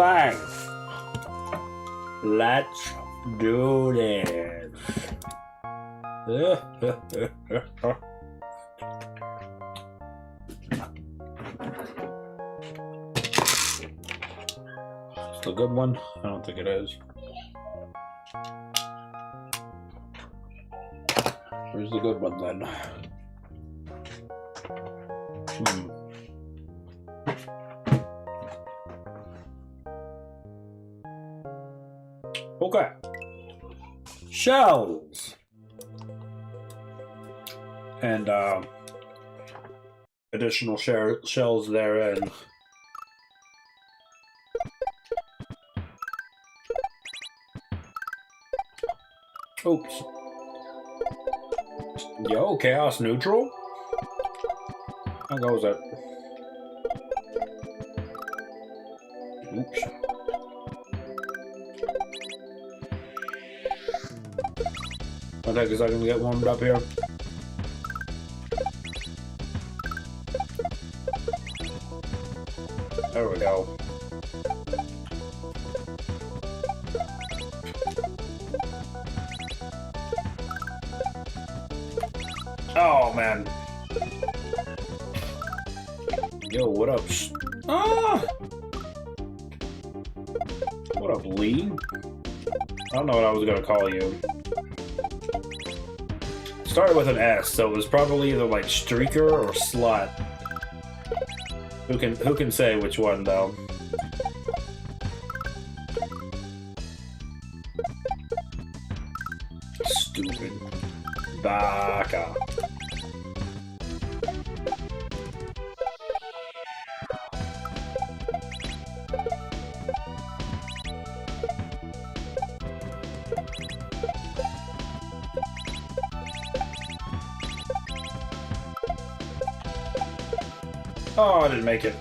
Okay. Let's do this. It's a good one? I don't think it is. Where's the good one then? Okay. Shells. And additional shells therein. Oops. Yo, chaos neutral? How goes it? Oops. I'll take a second to get warmed up here. There we go. Oh, man. Yo, what up? Ah! What up, Lee? I don't know what I was gonna call you. Started with an S, so it was probably either like Streaker or Slut. Who can say which one though? Stupid. Baka. Oh, I didn't make it.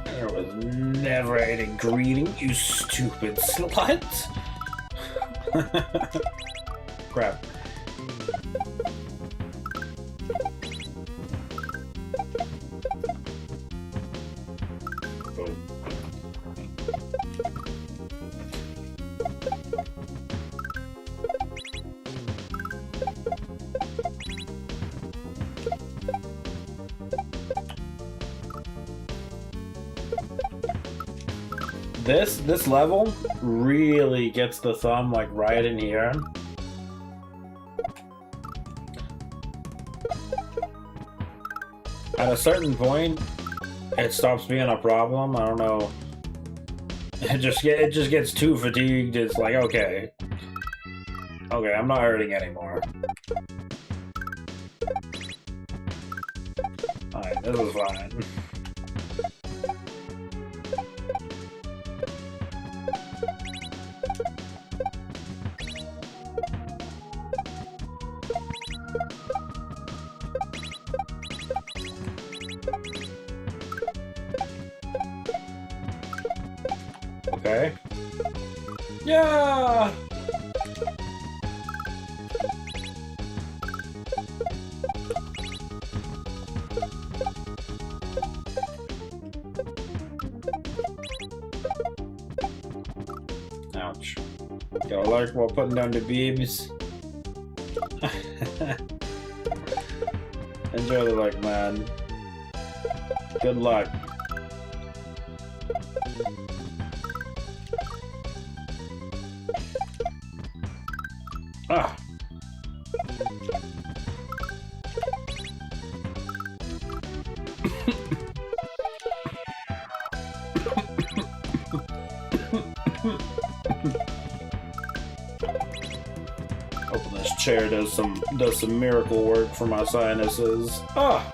There was never any greeting, you stupid slut. Crap. Boom. This level really gets the thumb like right in here. At a certain point, it stops being a problem. I don't know. It just gets too fatigued. It's like okay, I'm not hurting anymore. Alright, this is fine. Okay. Yeah! Ouch. Got alert while putting down the beams. Enjoy the luck, man. Good luck. Ah. Hoping this chair does some miracle work for my sinuses. Ah.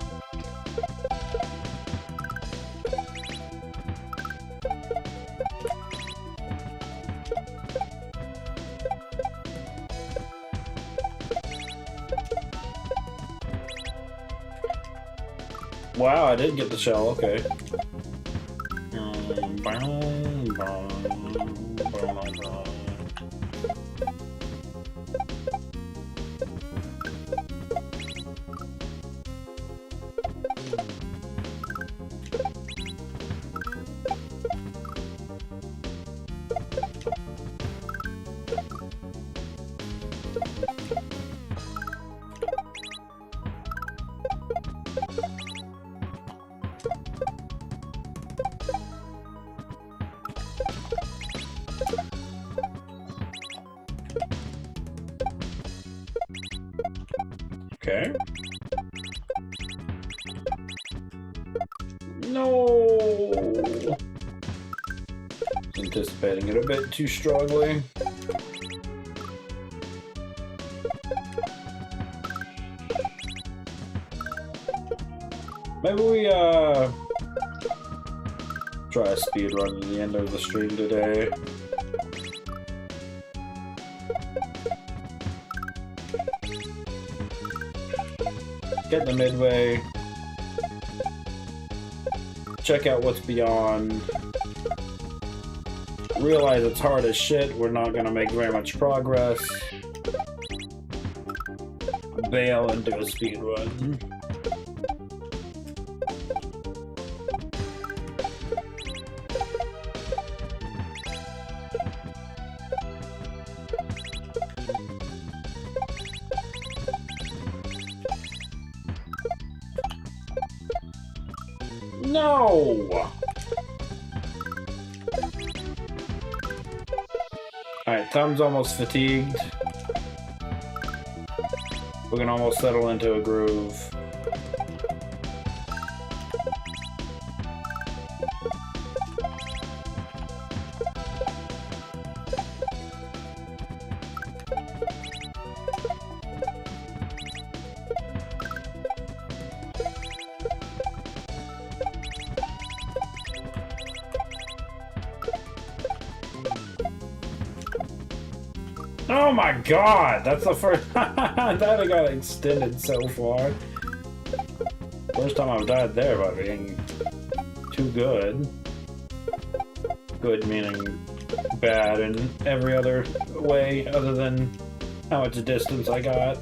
Wow, I did get the shell, okay. Okay. No! Anticipating it a bit too strongly. Maybe we, try a speed run at the end of the stream today. Get the midway. Check out what's beyond. Realize it's hard as shit. We're not gonna make very much progress. Bail and do a speed run. No! Alright, Tom's almost fatigued. We can almost settle into a groove. Oh my god, that's the first that got extended so far. First time I've died there by being too good. Good meaning bad in every other way other than how much distance I got.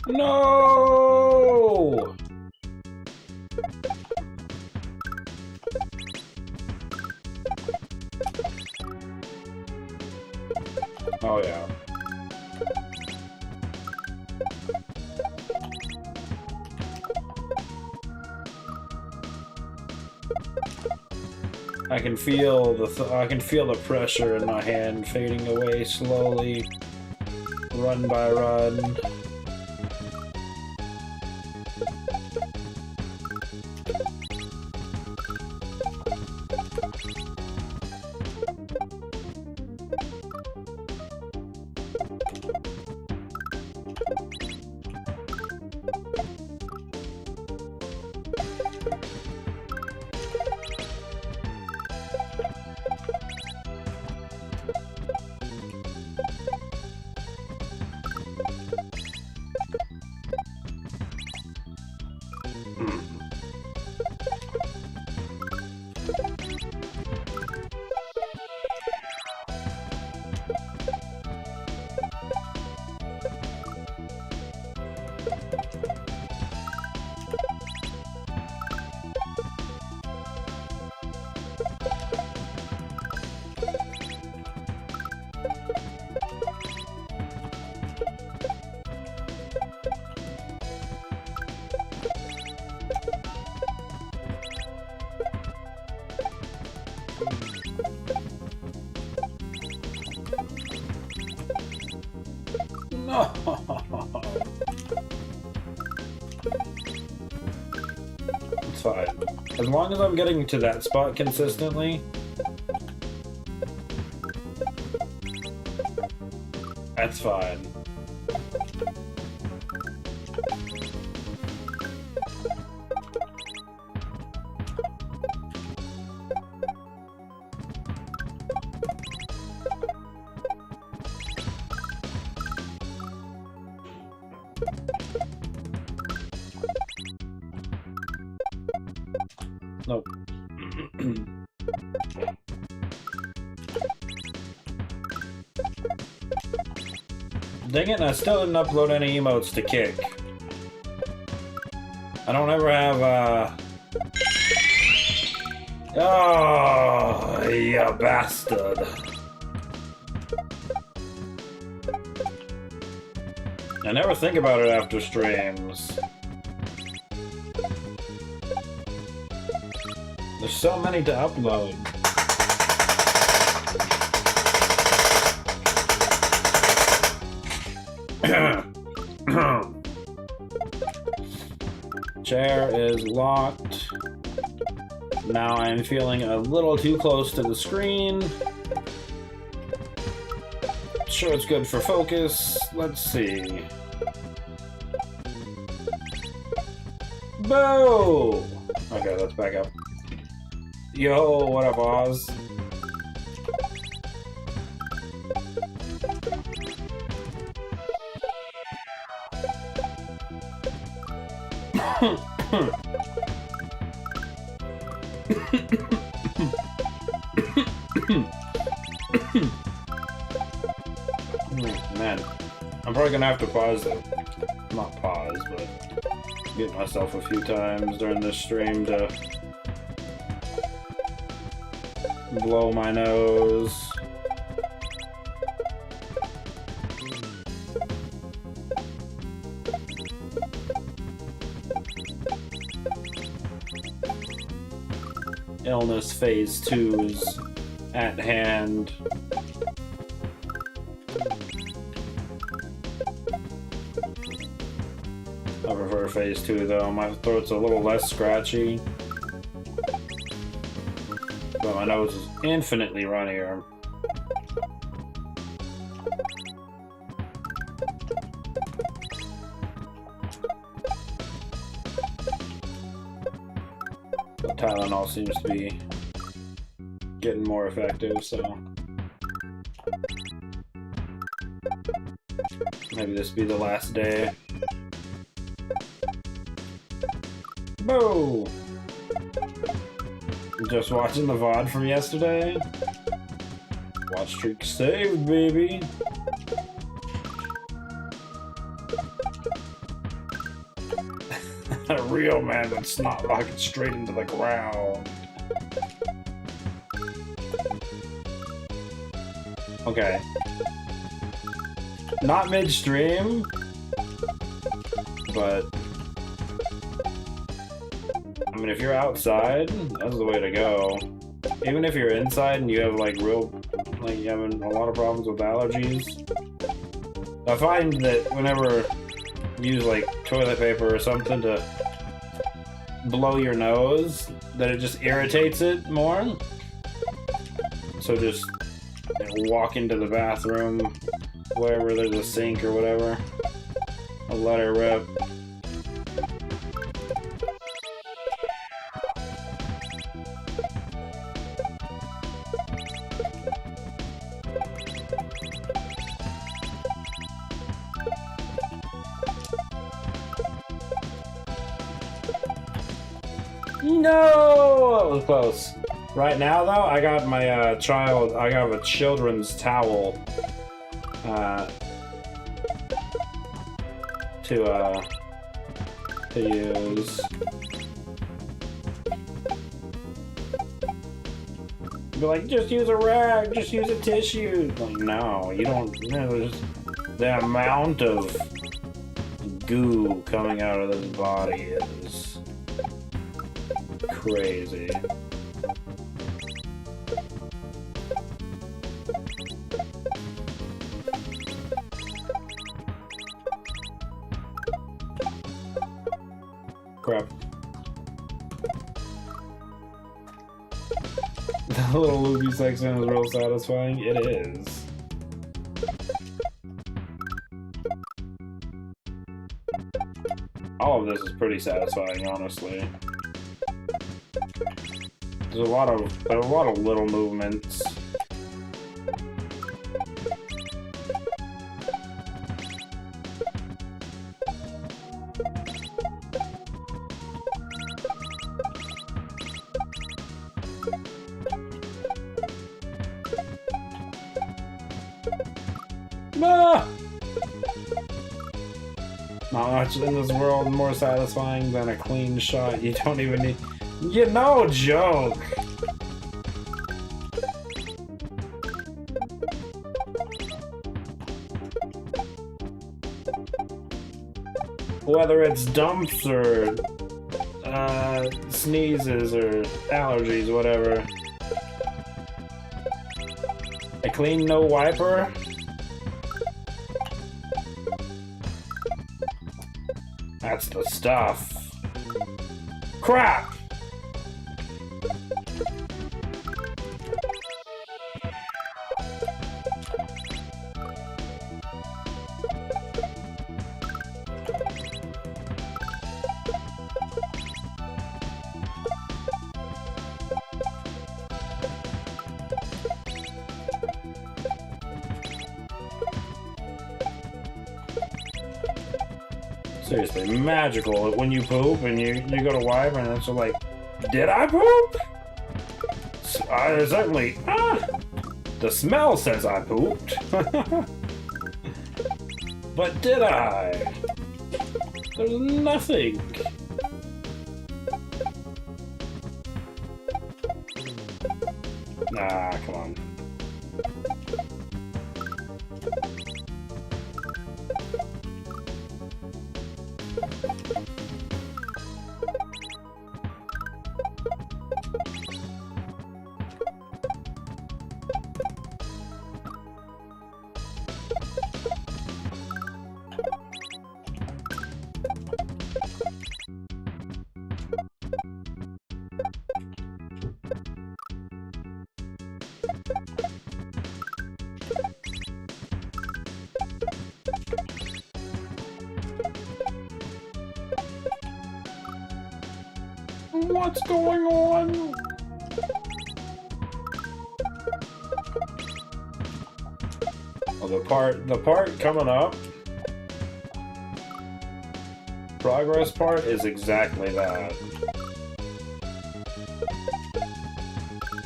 No! Oh yeah. I can feel the pressure in my hand fading away slowly, run by run. No. It's fine. As long as I'm getting to that spot consistently. That's fine. Nope. Dang it, and I still didn't upload any emotes to Kick. I don't ever have, Oh, you bastard. I never think about it after streams. There's so many to upload. Chair is locked. Now I'm feeling a little too close to the screen. Sure, it's good for focus. Let's see. Boo! Okay, let's back up. Yo, what up, Oz? Man, I'm probably gonna have to pause it. Not pause, but get myself a few times during this stream to blow my nose. Illness phase 2's at hand. I prefer phase 2 though. My throat's a little less scratchy, but my nose is infinitely runnier. But Tylenol seems to be getting more effective, so maybe this be the last day. Boo! Just watching the VOD from yesterday. Watch streak saved, baby. A real man that's not rocking straight into the ground. Okay. Not midstream, but I mean, if you're outside, that's the way to go. Even if you're inside and you have like you're having a lot of problems with allergies. I find that whenever you use like toilet paper or something to blow your nose, that it just irritates it more. So just walk into the bathroom, wherever there's a sink or whatever, I'll let her rip. No, that was close. Right now, though, I got my I got a children's towel to use. Be like, just use a rag, just use a tissue. Like, no, you don't. There's the amount of goo coming out of this body is crazy. Crap. The little loopy section is real satisfying. It is. All of this is pretty satisfying, honestly. There's a lot of little movements. Ah! Not much in this world more satisfying than a clean shot. You don't even need... You know, joke! whether it's dumps or sneezes or allergies, whatever. A clean no wiper? That's the stuff. Crap! Seriously, magical when you poop and you go to wipe and it's like, did I poop? Certainly, the smell says I pooped. But did I? There's nothing. Nah, come on. What's going on? Oh, the part coming up, progress part, is exactly that.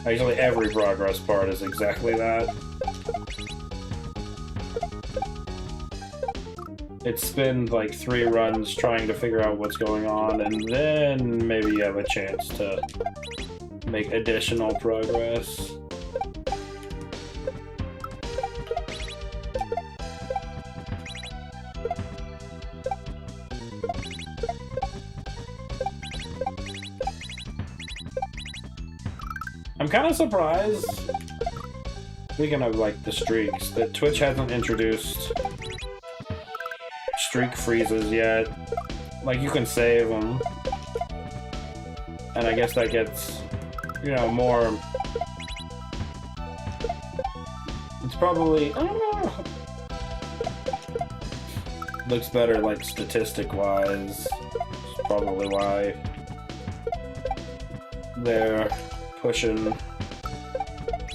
Actually, every progress part is exactly that. It spends like 3 runs trying to figure out what's going on, and then maybe you have a chance to make additional progress. I'm kind of surprised, speaking of like the streaks, that Twitch hasn't introduced streak freezes yet. Like, you can save them, and I guess that gets, you know, more. It's probably, I don't know, looks better like statistic wise. That's probably why they're pushing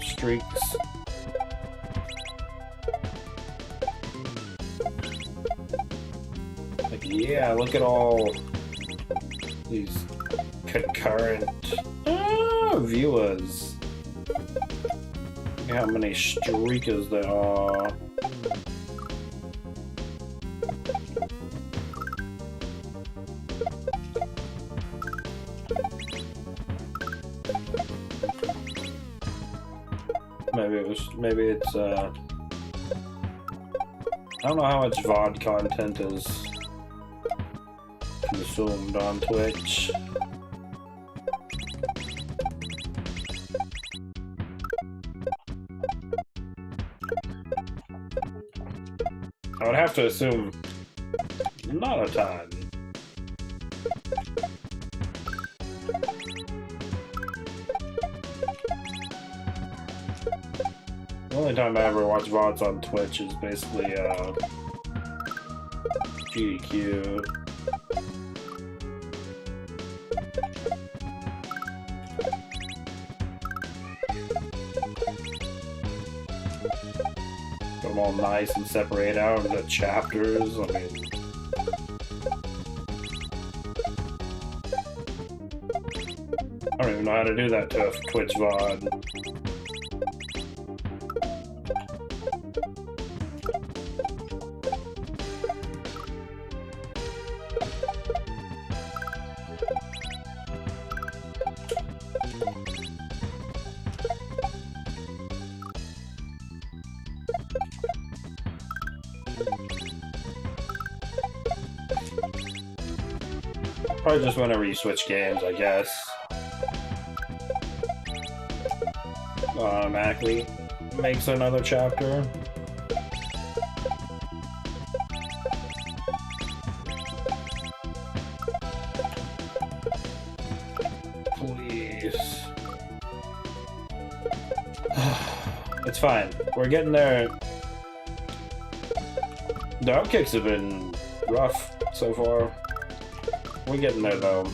streaks. Yeah, look at all these concurrent viewers. Look at how many streakers there are. Maybe it's I don't know how much VOD content is consumed on Twitch. I would have to assume not a ton. The only time I ever watch VODs on Twitch is basically GDQ. Put them all nice and separate out into chapters. I mean, I don't even know how to do that to a Twitch VOD. Probably just whenever you switch games, I guess. Automatically makes another chapter. Please. It's fine. We're getting there. The upkicks have been rough so far. We're getting there though.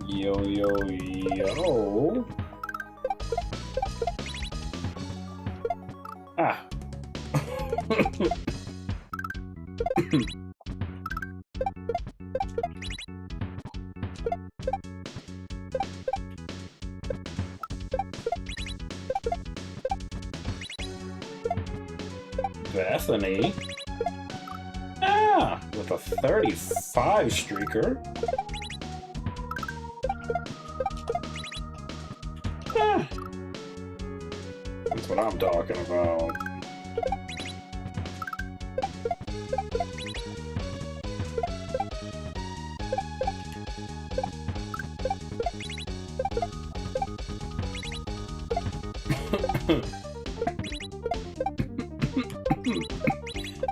Yo, yo, yo. Ah. Bethany? Ah, with a 35 streaker. Ah. That's what I'm talking about.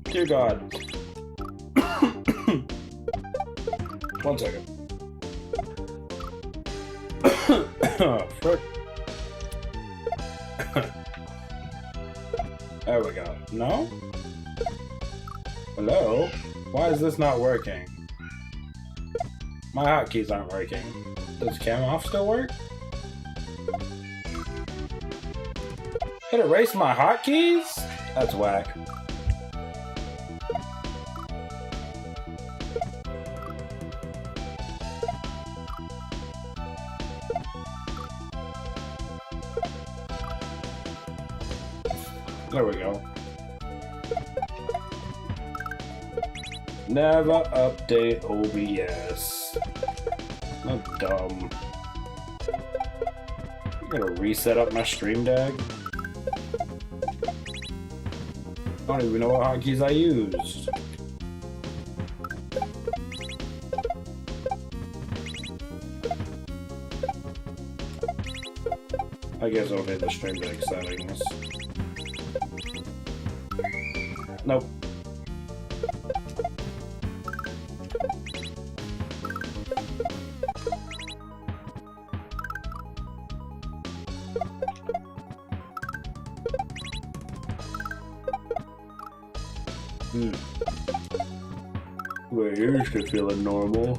Dear God. 1 second. Oh, frick. There we go. No? Hello? Why is this not working? My hotkeys aren't working. Does cam off still work? It erased my hotkeys? That's whack. There we go. Never update OBS. I'm dumb. I'm gonna reset up my stream deck. I don't even know what hotkeys I used. I guess I'll hit the stream deck settings. Nope. Wait, you're still feeling normal.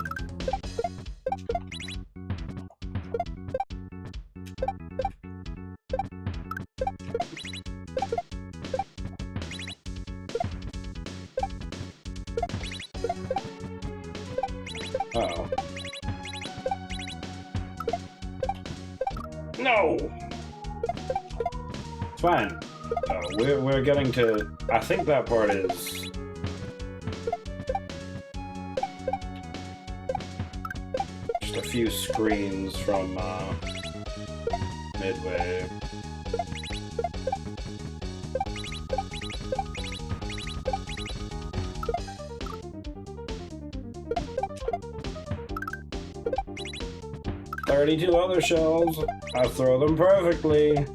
Uh-oh. No! It's fine. We're getting to... I think that part is... just a few screens from, Midway. "32 other shells. I throw them perfectly."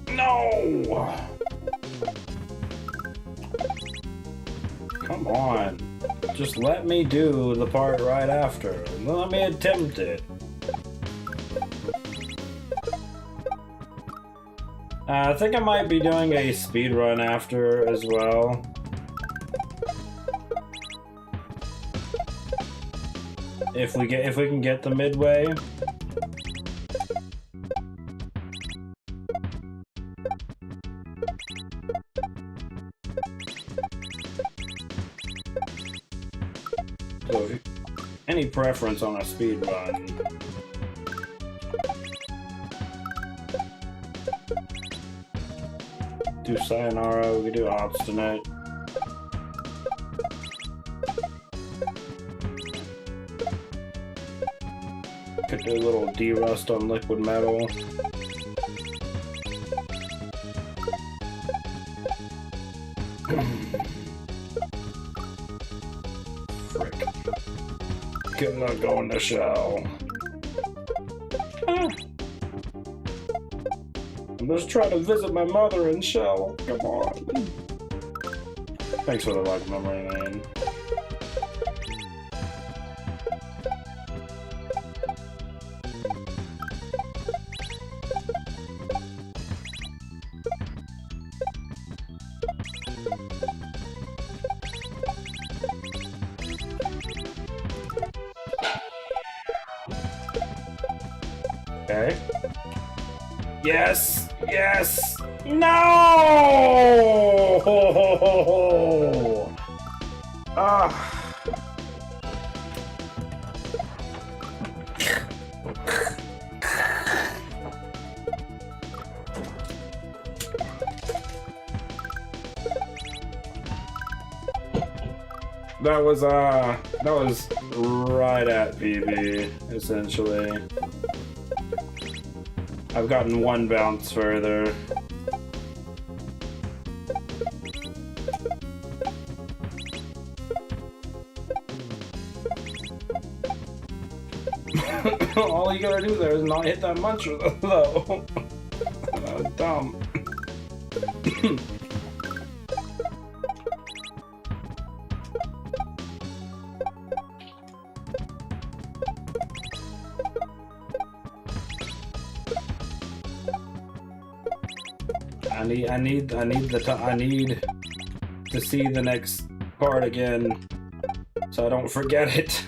No! Come on. Just let me do the part right after. Let me attempt it. I think I might be doing a speed run after as well. If we can get the midway. So if you, any preference on a speed run? Do sayonara, we do obstinate. Could do a little de-rust on liquid metal. Frick. Could not go in the shell. I'm just trying to visit my mother in shell. Come on. Thanks for the like memory lane. Okay. Yes! Yes! No! Ah. That was right at PB, essentially. I've gotten one bounce further. All you gotta do there is not hit that muncher, though. That was dumb. I need to see the next part again, so I don't forget it.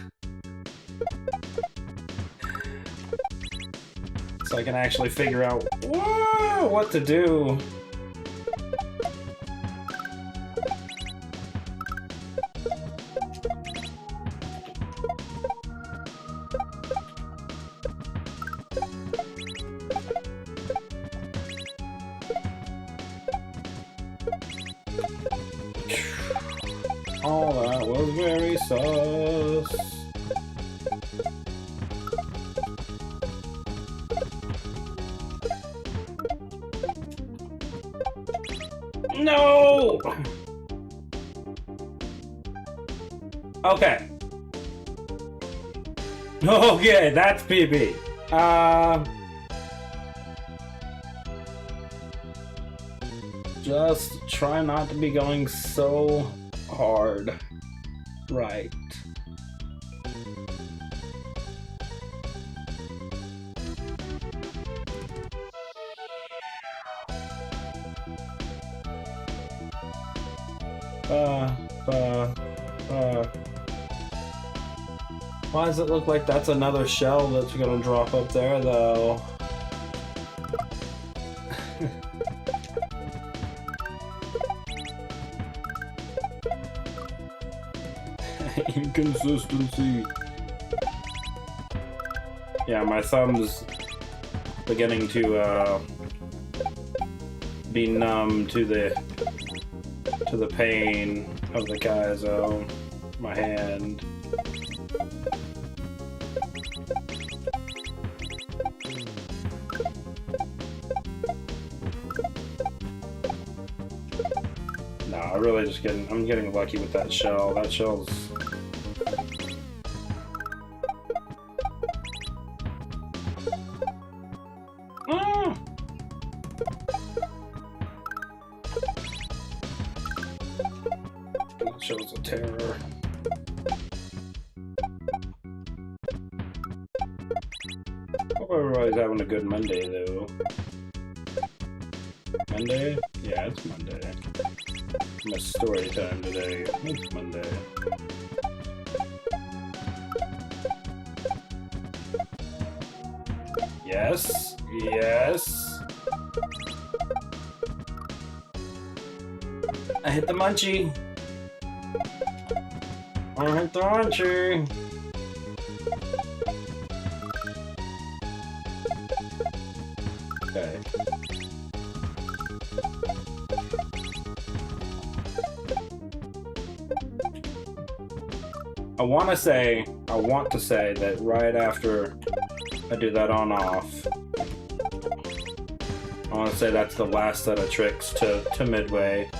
So I can actually figure out what to do. Oh, that was very sus. No! Okay. Okay, that's PB. Just try not to be going so hard. Right. Why does it look like that's another shell that's gonna drop up there, though? Inconsistency. Yeah, my thumb's beginning to be numb to the pain of the Kaizo. My hand. really just I'm getting lucky with that shell. That shell's... Ah! That shell's a terror. Hope everybody's having a good Monday, though. Monday? Yeah, it's Monday. My story time today. It's Monday. Yes. Yes. I hit the munchie. I hit the munchie. Okay. I want to say that right after I do that on off, I want to say that's the last set of tricks to midway.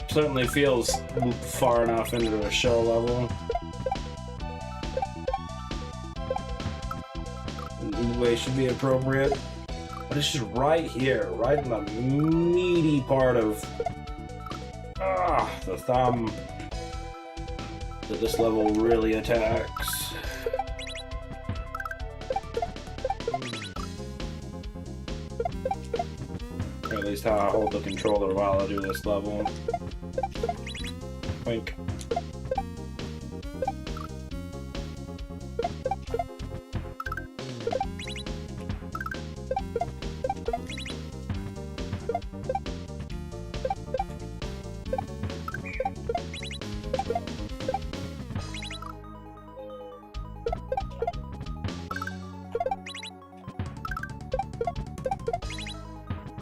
Certainly feels far enough into a shell level. Midway should be appropriate, but it's just right here, right in the meaty part of the thumb that this level really attacks. Or at least how I hold the controller while I do this level. Wink.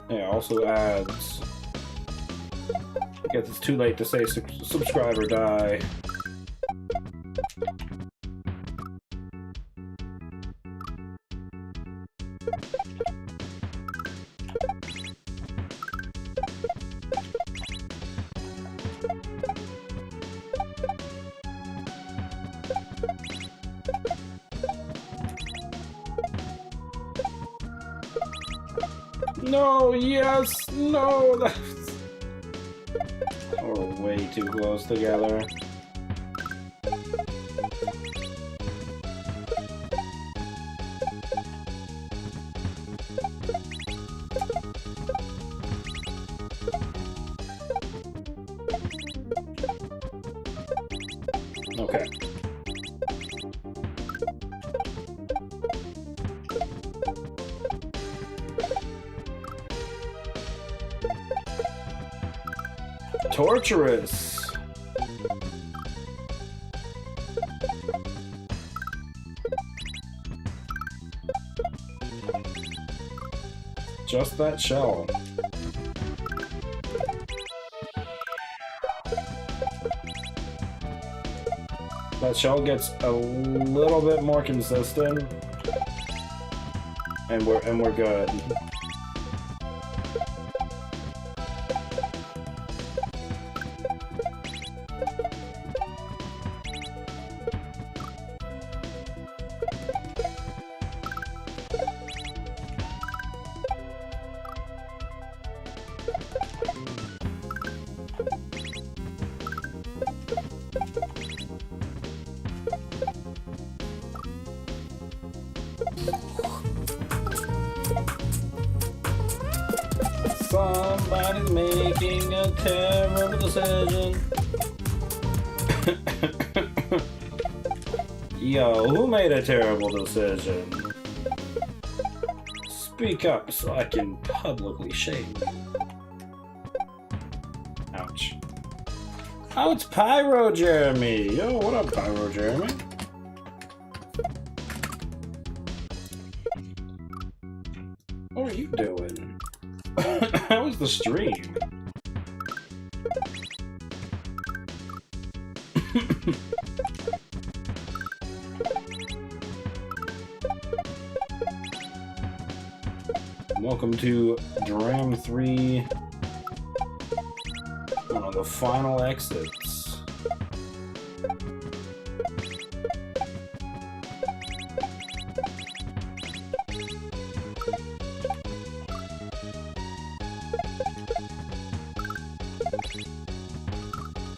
Yeah, also adds. I guess it's too late to say subscribe or die. No, yes, no, that's... We're way too close together. Okay. Torturous. Just that shell. That shell gets a little bit more consistent, and we're good. Somebody's making a terrible decision. Yo, who made a terrible decision? Speak up so I can publicly shame you. Ouch. Oh, it's Pyro Jeremy! Yo, what up, Pyro Jeremy? the stream. Welcome to Dram 3, one of the final exits.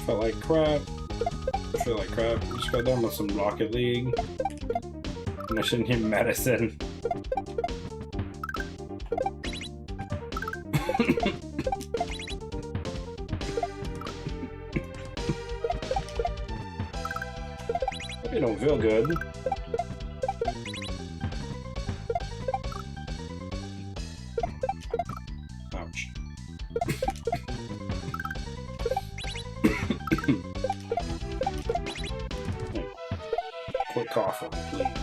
Felt like crap. I feel like crap. Just got done with some Rocket League. And I shouldn't get medicine. Hope you don't feel good. Ouch. Quit coughing, please.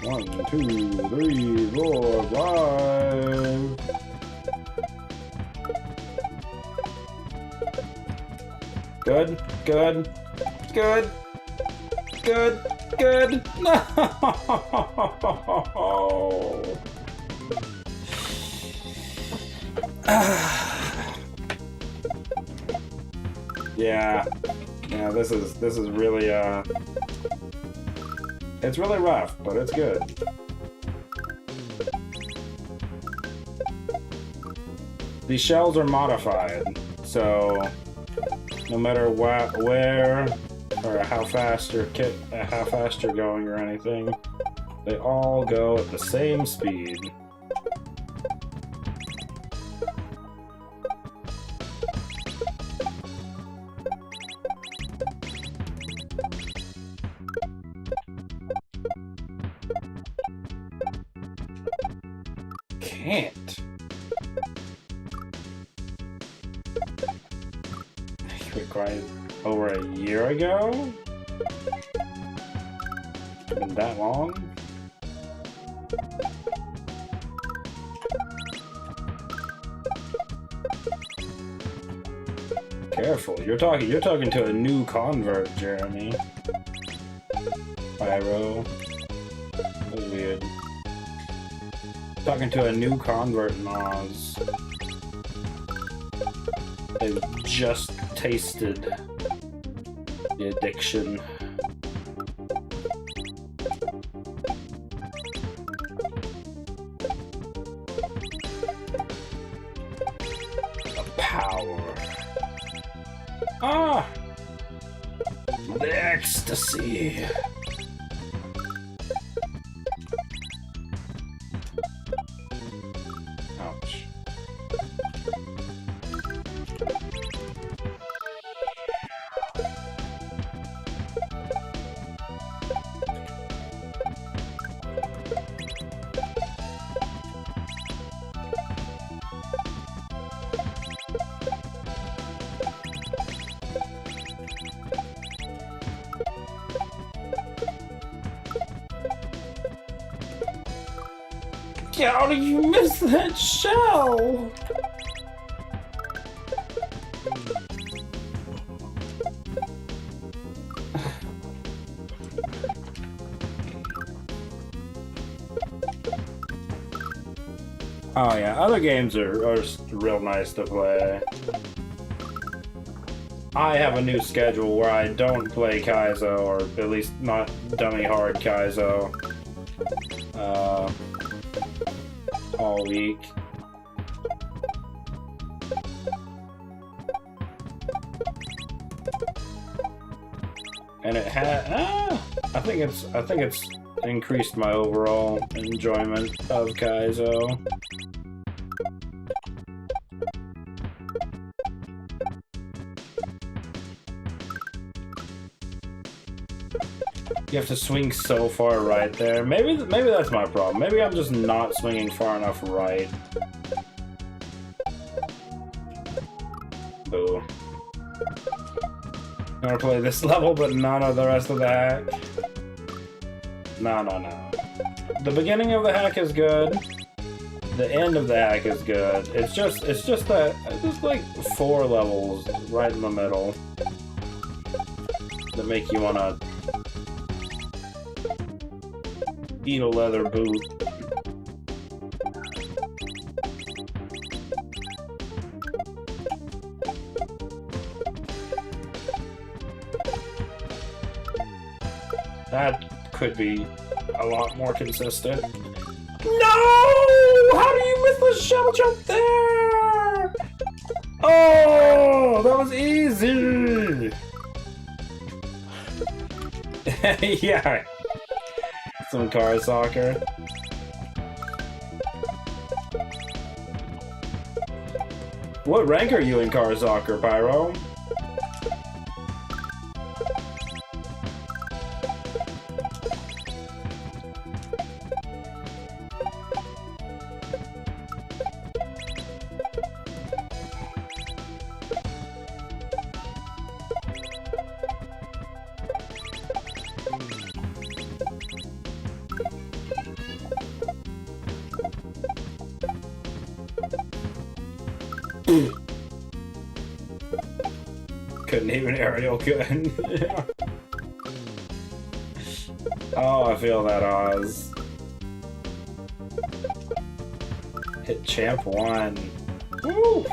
One, two, three, four, five. Good, good, good, good, good. No. Yeah, this is really it's really rough, but it's good. These shells are modified, so no matter where or how fast you're going or anything, they all go at the same speed. Can't. Quit quiet over a year ago? Been that long? Careful, you're talking to a new convert, Jeremy. Pyro. That was weird. Talking to a new convert, Moz. They've just tasted the addiction. The power. Ah! The ecstasy. Ouch. How did you miss that shell? Oh yeah, other games are real nice to play. I have a new schedule where I don't play Kaizo, or at least not dummy hard Kaizo, all week. And it had I think it's increased my overall enjoyment of Kaizo. You have to swing so far right there. Maybe that's my problem. Maybe I'm just not swinging far enough right. Boo. wanna play this level, but none of the rest of the hack? No. The beginning of the hack is good. The end of the hack is good. It's just like 4 levels right in the middle that make you wanna eat a leather boot. That could be a lot more consistent. No! How do you miss the shell jump there? Oh, that was easy. Yeah. Some car soccer. What rank are you in car soccer, Pyro? Couldn't even aerial good. Oh, I feel that Oz. Hit champ 1. Woo!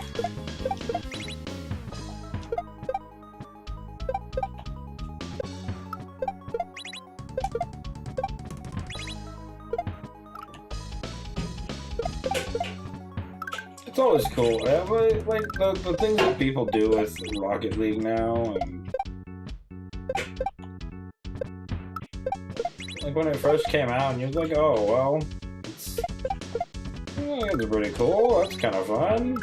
It's always cool. Like the things that people do with Rocket League now, and like when it first came out, and you're like, oh well, it's pretty cool. That's kind of fun,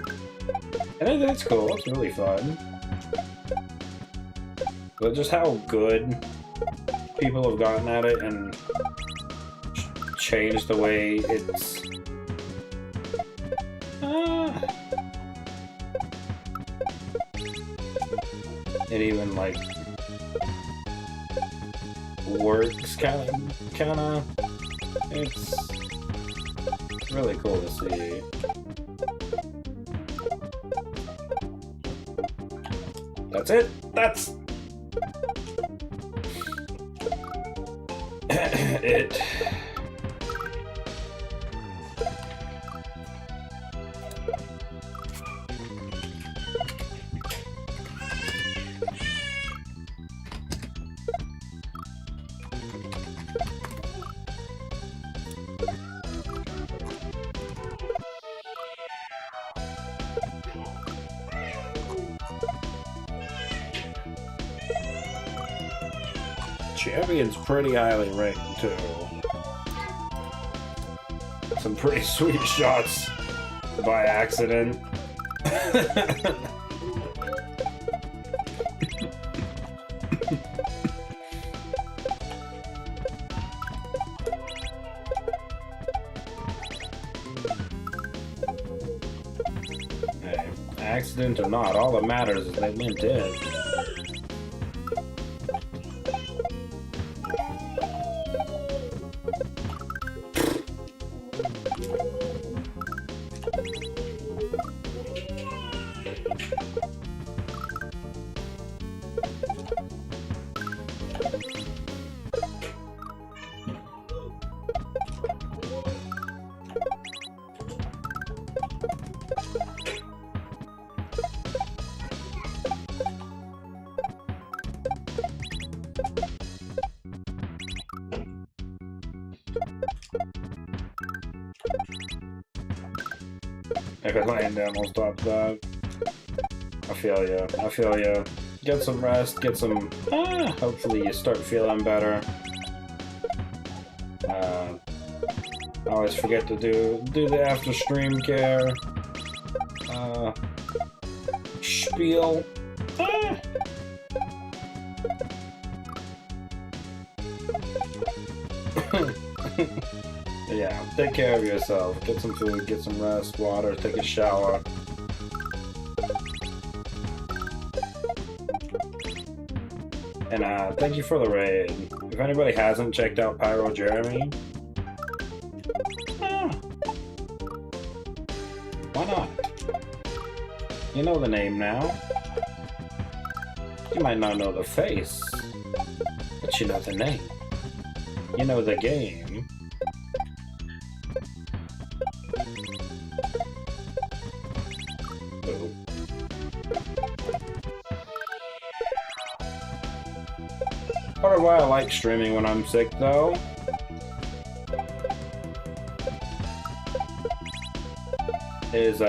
and it's cool. It's really fun. But just how good people have gotten at it and changed the way it's. It even like works kind of. It's really cool to see. That's it. That's it. Champion's pretty highly ranked too. Some pretty sweet shots by accident. Hey, accident or not, all that matters is they went in. If I land down, we'll stop that. I feel ya. I feel ya. Get some rest, get some... hopefully you start feeling better. I always forget to do the after stream care. Spiel. Yeah, take care of yourself. Get some food, get some rest, water, take a shower. And thank you for the raid. If anybody hasn't checked out Pyro Jeremy, why not? You know the name now. You might not know the face, but you know the name. You know the game. Ooh. Part of why I like streaming when I'm sick, though, is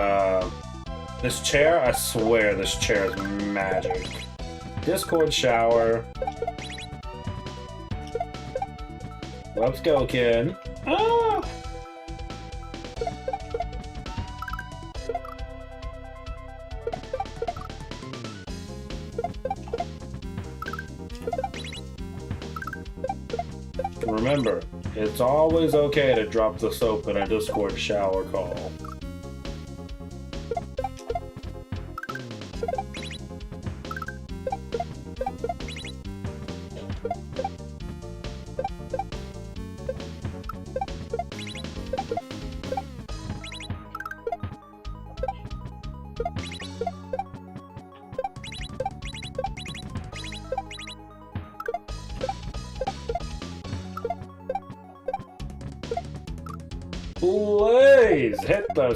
this chair. I swear this chair is magic. Discord shower. Let's go, kid. Ah! Remember, it's always okay to drop the soap in a Discord shower call. Please hit the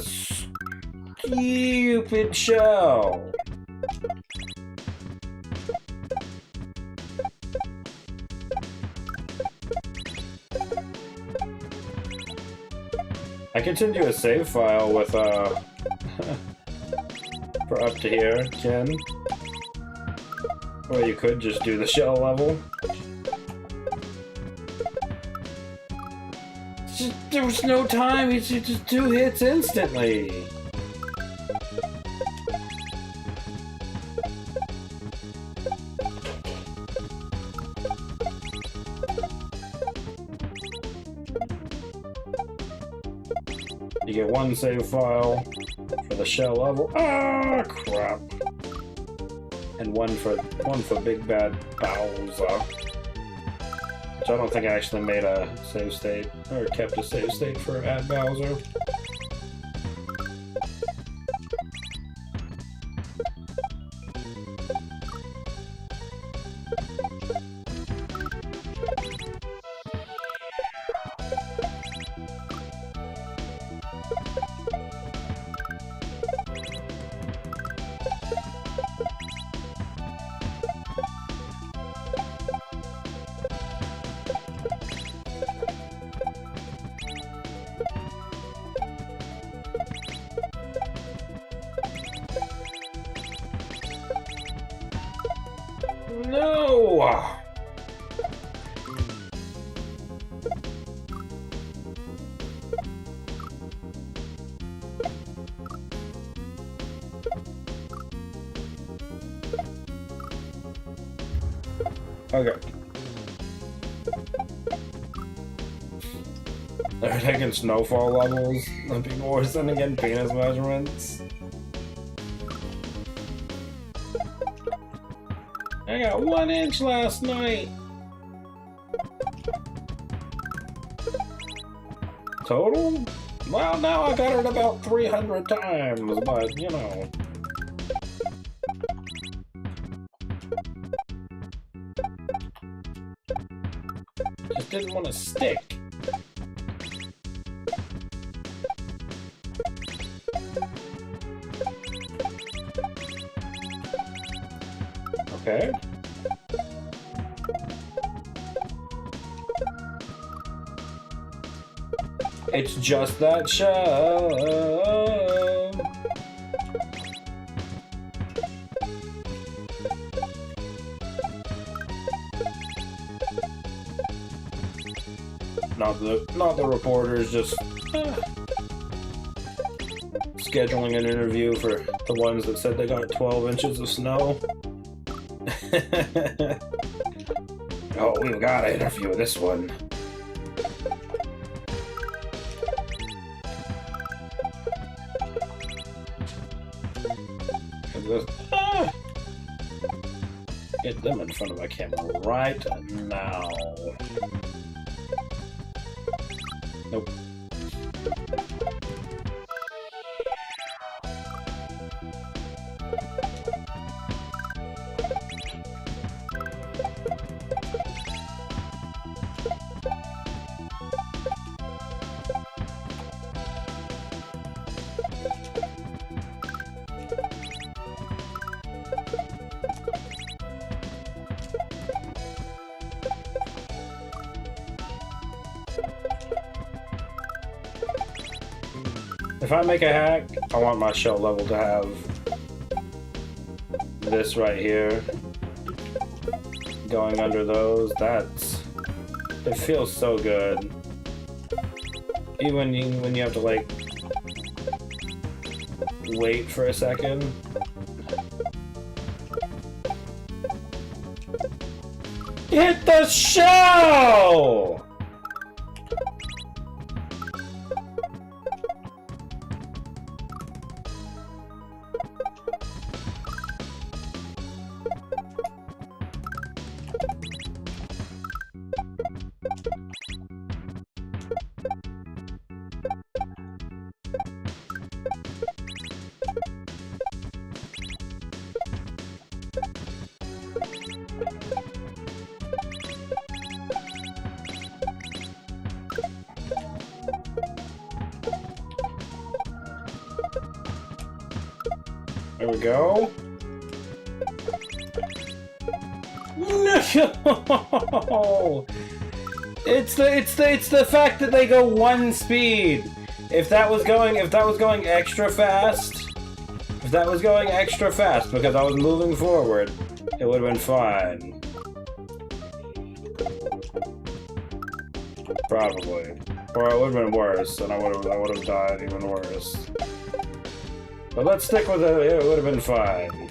stupid shell. I can send you a save file with for up to here, Ken. Or you could just do the shell level. There was no time, it's just 2 hits instantly. You get 1 save file for the shell level. Ah, crap. And one for Big Bad Bowser. Which I don't think I actually made a save state, or kept a save state for Ad Bowser. No! Okay. They're taking snowfall levels. And people were sending in penis measurements. I got 1 inch last night. Total? Well, now I got it about 300 times, but you know. Just didn't want to stick. Okay. It's just that shell. Not the reporters, just scheduling an interview for the ones that said they got 12 inches of snow. Oh, we've got to interview this one. Get them in front of my camera right now. Nope. If I make a hack, I want my shell level to have this right here going under those. It feels so good. Even when you have to like wait for a second. Hit the shell! There we go. No! It's the fact that they go one speed. If that was going extra fast, because I was moving forward, it would have been fine. Probably. Or it would have been worse, and I would have died even worse. But let's stick with it, it would have been fine.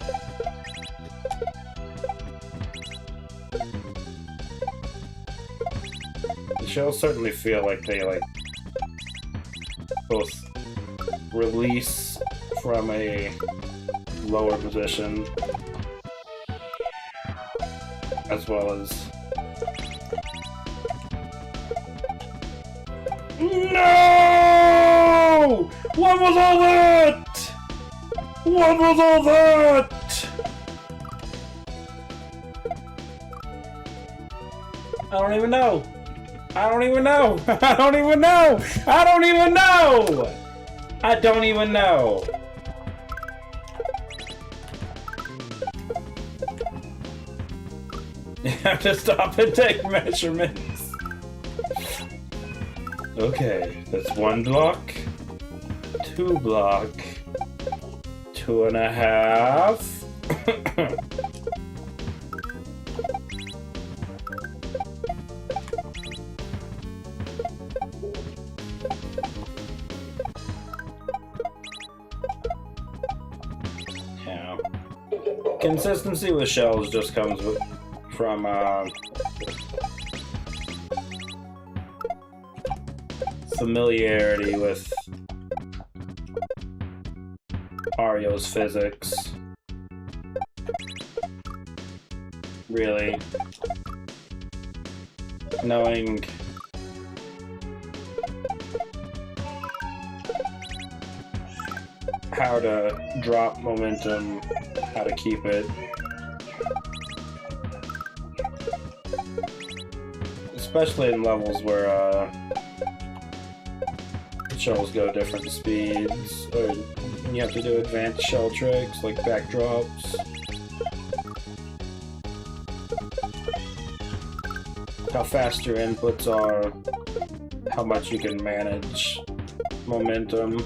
The shells certainly feel like they, both release from a lower position, as well as... No! What was all that? What was all that? I don't even know. I don't even know. I don't even know. I don't even know. I don't even know. You have to stop and take measurements. Okay, that's 1 block, 2 block. 2.5. Yeah. Consistency with shells just comes from familiarity with Mario's physics. Really. Knowing how to drop momentum, how to keep it. Especially in levels where shells go different speeds, or you have to do advanced shell tricks like backdrops. How fast your inputs are, how much you can manage momentum.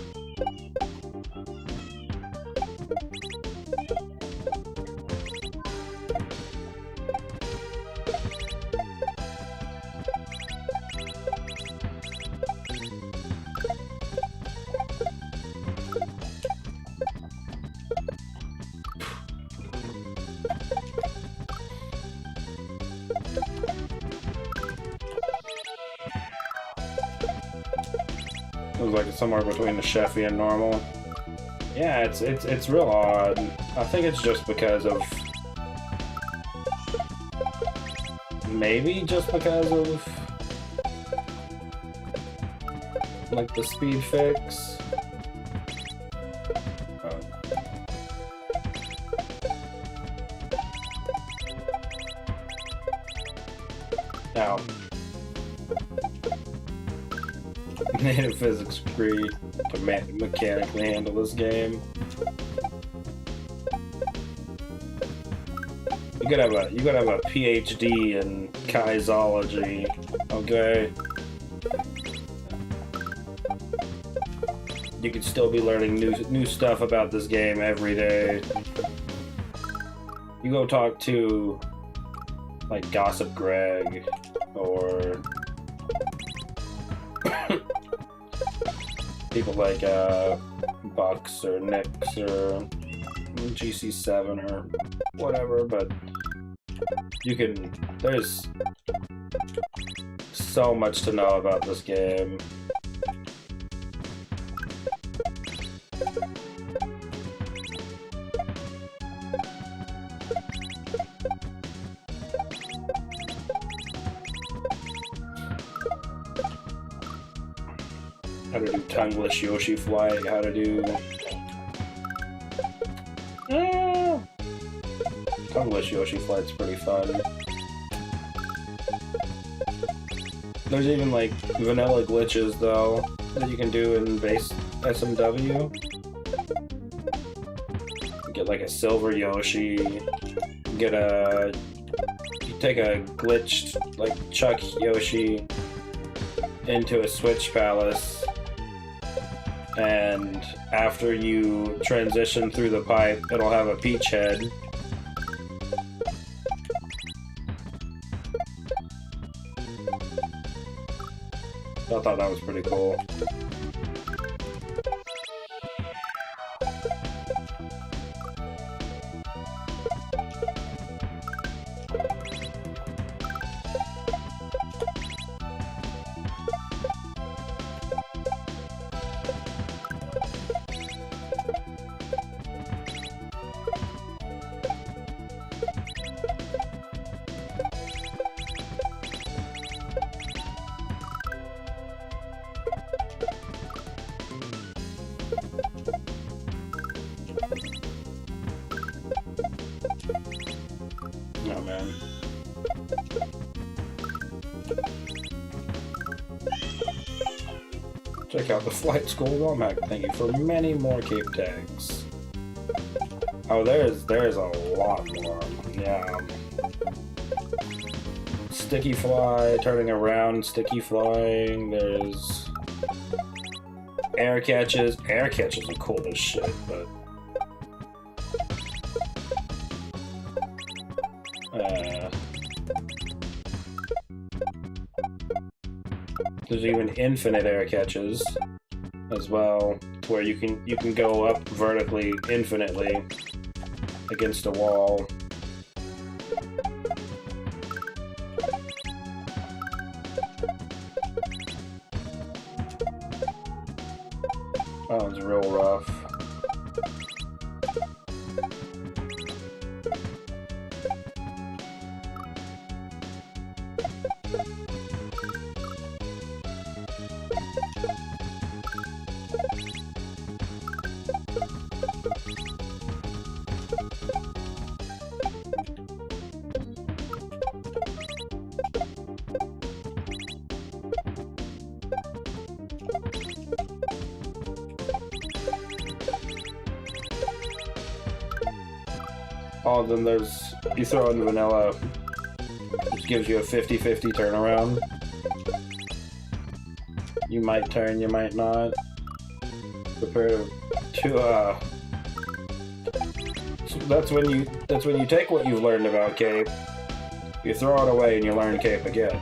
It was like somewhere between the Sheffy and normal. Yeah, it's real odd. I think it's just because of Maybe just because of like the speed fix. Now, native physics agree to mechanically handle this game. You gotta have a PhD in Kaizology, okay? You could still be learning new stuff about this game every day. You go talk to like Gossip Greg or people like Bucks or Nix or GC7 or whatever, but you can, there's so much to know about this game. How to do tongueless Yoshi flight, how to do tongueless Yoshi flight's pretty fun. There's even like vanilla glitches though that you can do in base SMW. You get like a silver Yoshi, you take a glitched like Chuck Yoshi into a Switch Palace, and after you transition through the pipe, it'll have a Peach head. I thought that was pretty cool. Oh man. Check out the Flight School Womack. Thank you for many more cape tags. Oh, there's a lot more. Yeah. Sticky fly, turning around, sticky flying. There's air catches. Air catches are cool as shit, but there's even infinite air catches as well, where you can go up vertically infinitely against a wall. Oh, it's real rough. Oh, then there's, you throw in vanilla, which gives you a 50-50 turnaround. You might turn, you might not. Compared to so that's when you take what you've learned about cape, you throw it away and you learn cape again.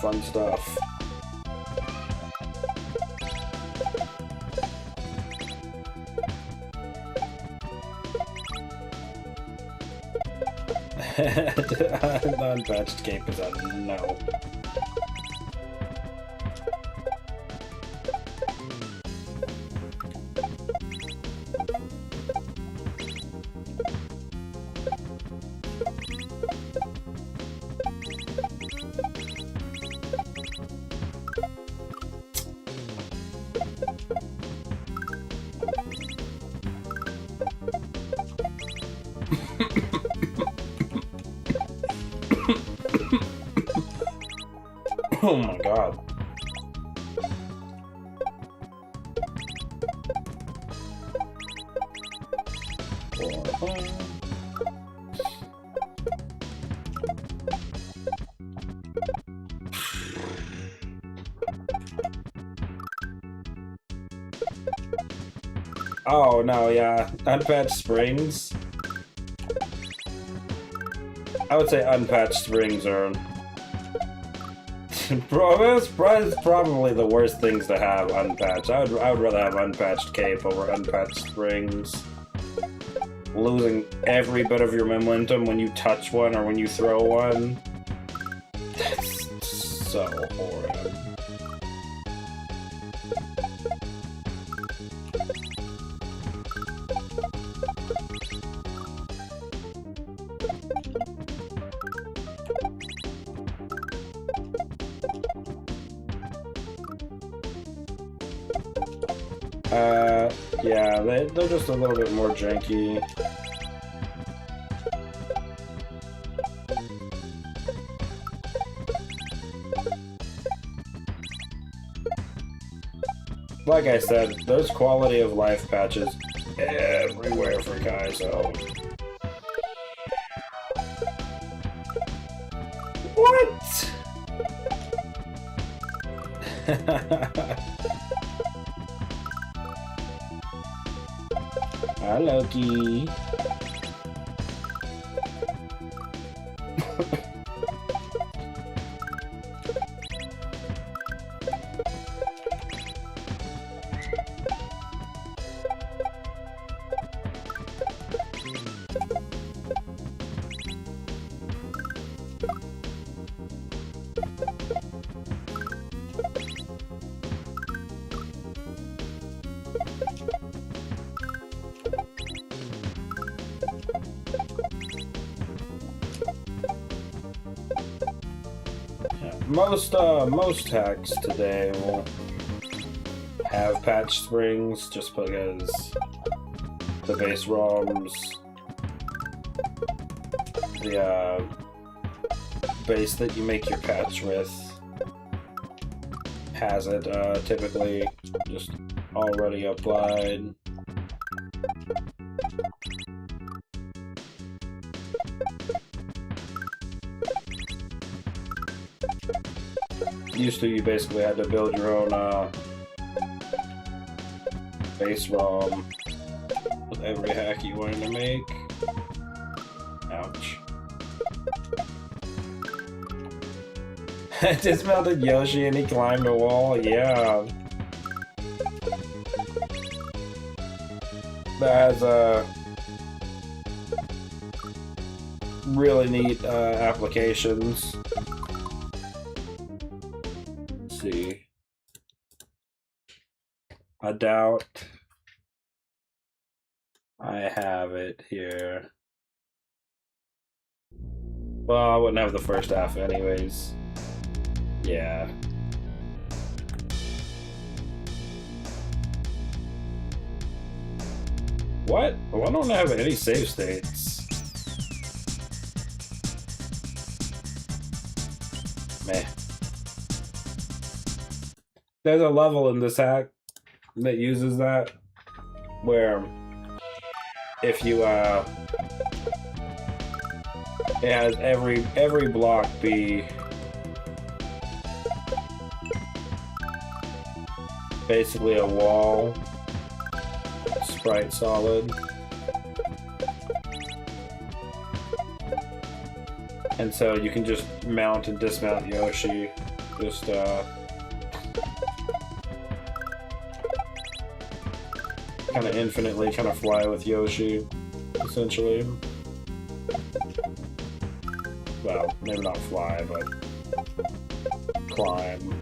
Fun stuff. Non-patched cape is a no. Oh my god. Oh no, yeah. Unpatched springs. I would say unpatched springs are that's probably the worst things to have unpatched. I would rather have unpatched cape over unpatched springs. Losing every bit of your momentum when you touch one or when you throw one. That's so horrid. Yeah, they're just a little bit more janky. Like I said, there's quality of life patches everywhere for Kaizo. What? Hi, Loki. Most hacks today will have patch springs just because the base ROMs, the base that you make your patch with has it typically just already applied. Used to, you basically had to build your own base ROM with every hack you wanted to make. Ouch. I dismounted Yoshi and he climbed a wall, yeah. That has really neat applications. See. I doubt I have it here. Well, I wouldn't have the first half anyways. Yeah. What? Well, I don't have any save states. Meh. There's a level in this hack that uses that, where if you it has every block be basically a wall, sprite solid, and so you can just mount and dismount Yoshi, just kind of infinitely kind of fly with Yoshi, essentially. Well, maybe not fly, but climb.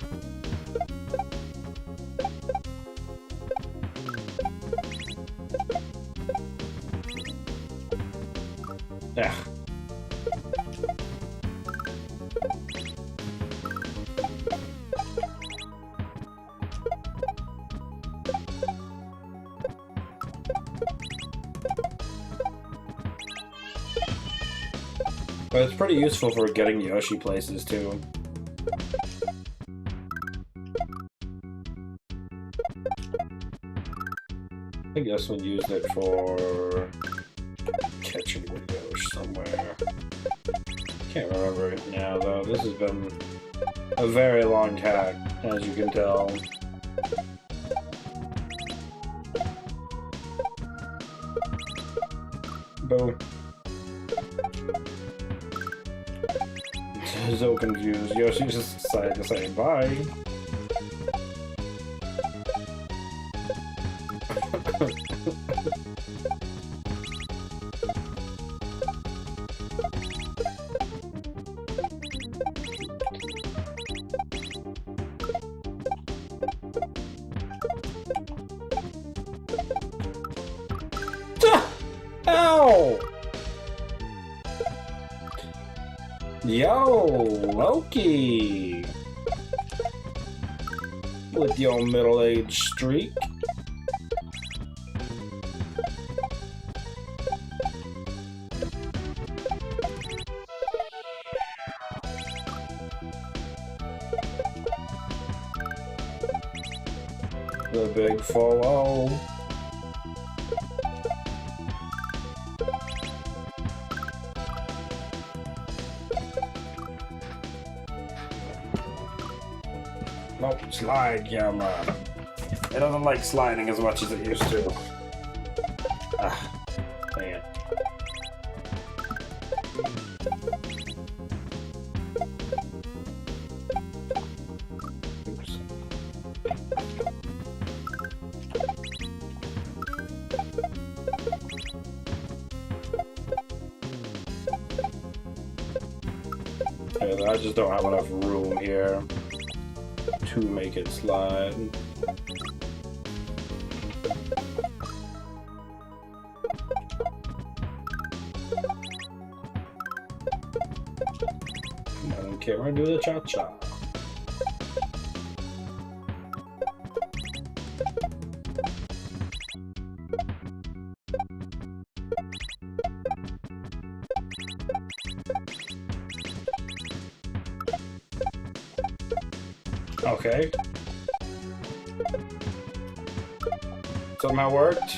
Yeah. But it's pretty useful for getting Yoshi places, too. think this one used it for catching windows somewhere. Can't remember it now though. This has been a very long hack, as you can tell. Boom. So confused. Yoshi just decided to say bye. Ow! Yo, Loki! With your middle-aged streak. The big follow. Nope, slide camera. It doesn't like sliding as much as it used to. Ah, dang it. Oops. Okay, I just don't have enough room here to make it slide. Come on, camera, do the cha-cha. Okay. Somehow worked.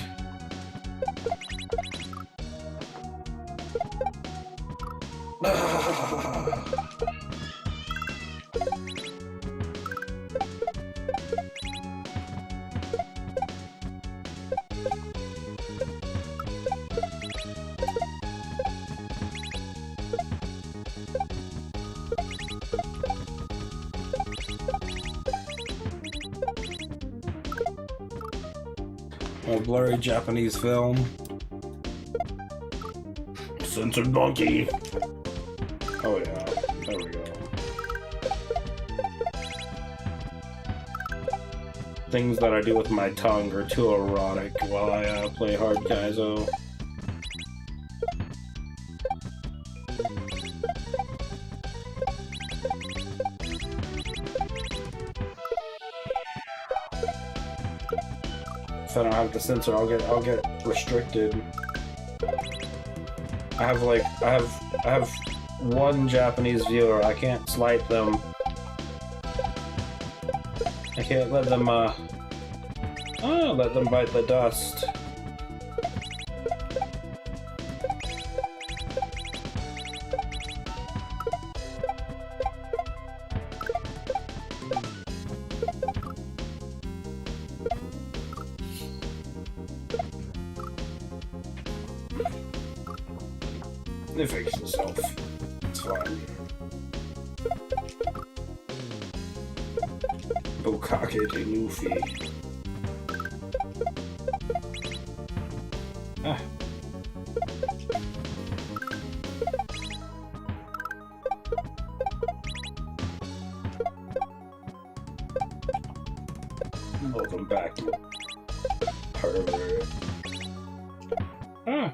A blurry Japanese film. Censored monkey. Oh yeah, there we go. Things that I do with my tongue are too erotic while I play hard Kaizo. If I don't have the censor, I'll get restricted. I have one Japanese viewer. I can't slight them. I can't let them let them bite the dust. It fixes itself. It's fine. Bukake de Luffy. Ah. Welcome back, you pervert. Ah.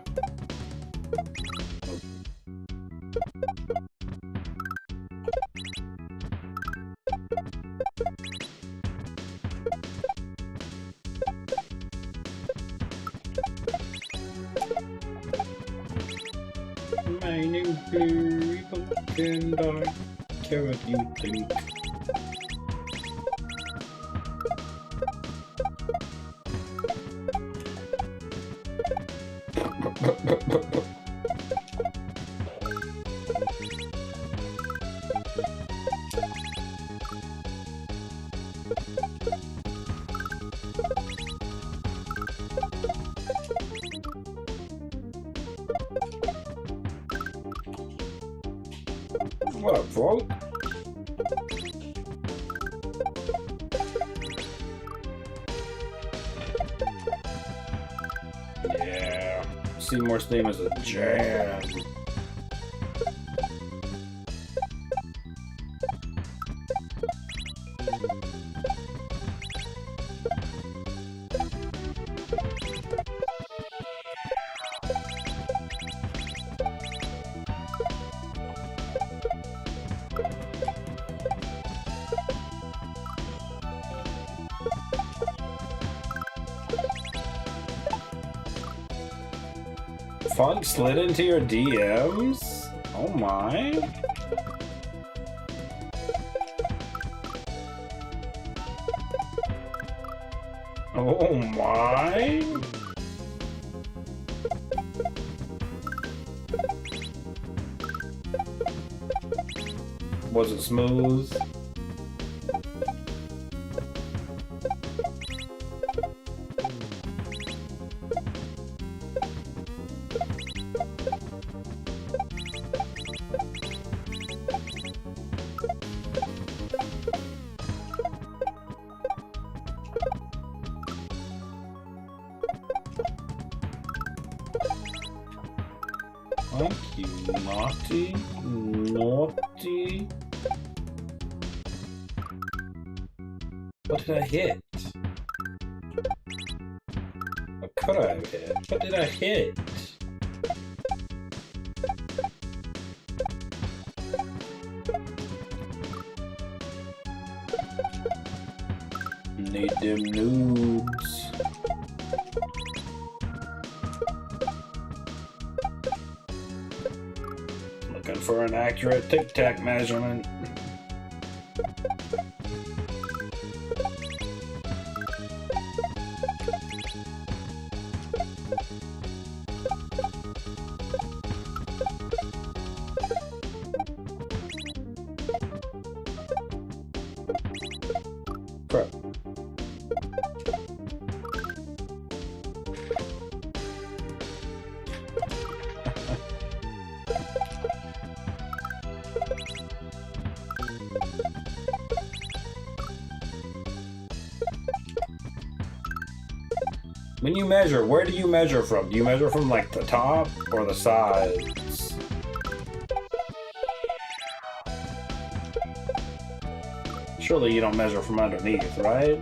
My new blurry pumpkin dog. Care what you think. What up, bro? Yeah. Seymour's name is a jam. Funk slid into your DMs? Oh my. Oh my. Was it smooth? Thank you, naughty, naughty. What did I hit? What could I have hit? What did I hit? Need them nudes. Looking for an accurate tic-tac measurement. Crap. When you measure, where do you measure from? Do you measure from like the top or the sides? Surely you don't measure from underneath, right?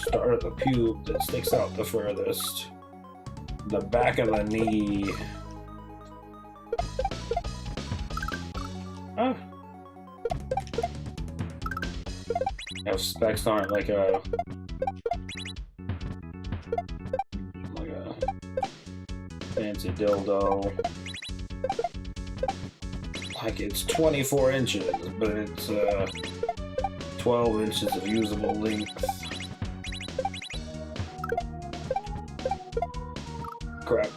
Start at the pube that sticks out the furthest. The back of the knee. Oh. Those specs aren't like a fancy dildo. Like it's 24 inches, but it's 12 inches of usable length. Crap.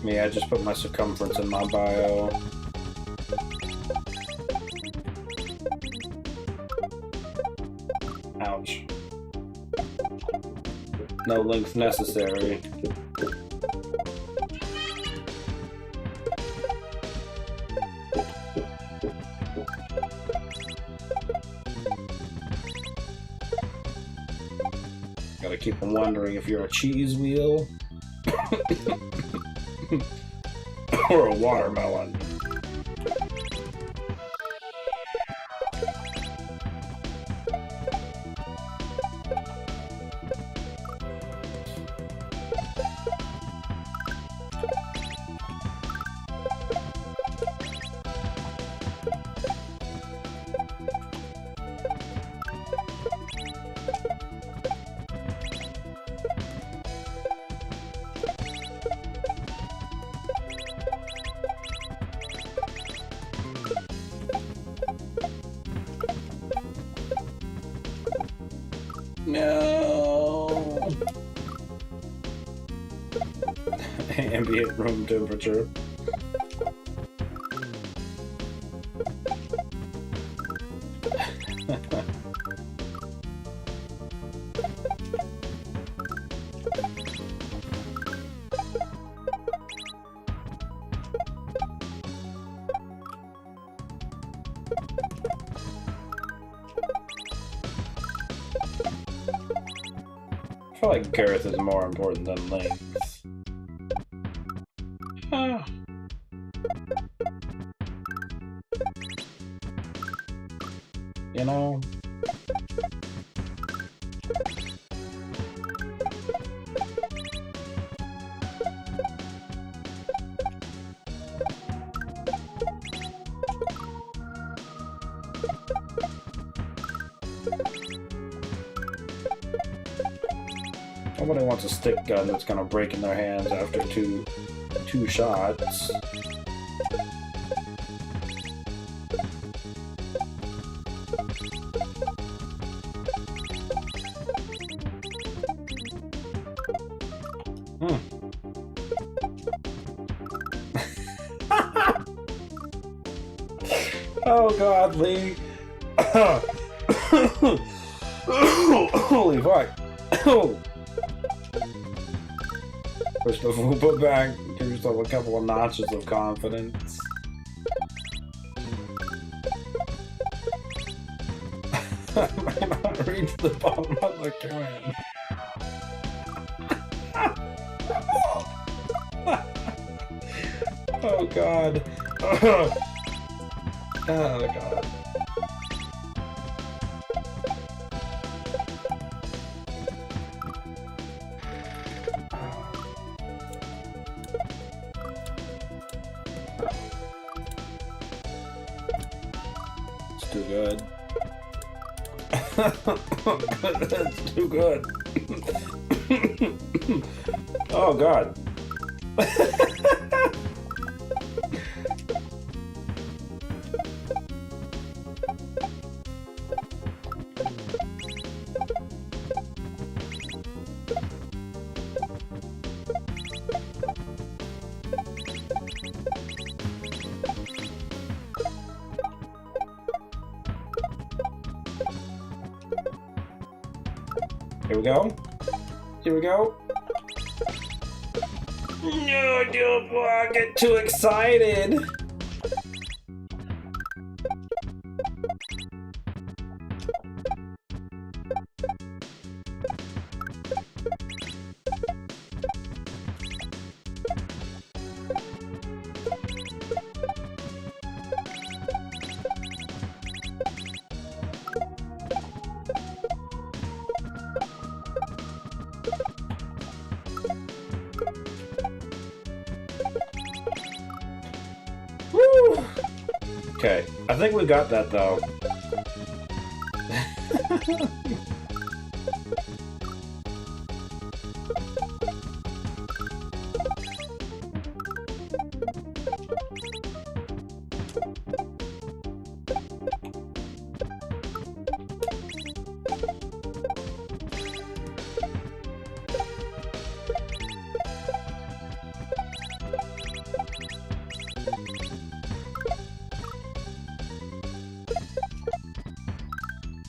Yeah, I just put my circumference in my bio. Ouch. No length necessary. Gotta keep on wondering if you're a cheese wheel. Or a watermelon. No. Ambient room temperature. I feel like girth is more important than length. You know? Nobody wants a stick gun that's gonna break in their hands after two shots. Oh God, Lee. Holy fuck. First of all, put back, give yourself a couple of notches of confidence. I might not reach the bottom of the can. Oh God. Oh God. It's too good. It's too good. Oh God. Here we go. Here we go. No, don't get too excited. Woo! Okay, I think we got that though.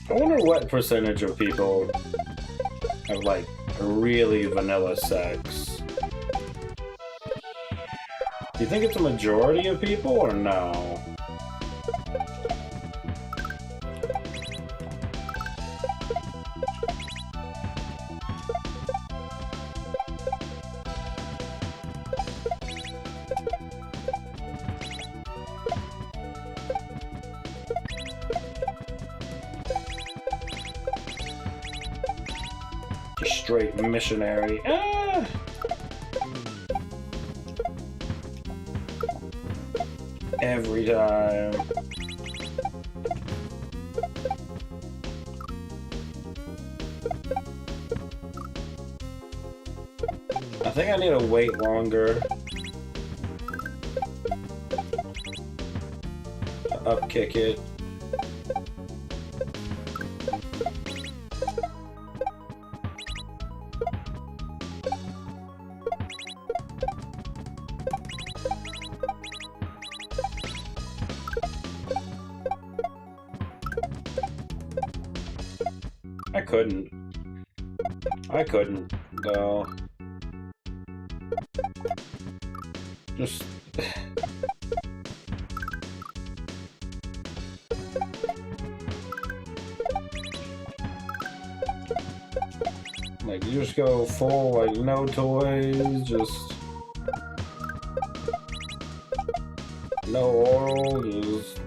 I wonder what percentage of people have, like, really vanilla sex. Do you think it's a majority of people, or no? great missionary. Ah! Every time. I think I need to wait longer to upkick it. I couldn't, though. Just... like, you just go full, like, no toys, just... no oral, just...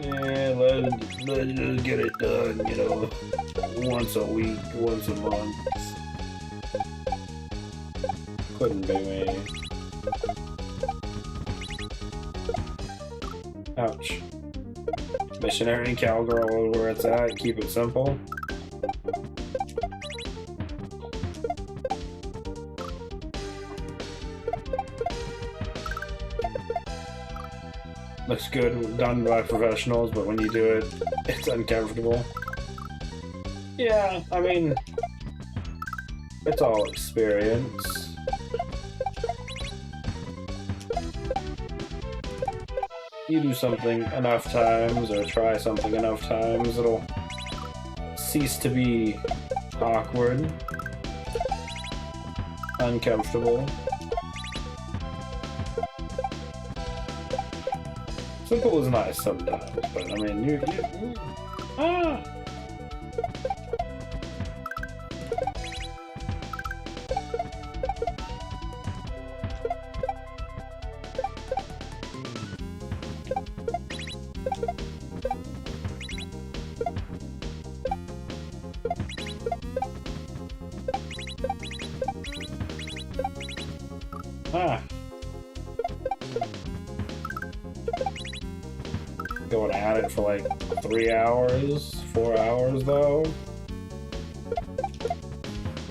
yeah, let's just get it done, you know, once a week, once a month. Couldn't be me. Ouch. Missionary and cowgirl is where it's at. Keep it simple. Looks good done by professionals, but when you do it, it's uncomfortable. Yeah, I mean, it's all experience. You do something enough times, or try something enough times, it'll cease to be awkward, uncomfortable. Simple is nice sometimes, but I mean, you ah! Ah. Going at it for like 3 hours, 4 hours though.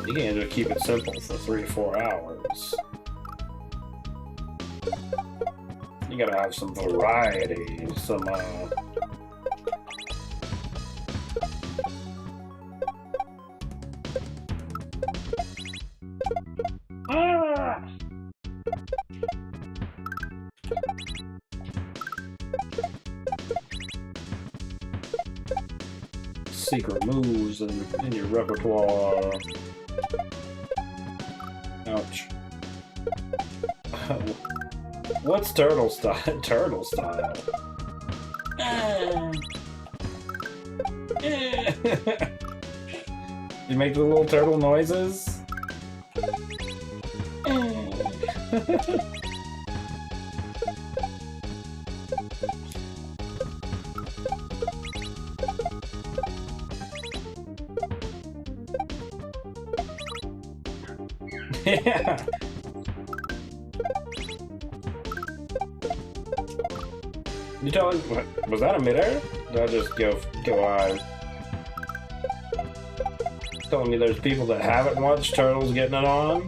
You can't just keep it simple for 3-4 hours. You gotta have some variety, some secret moves in your repertoire. Ouch. What's turtle style? Turtle style. You make the little turtle noises? Yeah. You telling? Was that a midair? Did I just go high? Telling me there's people that haven't watched Turtles getting it on?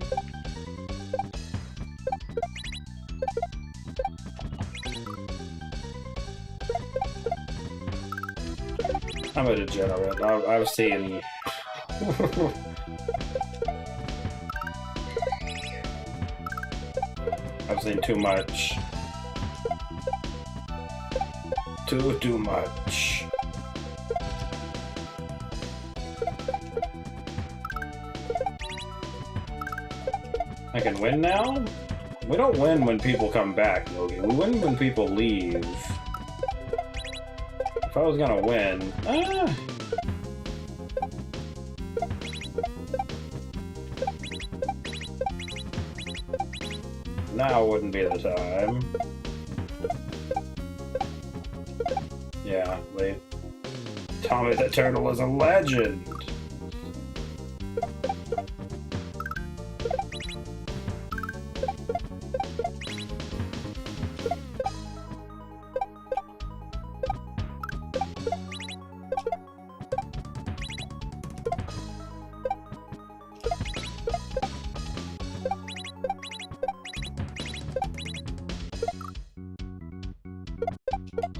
I'm a degenerate. I've seen. I've seen too much. Too much. I can win now? We don't win when people come back, Logan. We win when people leave. If I was gonna win... Now wouldn't be the time. Yeah, Tommy the Turtle is a legend.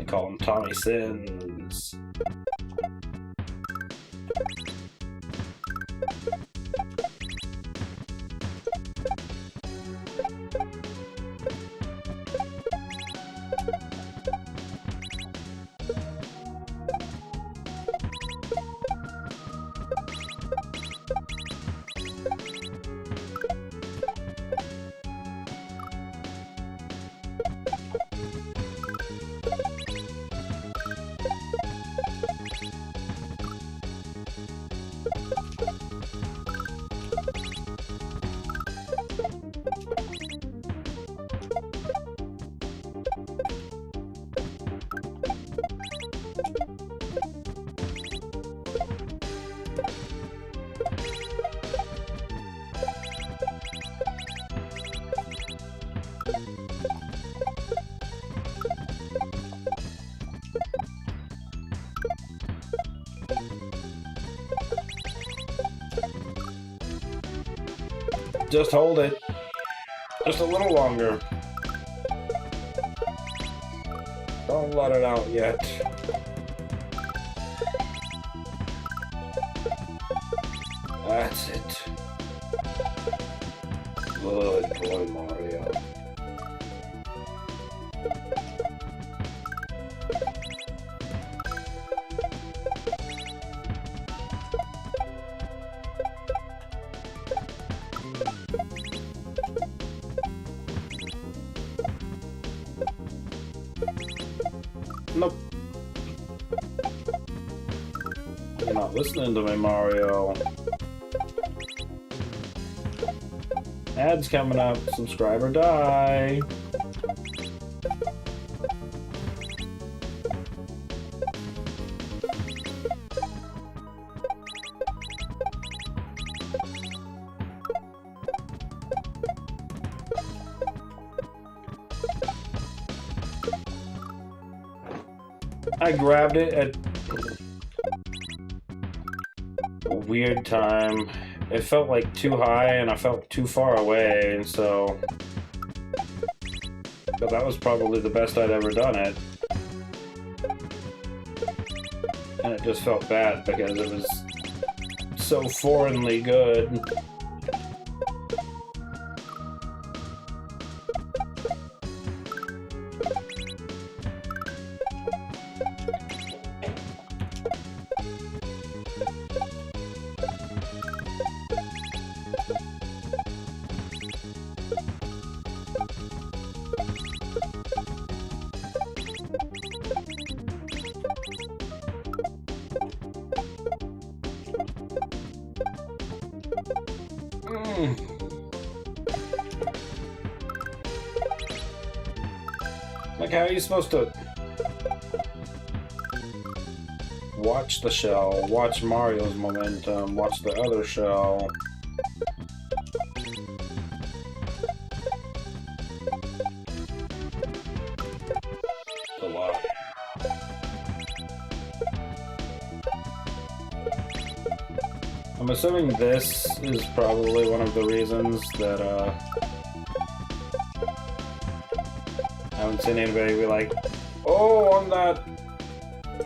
call him Tommy Sins. Just hold it. Just a little longer. Don't let it out yet. That's it. Good boy, Mario. Nope. You're not listening to me, Mario. Ads coming up. Subscribe or die. I grabbed it at a weird time. It felt like too high and I felt too far away, and so... But that was probably the best I'd ever done it. And it just felt bad because it was so foreignly good. Like, how are you supposed to watch the shell, watch Mario's momentum, watch the other shell? It's a lot. I'm assuming this is probably one of the reasons that, I haven't seen anybody be like, oh, on that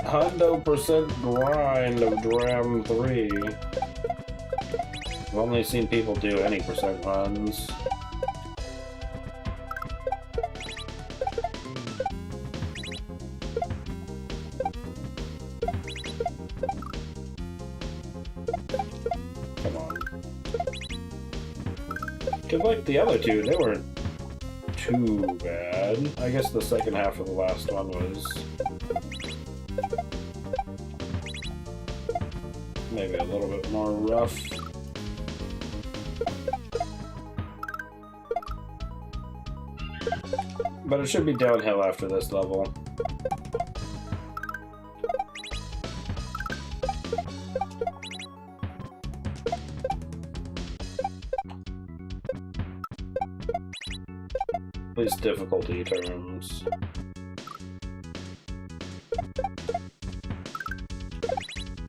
100% grind of Dram 3. I've only seen people do any percent runs. Come on. Because like the other two, they weren't too bad. I guess the second half of the last one was maybe a little bit more rough. But it should be downhill after this level. At least difficulty terms.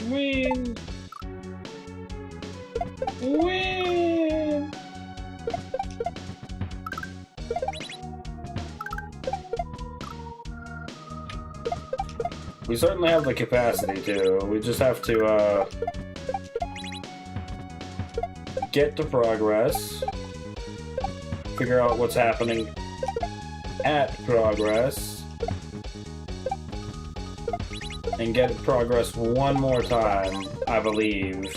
Win! Win! We certainly have the capacity to. We just have to, get to progress. Figure out what's happening at progress. And get progress one more time, I believe.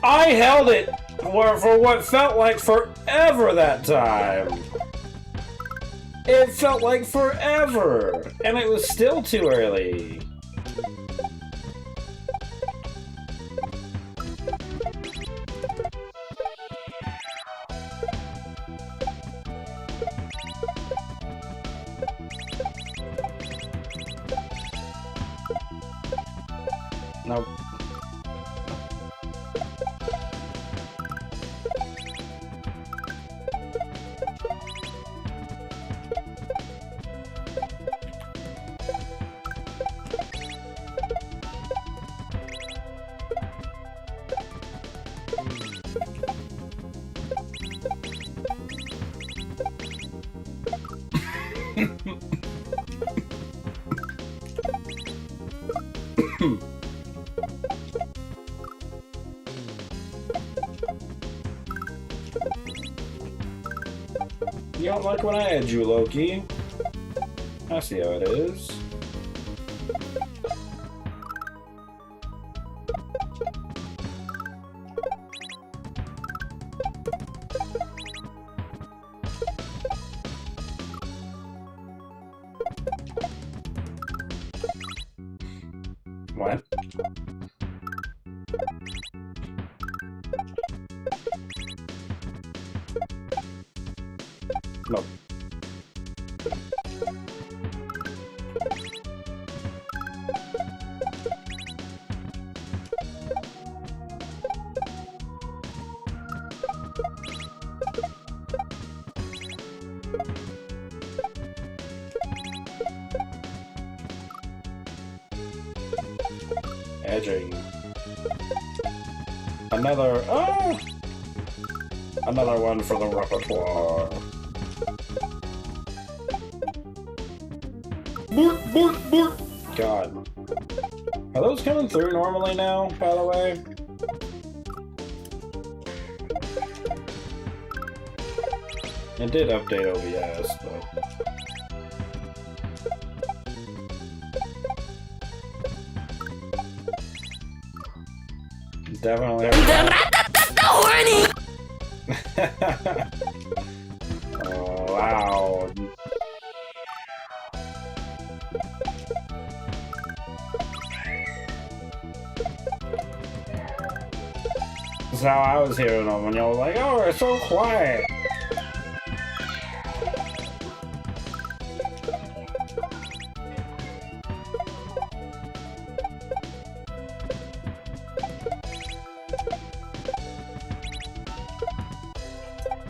I held it for what felt like forever that time. It felt like forever, and it was still too early. Nope. You don't like when I add you, Loki. I see how it is. What? Nope. Edging. Another, another one for the repertoire. Boort, boort, boort. God. Are those coming through normally now, by the way? It did update OBS, but... Definitely. Oh, wow. That's how I was hearing them when y'all were like, oh, it's so quiet.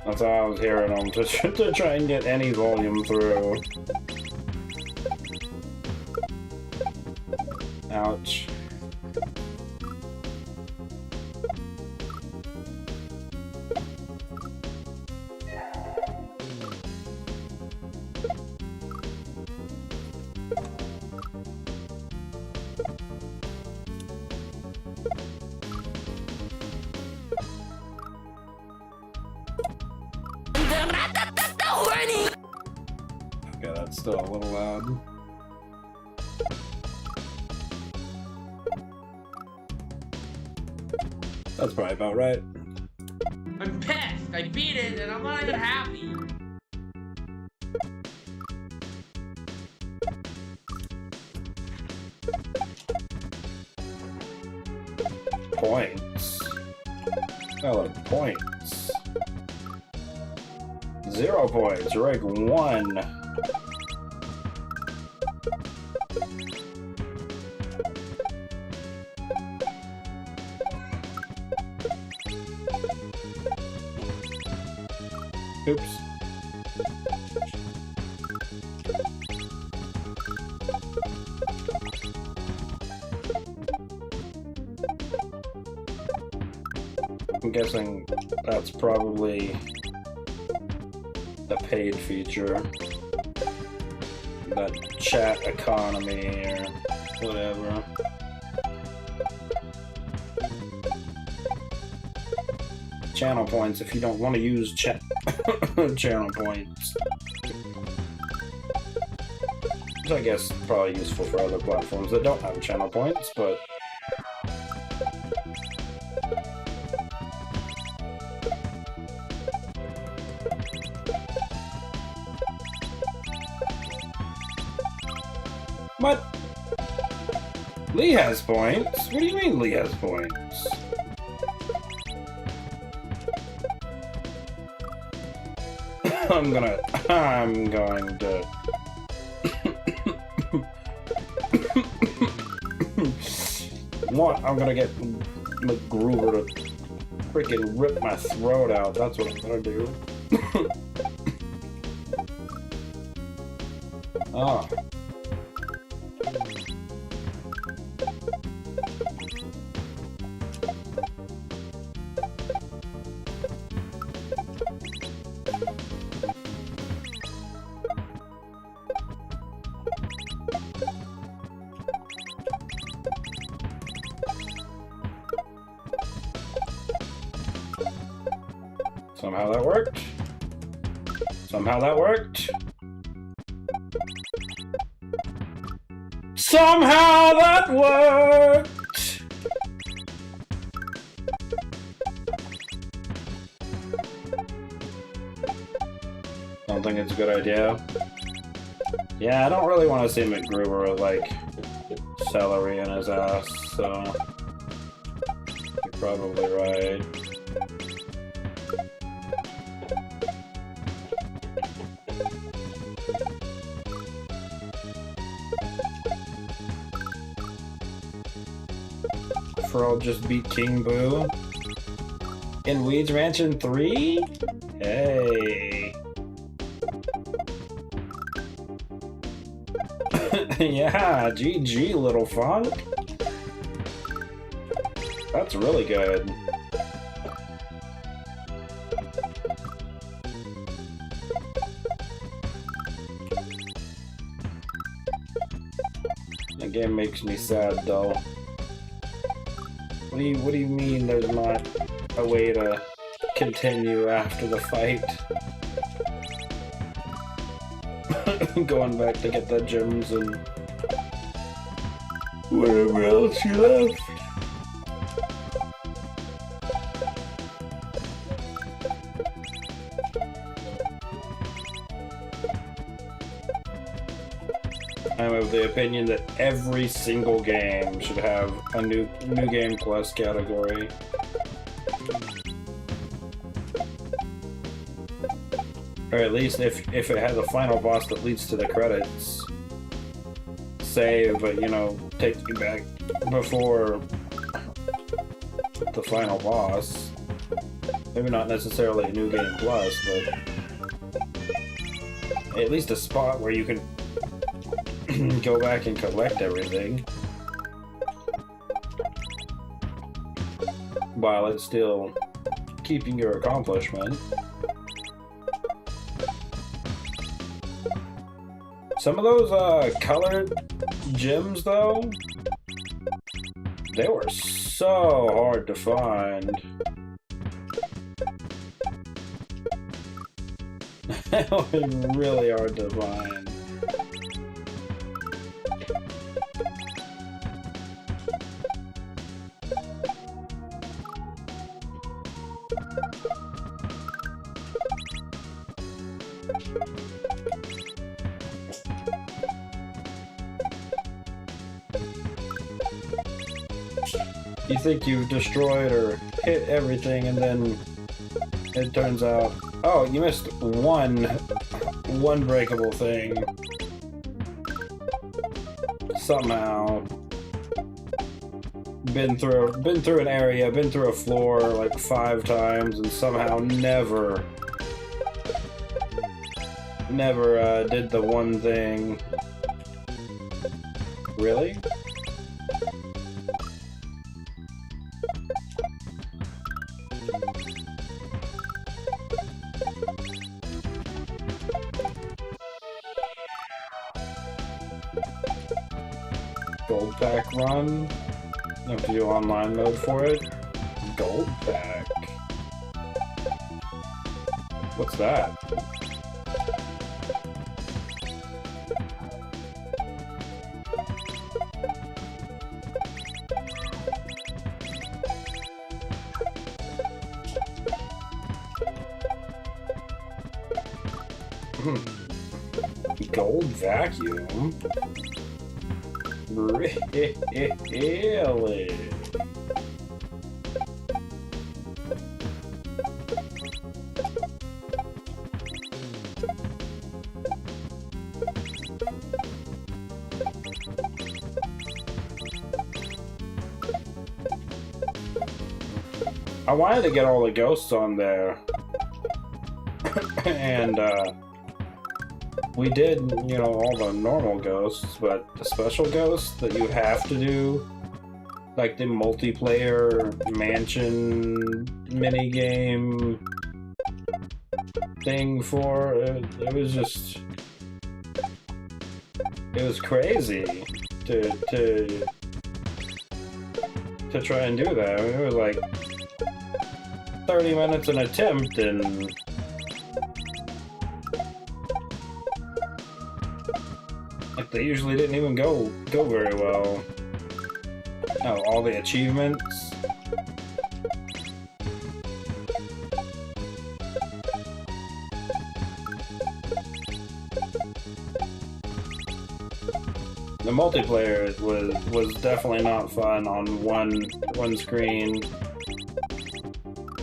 That's how I was hearing them, to try and get any volume through. Ouch. Okay, that's still a little loud. That's probably about right. I'm pissed. I beat it and I'm not even happy. Points. Oh, points. 0 points. Rank 1. Oops. I'm guessing that's probably a paid feature. That chat economy or whatever. Channel points if you don't want to use channel points. Which I guess probably useful for other platforms that don't have channel points, but what? Lee has points? What do you mean Lee has points? I'm going to... What? I'm gonna get McGruber to freaking rip my throat out. That's what I'm gonna do. Ah. Somehow that worked. Somehow that worked. Somehow that worked! Don't think it's a good idea. Yeah, I don't really want to see McGruber with, like, celery in his ass, so... You're probably right. I'll just beat King Boo in Weeds Mansion 3? Hey. Yeah, GG, little funk. That's really good. That game makes me sad, though. What do you mean there's not a way to continue after the fight? Going back to get the gems and whatever else you left. I'm of the opinion that every single game should have a new game plus category. Or at least if it has a final boss that leads to the credits. Save, but you know, take you back before the final boss. Maybe not necessarily a new game plus, but at least a spot where you can go back and collect everything while it's still keeping your accomplishment. Some of those colored gems though, they were so hard to find. They were really hard to find. You think you've destroyed or hit everything, and then it turns out, oh, you missed one breakable thing. Somehow. Been through an area, been through a floor like 5 times, and somehow never did the one thing. Really? Gold pack run. You have to do online mode for it. Gold pack. What's that? Gold vacuum? Really? I wanted to get all the ghosts on there. And, we did, you know, all the normal ghosts, but the special ghosts that you have to do, like the multiplayer mansion minigame thing for, it was just, it was crazy to try and do that. I mean, it was like 30 minutes an attempt, and they usually didn't even go very well. Oh, all the achievements. The multiplayer was definitely not fun on one screen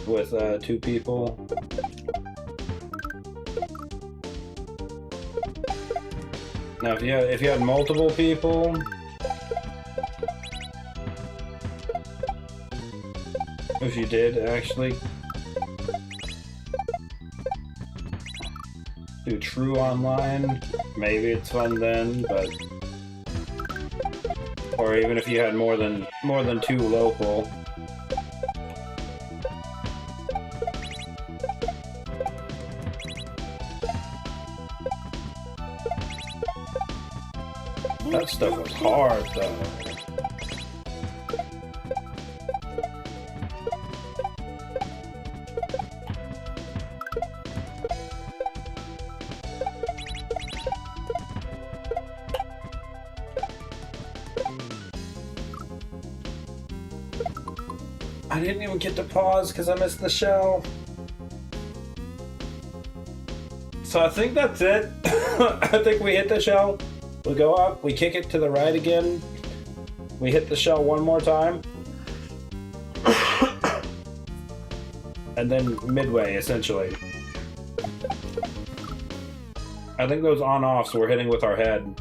with 2 people. Now, if you had multiple people, if you did actually do true online, maybe it's fun then, but or even if you had more than 2 local. That stuff was hard, though. I didn't even get to pause because I missed the shell. So I think that's it. I think we hit the shell. We go up, we kick it to the right again, we hit the shell one more time, and then midway, essentially. I think those on-offs we're hitting with our head.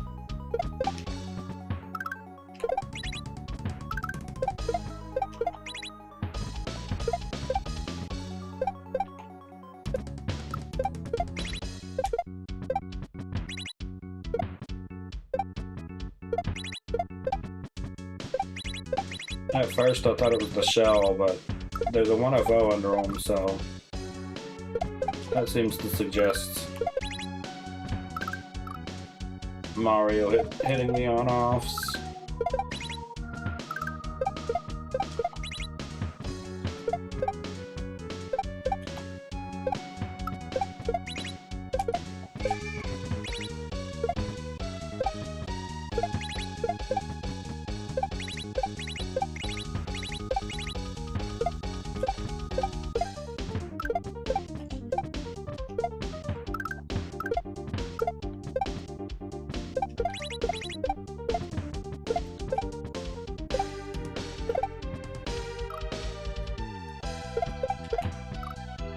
At first I thought it was the shell, but there's a 1FO under them, so that seems to suggest Mario hitting the on-offs.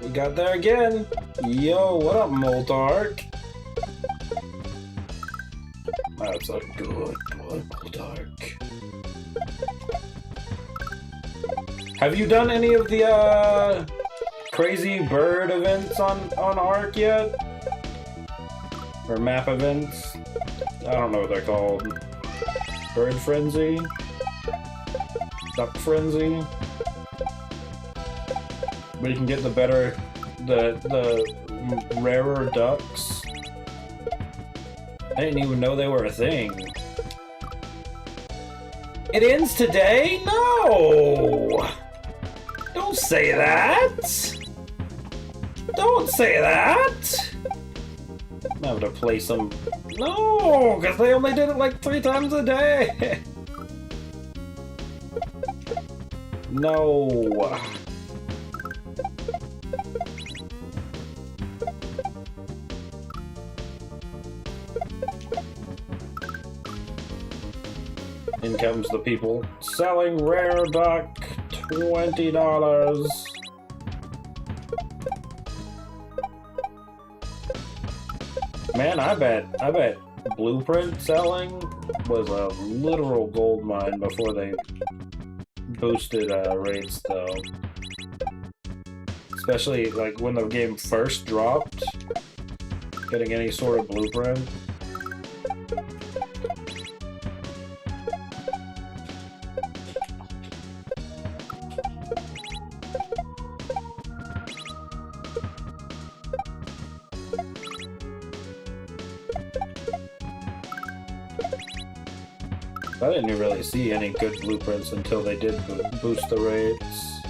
We got there again. Yo, what up, Moldark? That's a good boy, Moldark. Have you done any of the crazy bird events on Ark yet? Or map events? I don't know what they're called. Bird Frenzy? Duck Frenzy? Where you can get the rarer ducks I didn't even know they were a thing. It ends today? No! Don't say that! Don't say that! I'm having to play some... No! Because they only did it like 3 times a day! No! In comes the people selling rare duck, $20. Man, I bet Blueprint selling was a literal gold mine before they boosted rates, though. Especially like when the game first dropped, getting any sort of Blueprint. I didn't really see any good blueprints until they did boost the rates.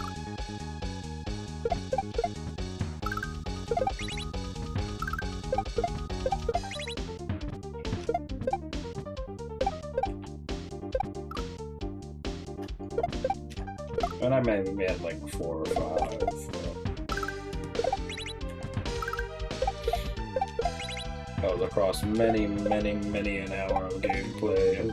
And I maybe had like 4 or 5. That was across many an hour of gameplay.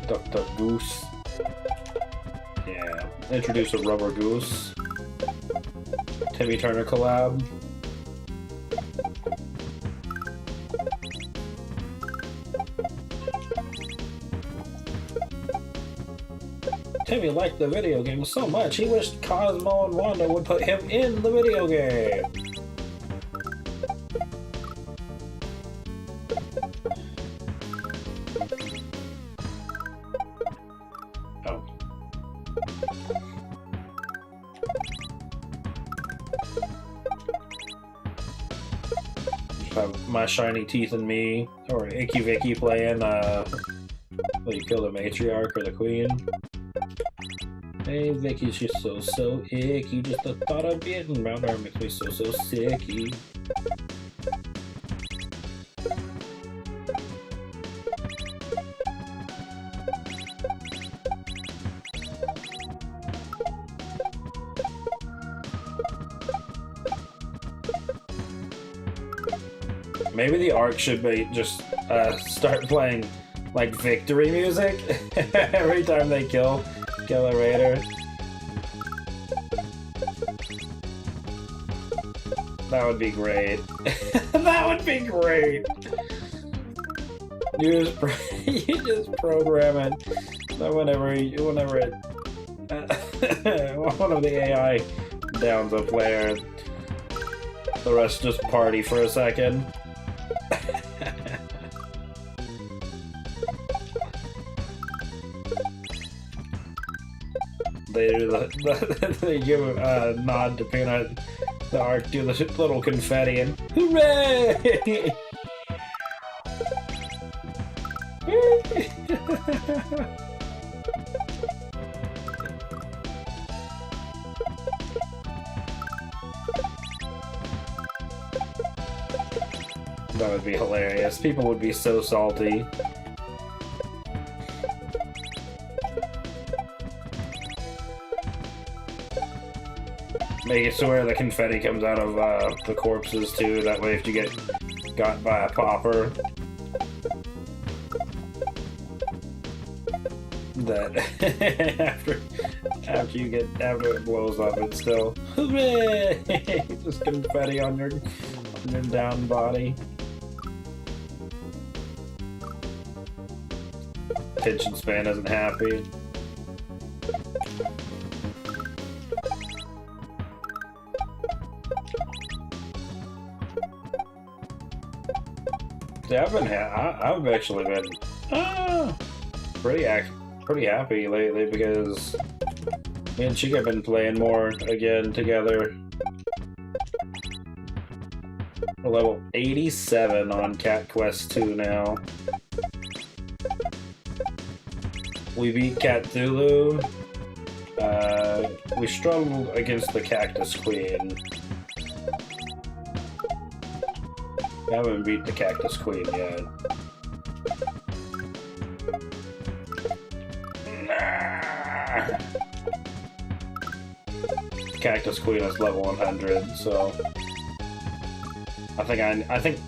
Dr. Goose. Yeah. Introduce a rubber goose. Timmy Turner collab. Timmy liked the video game so much he wished Cosmo and Wanda would put him in the video game. My Shiny Teeth and Me, or Icky Vicky playing, well, you kill the matriarch or the queen. Hey Vicky, she's so icky, just the thought of getting around her makes me so sicky. Maybe the arc should be just start playing like victory music every time they kill a raider. That would be great. That would be great. You just program it so whenever it one of the AI downs a player, the rest just party for a second. They give a nod to Peanut, the arc, do the little confetti and hooray! That would be hilarious. People would be so salty. Make it so where the confetti comes out of the corpses too. That way, if you get got by a popper, that after it blows up, it's still just confetti on your down body. Attention span isn't happy. Yeah, I've actually been pretty happy lately because me and Chica have been playing more again together. We're level 87 on Cat Quest 2 now. We beat Cthulhu. We struggled against the Cactus Queen. I haven't beat the Cactus Queen yet. Nah. Cactus Queen is level 100, so I think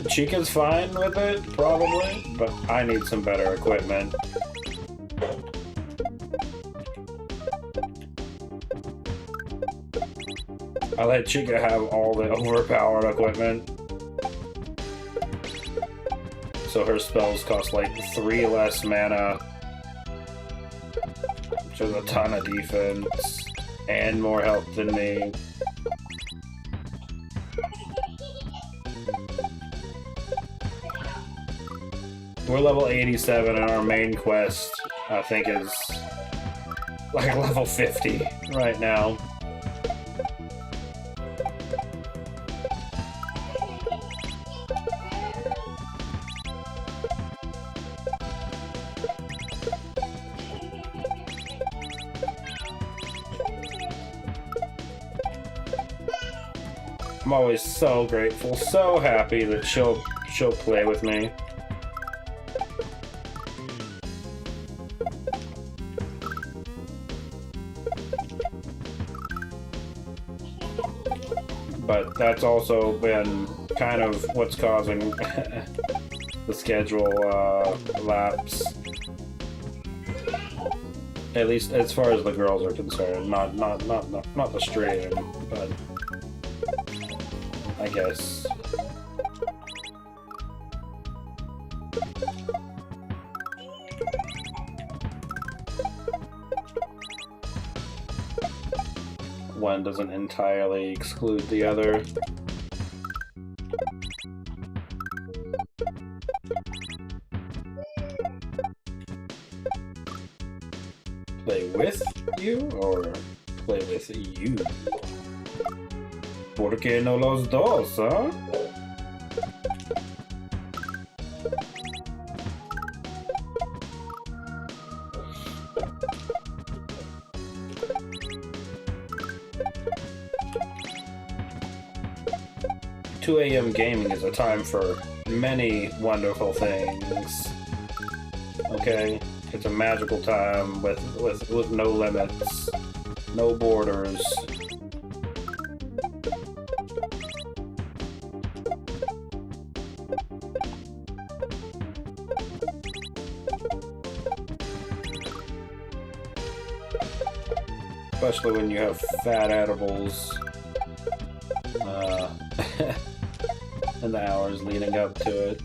Chica's fine with it, probably, but I need some better equipment. I let Chica have all the overpowered equipment. So her spells cost like 3 less mana, which is a ton of defense, and more health than me. We're level 87 and our main quest, I think, is like level 50 right now. I'm always so grateful, so happy that she'll play with me. But that's also been kind of what's causing the schedule lapse. At least as far as the girls are concerned, not the stream, but I guess. One doesn't entirely exclude the other. Play with you or play with you? ¿Por qué no los dos, huh? 2 a.m. gaming is a time for many wonderful things. Okay? It's a magical time with no limits, no borders. Especially when you have fat edibles in the hours leading up to it.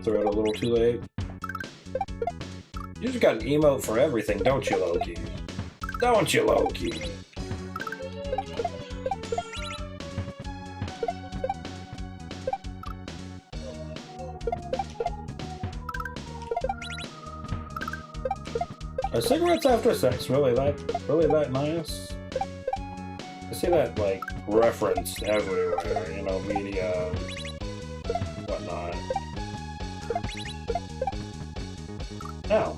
got through it a little too late. You just got an emote for everything, don't you, Loki? Don't you, Loki? Are cigarettes after sex really that nice? I see that like referenced everywhere, you know, media, whatnot. Ow.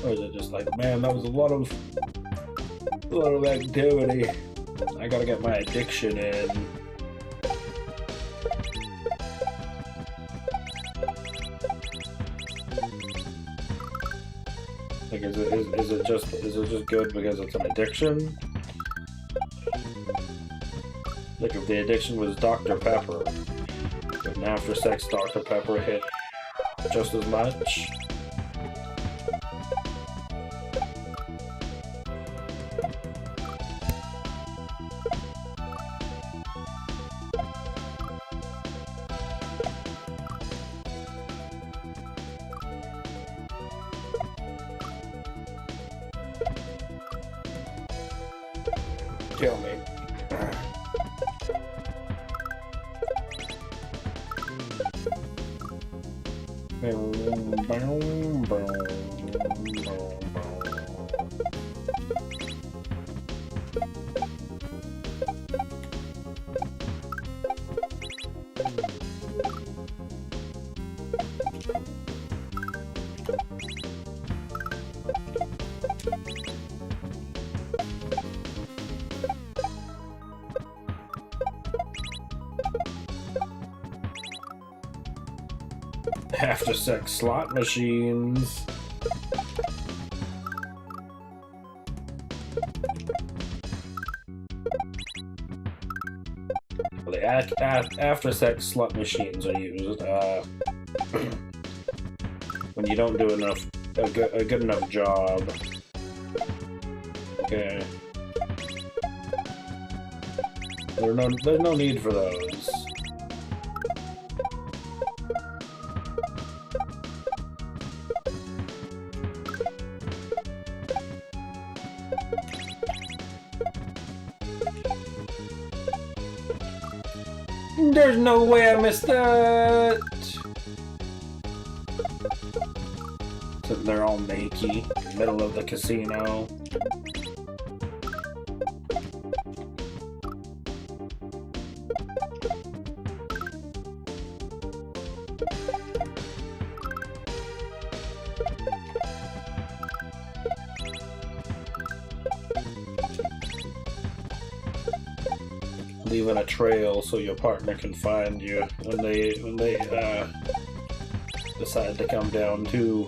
Or is it just like, man, that was a lot of activity. I gotta get my addiction in. Like, is it just good because it's an addiction? Like, if the addiction was Dr. Pepper, would an after sex Dr. Pepper hit just as much? Kill me. After sex slot machines. Well, the after sex slot machines are used when you don't do a good enough job. Okay. There's no need for those. There's no way I missed that! Sitting there all naked, in the middle of the casino. Leaving a trail so your partner can find you when they decide to come down too.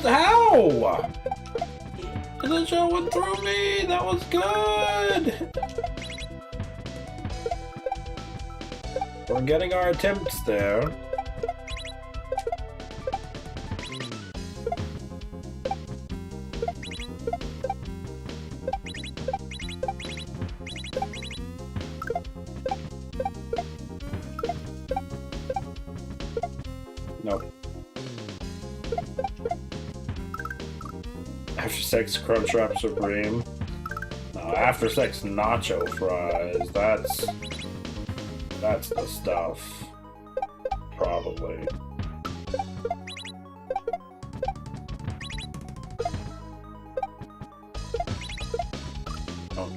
How? The show went through me! That was good! We're getting our attempts there. Nope. After sex Crunchwrap Supreme. No, after sex nacho fries. That's the stuff. Probably. Oh.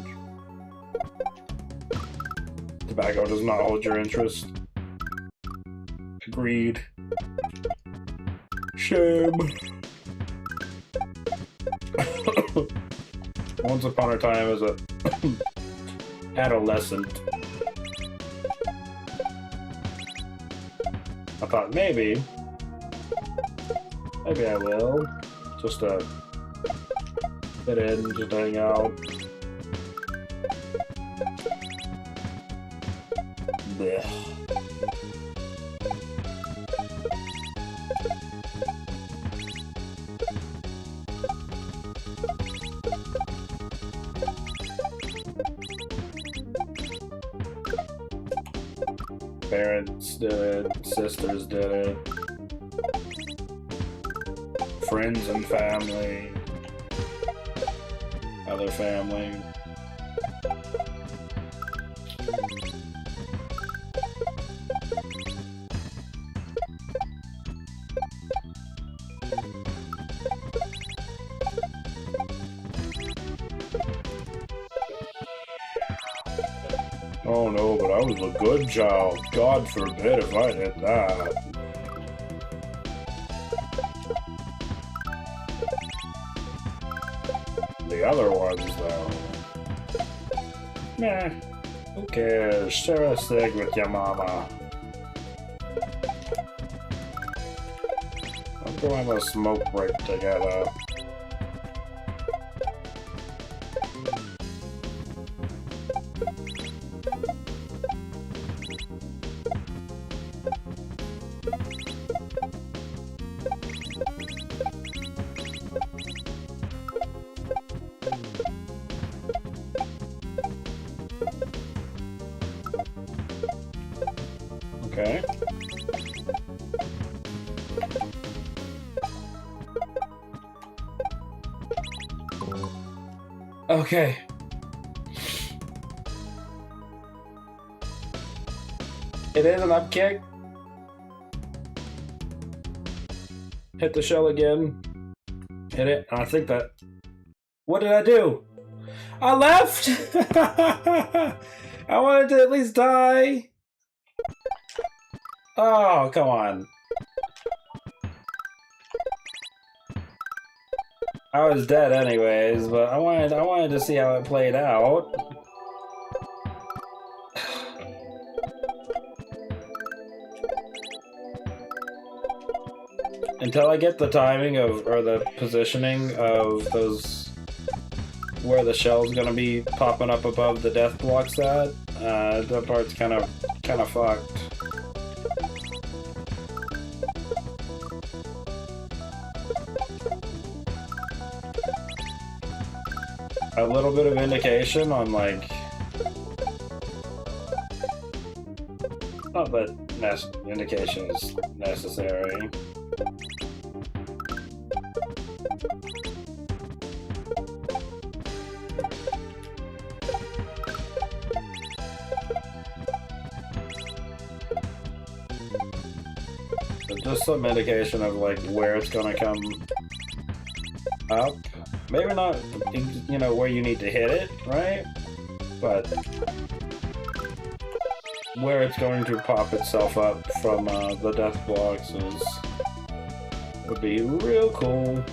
Tobacco does not hold your interest. Agreed. Shame. Once upon a time as a adolescent, I thought maybe I will. Just Get in, just hang out. Blech. Parents did it, sisters did it, friends and family, other family. Oh no, but I was a good child. God forbid if I did that. The other ones, though. Meh. Who cares? Share a cig with your mama. I'm going to smoke break together. Okay. Okay. It is an up kick. Hit the shell again. Hit it. I think that... What did I do? I left! I wanted to at least die. Oh, come on. I was dead anyways, but I wanted to see how it played out. Until I get the timing of, or the positioning of those, where the shell's gonna be popping up above the death blocks at, that part's kind of fucked. A little bit of indication on, like, not that indication is necessary. But just some indication of, like, where it's gonna come up. Maybe not, you know, where you need to hit it, right? But where it's going to pop itself up from the death blocks would be real cool.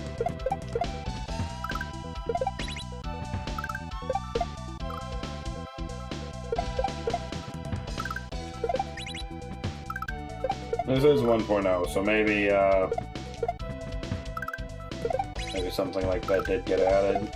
This is 1.0, so maybe maybe something like that did get added.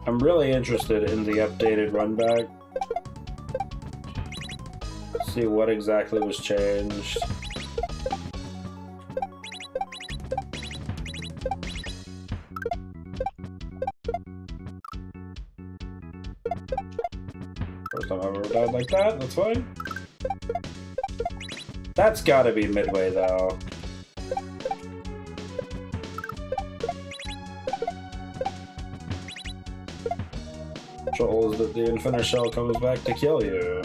I'm really interested in the updated runback. See what exactly was changed. First time I've ever died like that, that's fine. That's gotta be midway though. Is that the infinite shell comes back to kill you.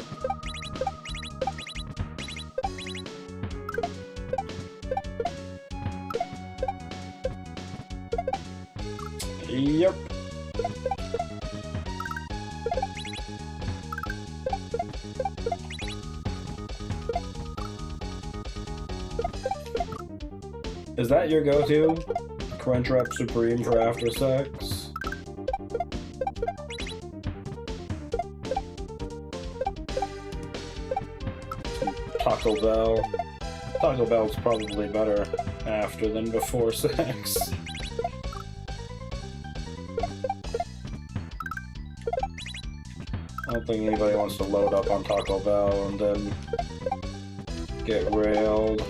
Is that your go-to? Crunchwrap Supreme for after sex? Taco Bell. Taco Bell's probably better after than before sex. I don't think anybody wants to load up on Taco Bell and then get railed.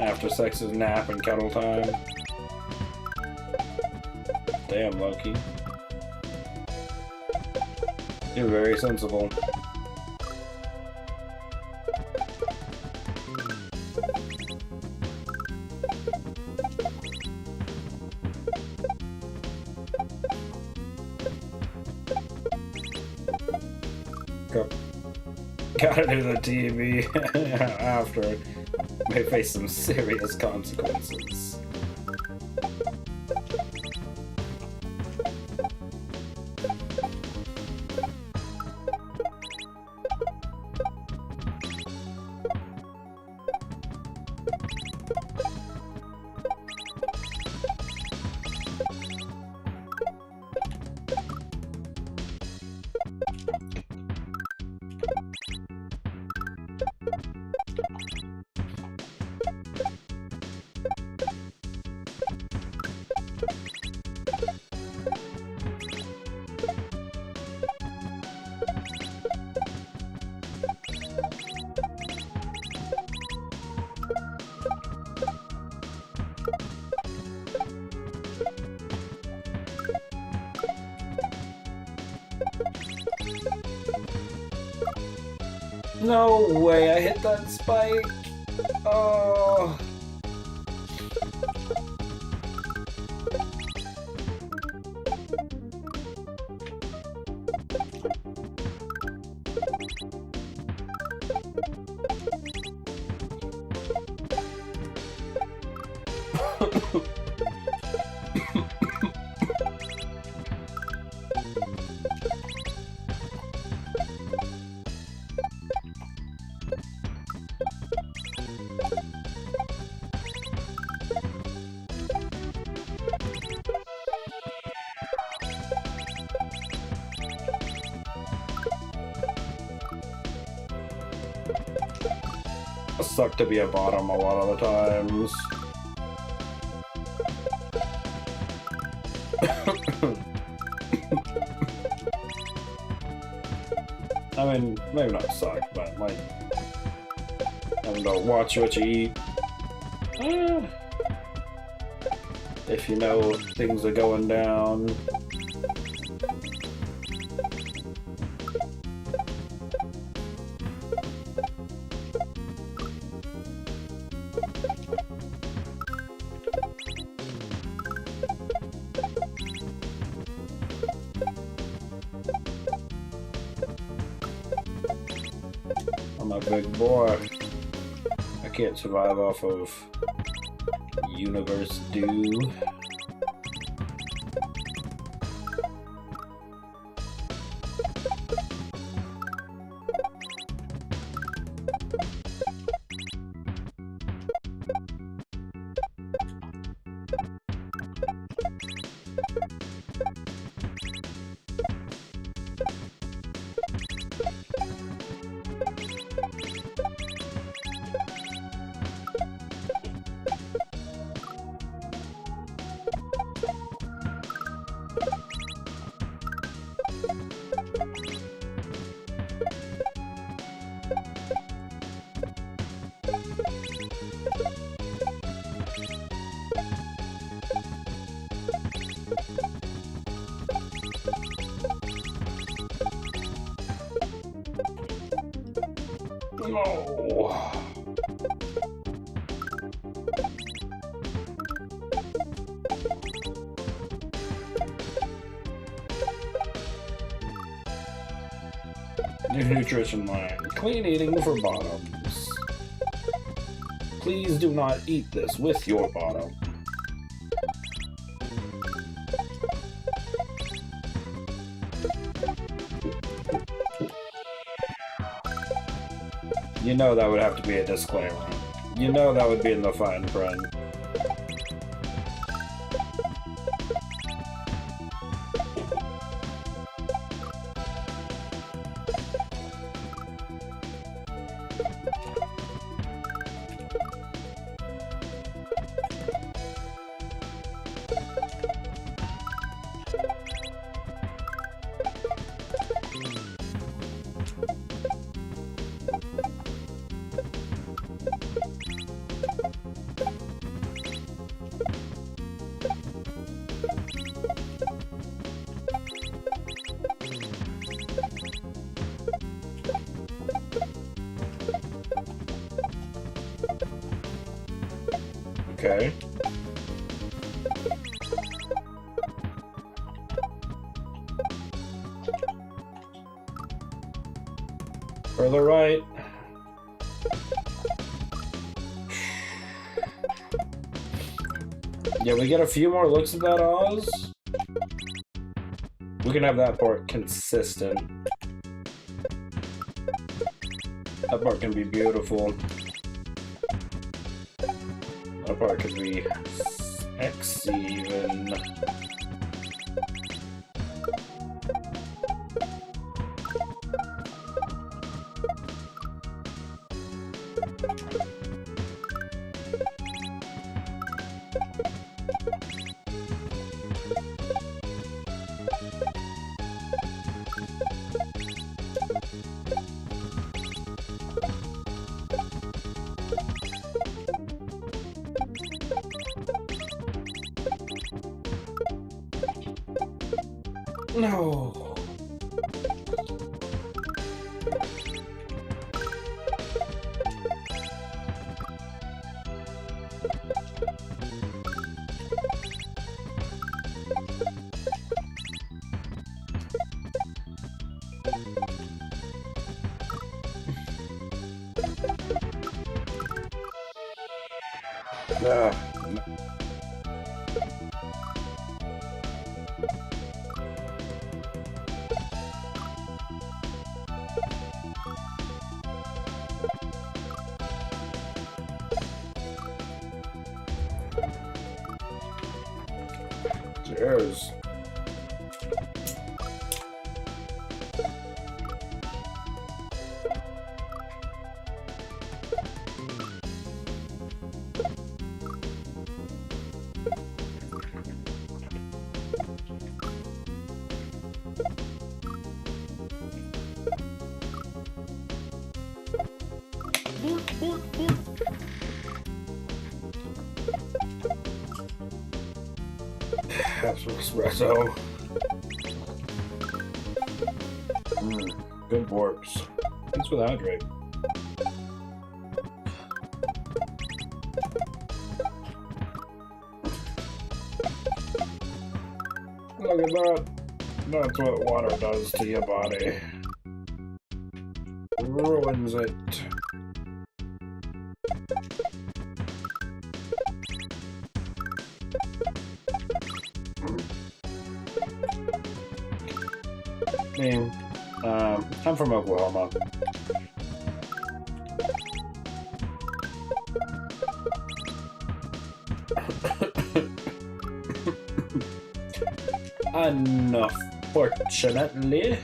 After sex is nap and cuddle time. Damn, Loki. You're very sensible. Gotta do the TV after. May face some serious consequences. No way, I hit that spike. Oh. Suck to be a bottom a lot of the times. I mean, maybe not suck, but like having to watch what you eat. If you know things are going down. I'm a big boy. I can't survive off of universe dew. No. New nutrition line. Clean eating for bottoms. Please do not eat this with your bottom. You know that would have to be a disclaimer. You know that would be in the fine print. Okay. Further right. Yeah, we get a few more looks at that Oz. We can have that part consistent. That part can be beautiful. That part could be sexy even. No. Cheers. Have some espresso. Good burps. Thanks for the hydrate. Look at that. That's what water does to your body. Ruins it. I'm from Oklahoma. Unfortunately.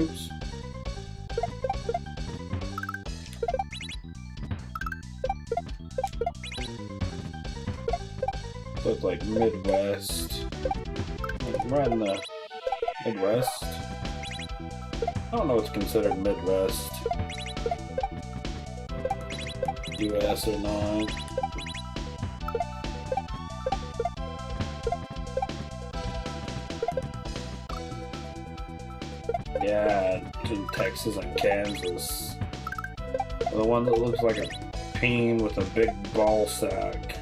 Oops. Look like Midwest. We're in the Midwest. I don't know what's considered Midwest. US or not. This isn't Kansas. The one that looks like a peen with a big ball sack.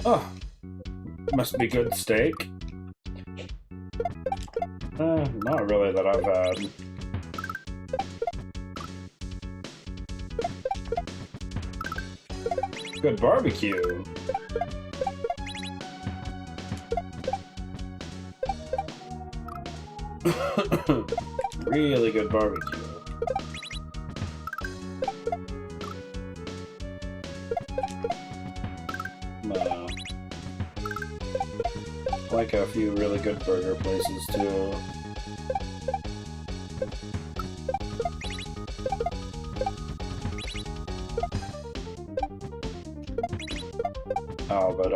Oh, must be good steak. Not really that I've had. Good barbecue. Really good barbecue. Like a few really good burger places too. Oh, but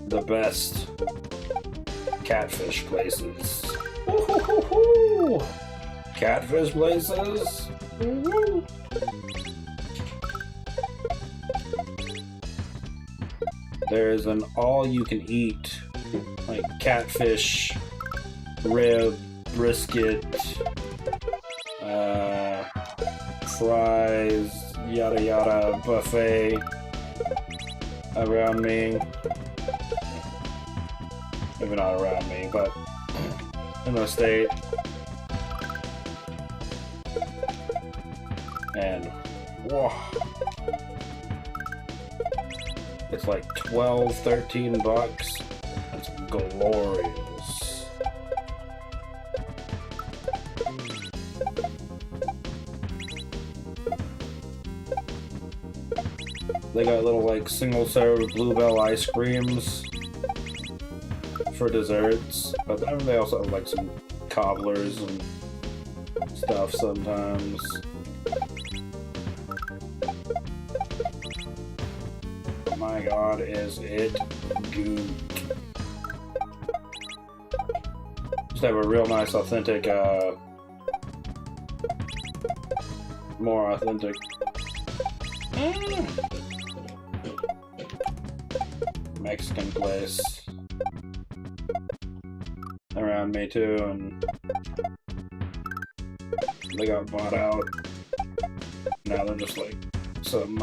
the best catfish places. Woo-hoo-hoo-hoo! Catfish places. Woo-hoo! There's an all-you-can-eat, like catfish, rib, brisket, fries, yada yada buffet around me. Maybe not around me, but in the state. And whoa. It's like 12, 13 bucks. That's glorious. They got little like single serve Bluebell ice creams for desserts, but then they also have like some cobblers and stuff sometimes. My god, is it good. Just have a real nice, authentic, more authentic Mexican place around me too, and they got bought out. Now they're just like some,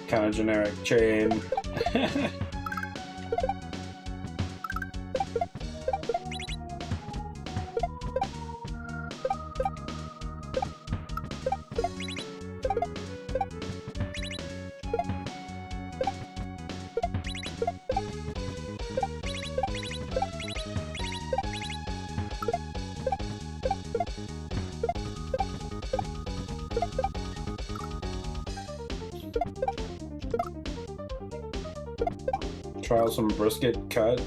kind of generic chain. Try some brisket cut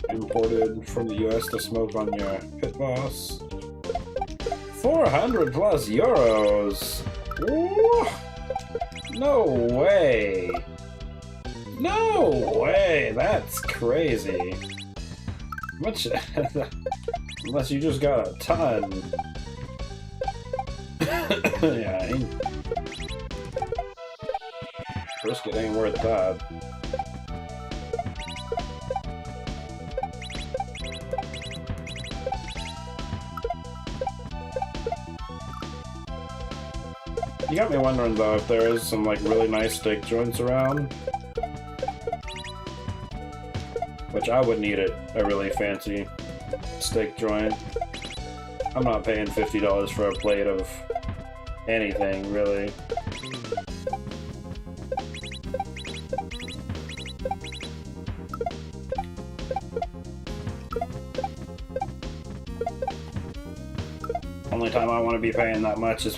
imported from the US to smoke on your pit boss. 400 plus euros! Ooh. No way! No way! That's crazy. Much unless you just got a ton. Yeah, brisket ain't worth that. You got me wondering though if there is some like really nice steak joints around. Which I would need it, a really fancy steak joint. I'm not paying $50 for a plate of anything, really. only time I want to be paying that much is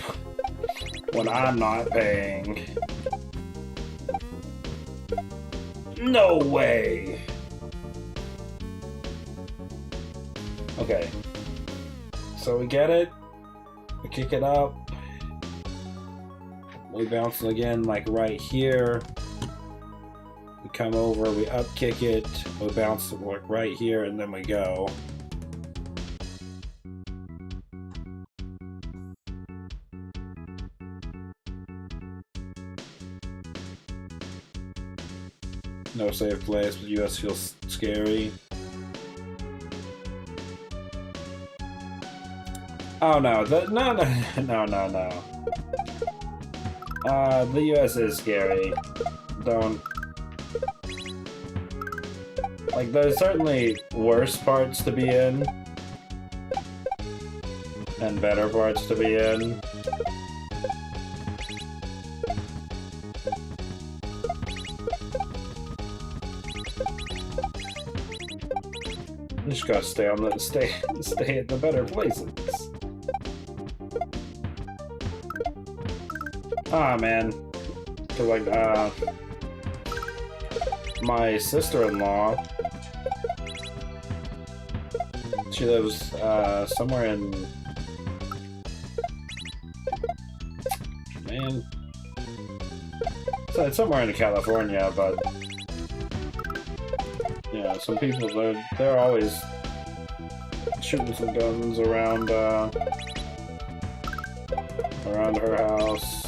when I'm not paying. No way! Okay. So we get it. We kick it up. We bounce it again, like right here. We come over, we up kick it, we bounce it like right here, and then we go. No safe place, but US feels scary. Oh no, no. The US is scary. Don't. Like, there's certainly worse parts to be in. And better parts to be in. You just gotta stay on the stay at the better places. Ah man. 'Cause like my sister-in-law, she lives somewhere in, man, so it's somewhere in California, but yeah, some people they're always shooting some guns around around her house.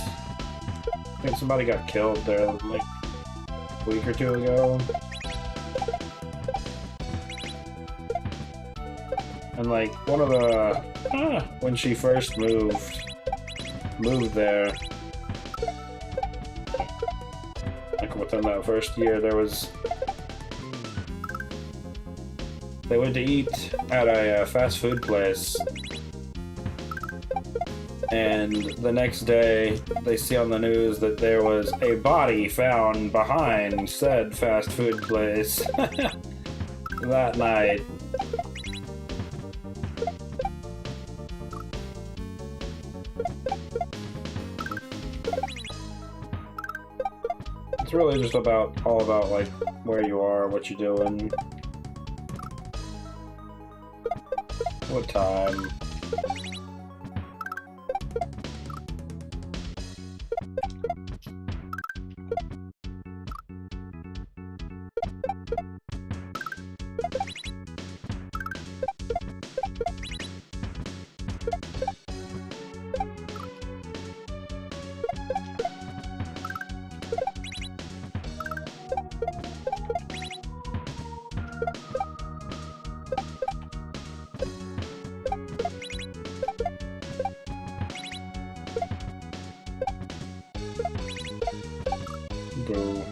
I think somebody got killed there like a week or two ago. And like one of the when she first moved there, like within that first year, they went to eat at a fast food place, and the next day they see on the news that there was a body found behind said fast food place that night. It's really just all about like where you are, what you're doing, what time. Go.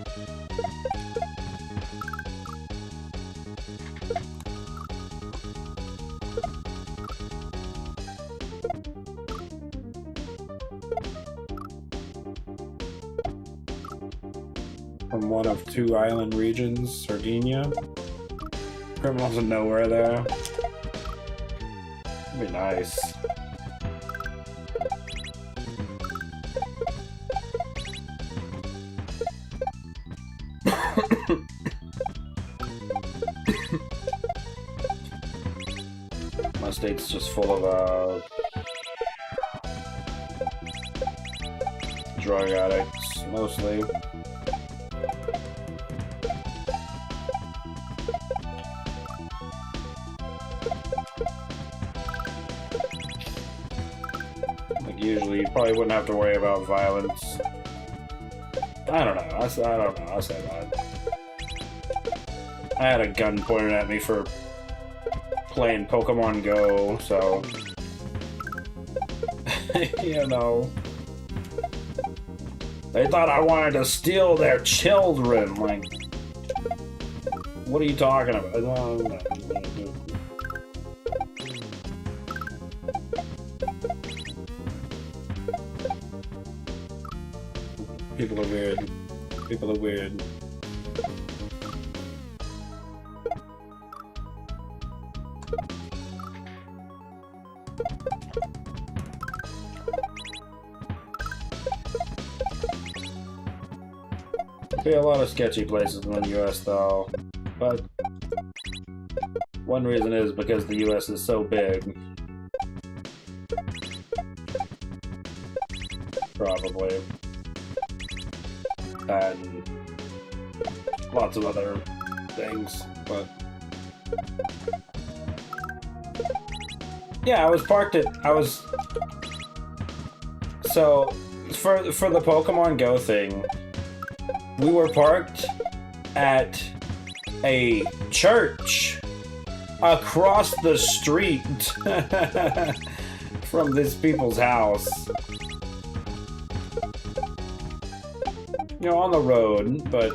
From one of two island regions, Sardinia. Criminals of nowhere there. That'd be nice. My state's just full of drug addicts, mostly. Like usually, you probably wouldn't have to worry about violence. I don't know. I don't know. I'll say that. I had a gun pointed at me for playing Pokemon Go, so you know, they thought I wanted to steal their children. Like, what are you talking about? No. People are weird. People are weird. Be a lot of sketchy places in the US though, but one reason is because the US is so big. Probably. And lots of other things, but yeah, I was parked at, so for the Pokemon Go thing, we were parked at a church across the street from this people's house. You know, on the road, but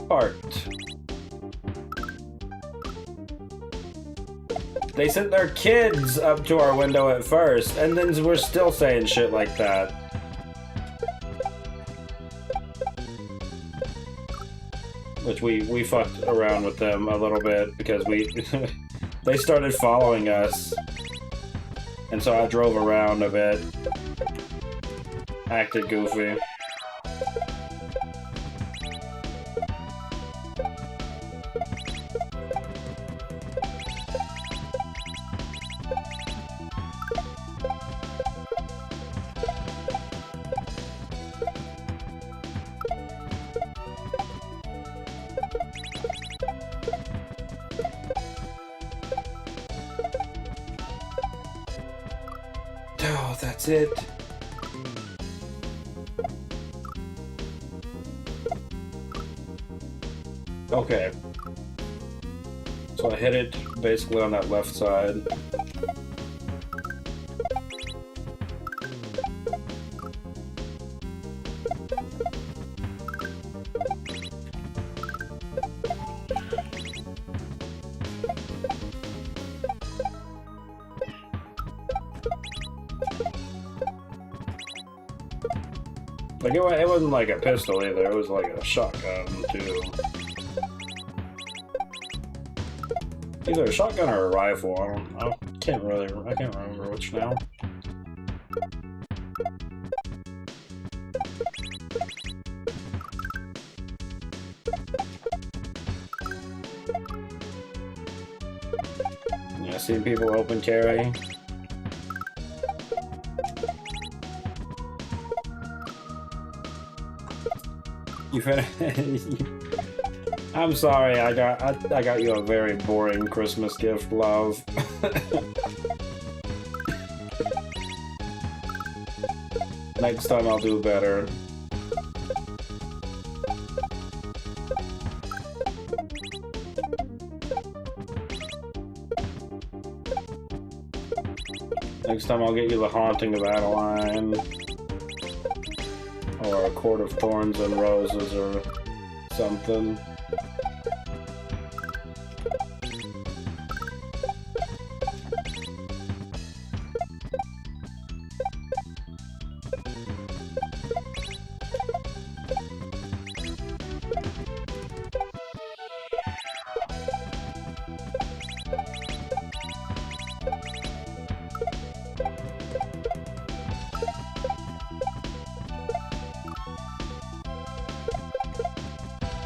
parked. They sent their kids up to our window at first, and then we're still saying shit like that. Which we fucked around with them a little bit because they started following us. And so I drove around a bit. Acted goofy. Oh, that's it. Okay. So I hit it basically on that left side. Like, it wasn't like a pistol either, it was like a shotgun, too. Either a shotgun or a rifle, I can't remember which now. Yeah, seeing people open carry. You finished? I'm sorry, I got you a very boring Christmas gift, love. Next time I'll do better. Next time I'll get you the Haunting of Adeline. Or a Court of Thorns and Roses or something.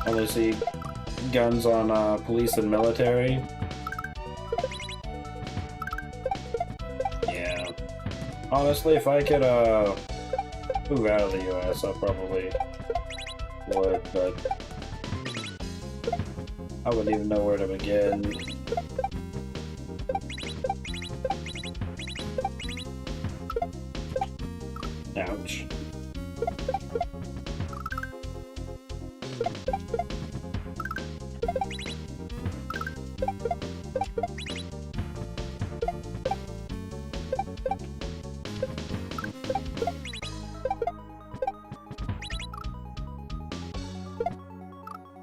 Only see guns on police and military. Yeah. Honestly, if I could move out of the US, I probably would, but I wouldn't even know where to begin. Ouch.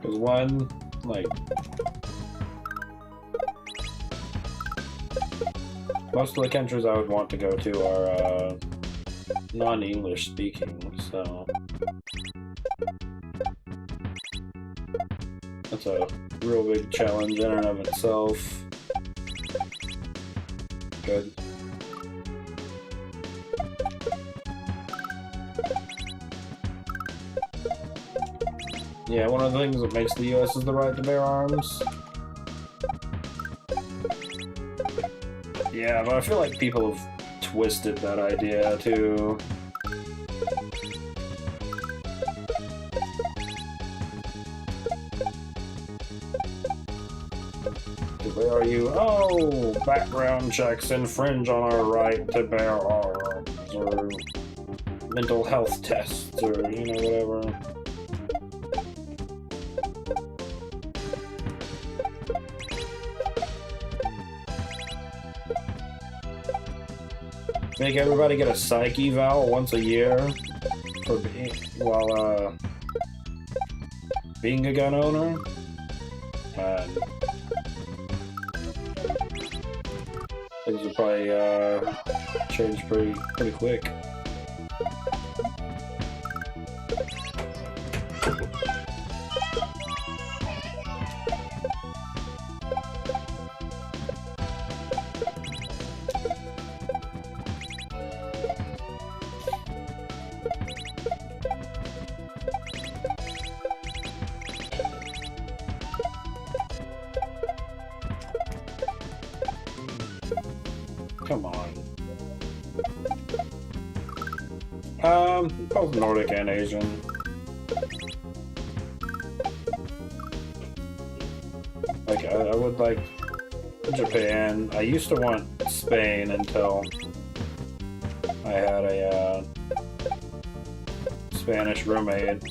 Because one, like, most of the countries I would want to go to are non-English speaking, so that's a real big challenge in and of itself. Good. Yeah, one of the things that makes the US is the right to bear arms. Yeah, but I feel like people have twisted that idea too. Where are you? Oh, background checks infringe on our right to bear arms, or mental health tests, or, you know, whatever. Make everybody get a psych eval once a year for while being a gun owner. And things will probably change pretty quick. Come on. Both Nordic and Asian. Like, I would like Japan. I used to want Spain until I had a Spanish roommate.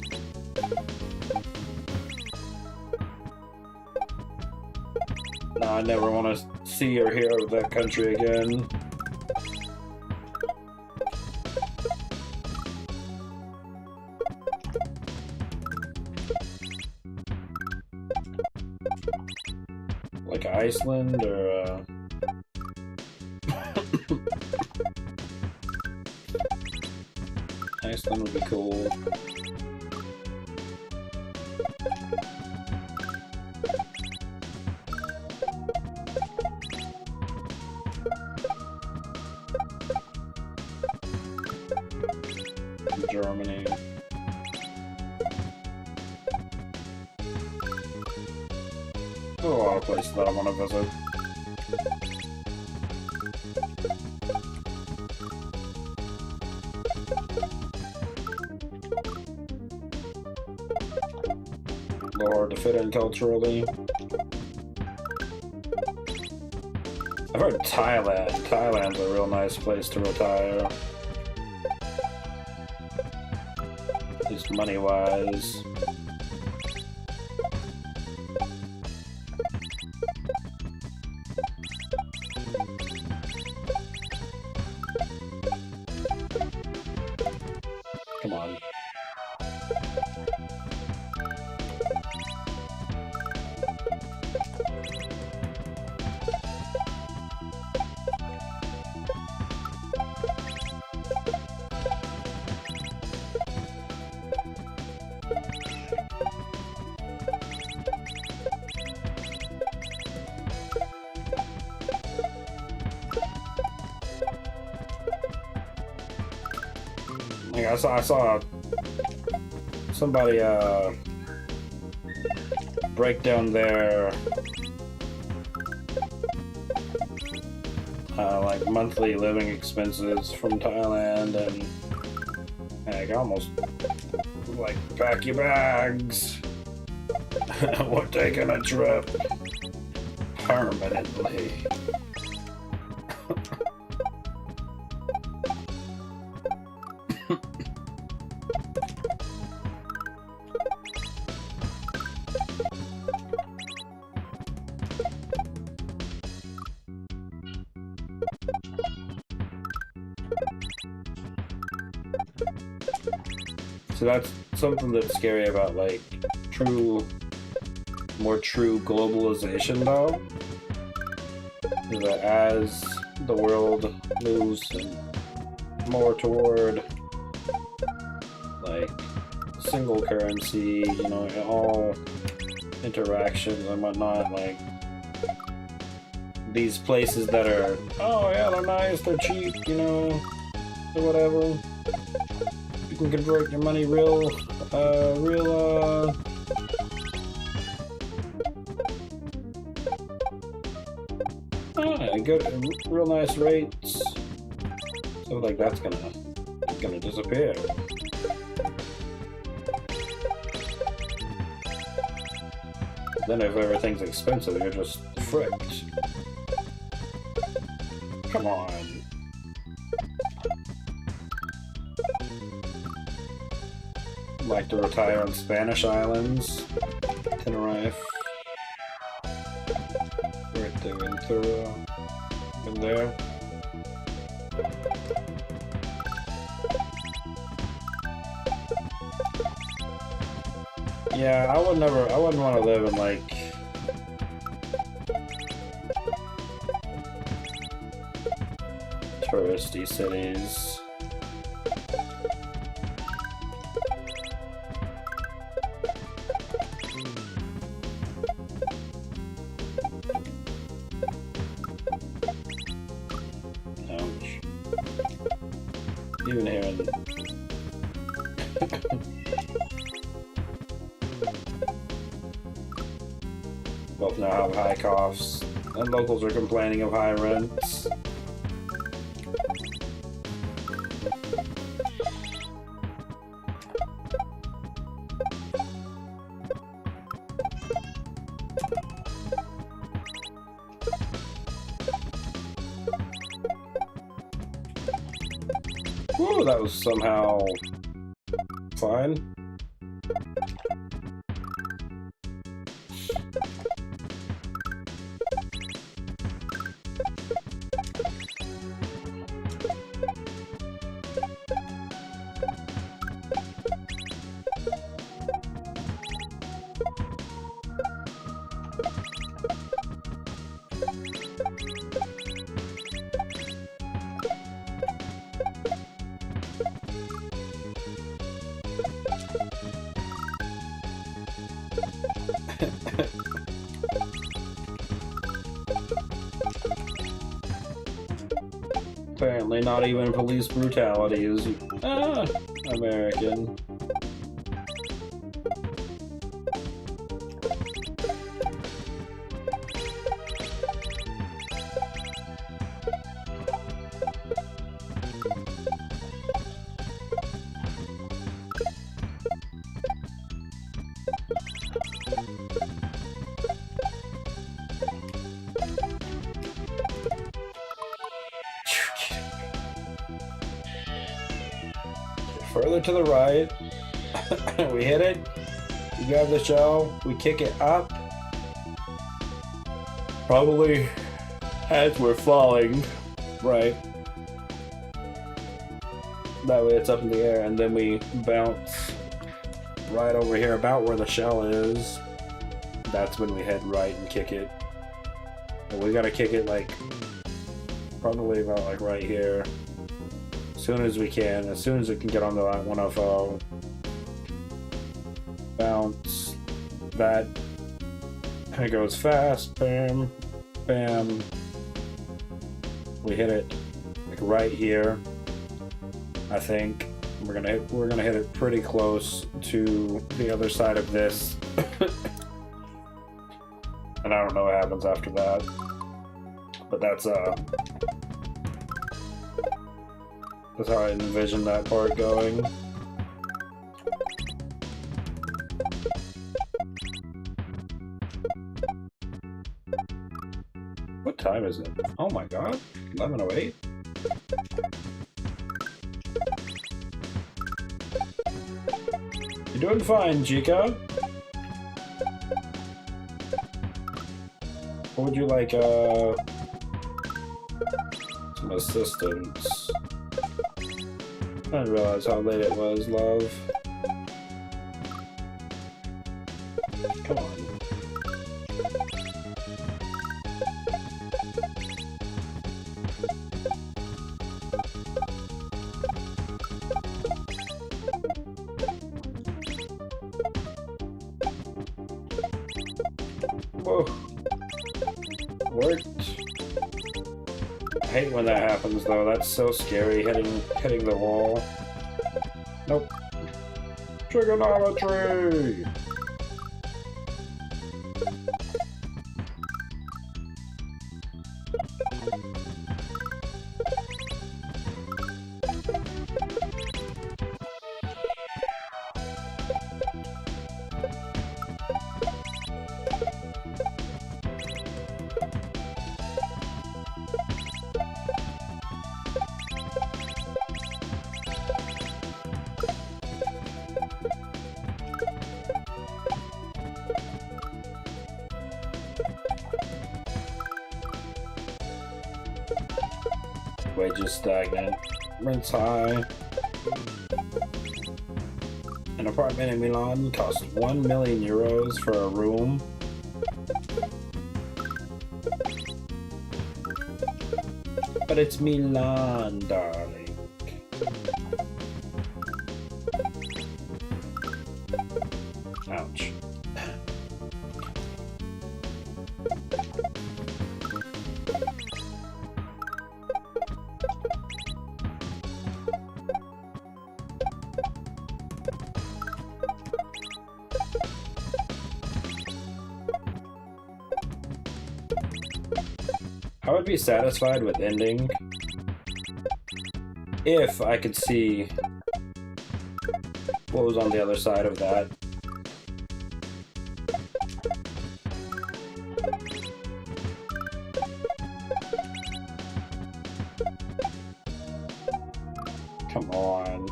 No, I never want to see or hear of that country again. Like Iceland or Iceland would be cool. Germany. There's a lot of places that I want to visit. A little hard to fit in culturally. I've heard Thailand. Thailand's a real nice place to retire. At least money-wise. Come on. Like I saw somebody break down their like monthly living expenses from Thailand, and like almost like pack your bags. We're taking a trip permanently. So that's something that's scary about, like, more true globalization, though. Is that as the world moves more toward, like, single currency, you know, all interactions and whatnot, like, these places that are, oh yeah, they're nice, they're cheap, you know, or whatever. You can convert your money real Ah, good, real nice rates. So like that's gonna disappear. Then if everything's expensive, you're just fricked. Come on. Like to retire on Spanish islands. Tenerife. Fuerteventura. In there. Yeah, I wouldn't want to live in like touristy cities. Ouch. Even here in both now have high costs, and locals are complaining of high rents. Woo, that was somehow fine. Apparently not even police brutality is American. Further to the right, we hit it, we grab the shell, we kick it up, probably as we're falling, right, that way it's up in the air, and then we bounce right over here about where the shell is. That's when we head right and kick it, and we gotta kick it like, probably about like right here. As soon as we can, as soon as it can get onto that 1FO. Bounce that. And it goes fast. Bam. Bam. We hit it like right here. I think we're gonna hit it pretty close to the other side of this. And I don't know what happens after that. But that's how I envision that part going. What time is it? Oh my god, 11:08? You're doing fine, Chica. What would you like, some assistance? I didn't realize how late it was, love. Come on. Whoa. Worked. I hate when that happens though, that's so scary, hitting the wall. Nope. Trigonometry! wage is stagnant. Rent's high. An apartment in Milan costs 1 million euros for a room. But it's Milan, darling. Ouch. I would be satisfied with ending if I could see what was on the other side of that. Come on.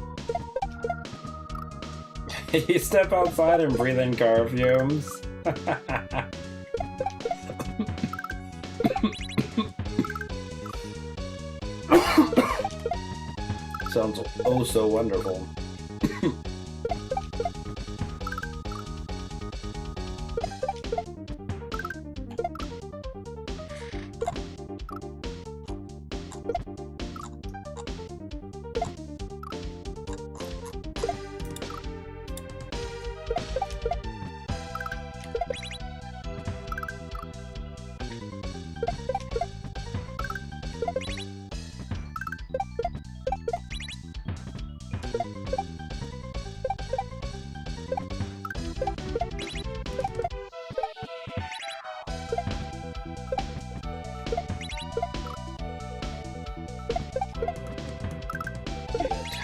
You step outside and breathe in car fumes. Sounds oh so wonderful.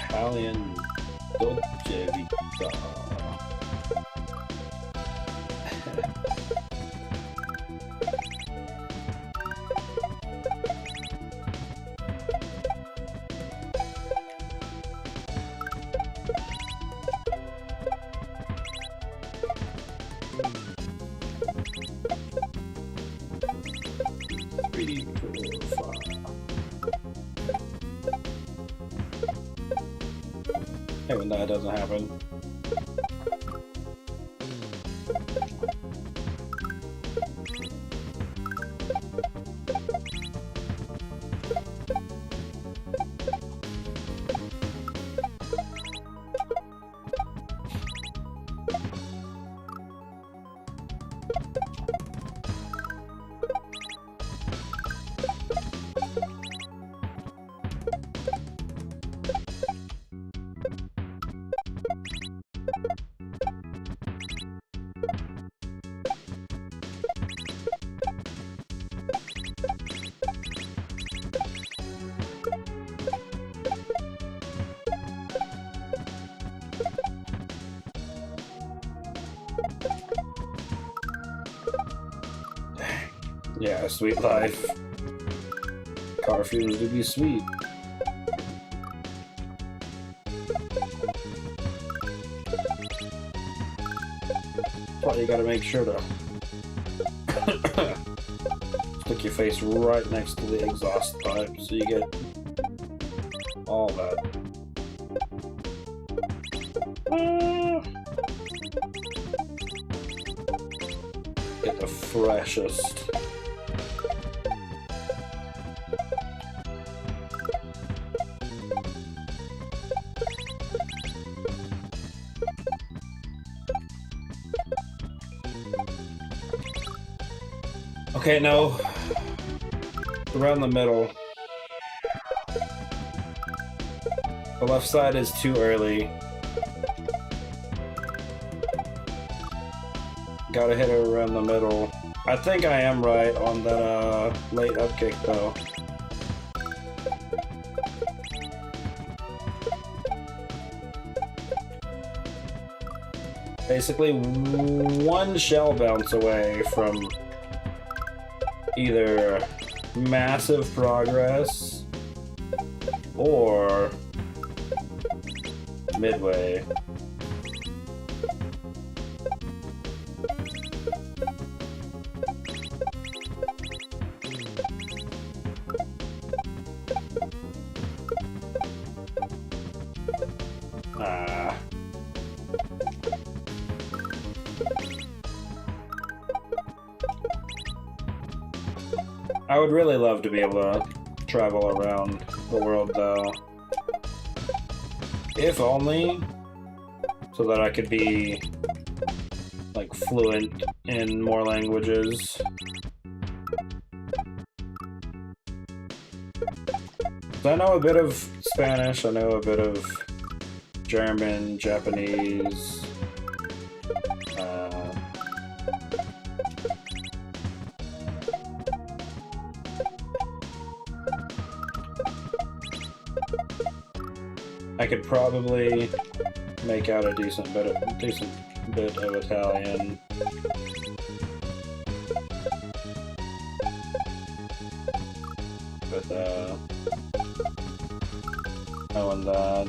Italian dolce vita. Pretty cool. Hey, when that doesn't happen. Yeah, sweet life. Car fumes would be sweet. But you gotta make sure to stick your face right next to the exhaust pipe so you get all that. Get the freshest. Okay, no. Around the middle. The left side is too early. Gotta hit it around the middle. I think I am right on that late upkick though. Basically one shell bounce away from either massive progress or midway. Ah. I would really love to be able to travel around the world, though. If only so that I could be, like, fluent in more languages. So I know a bit of Spanish, I know a bit of German, Japanese. I could probably make out a decent bit of Italian. With knowing that.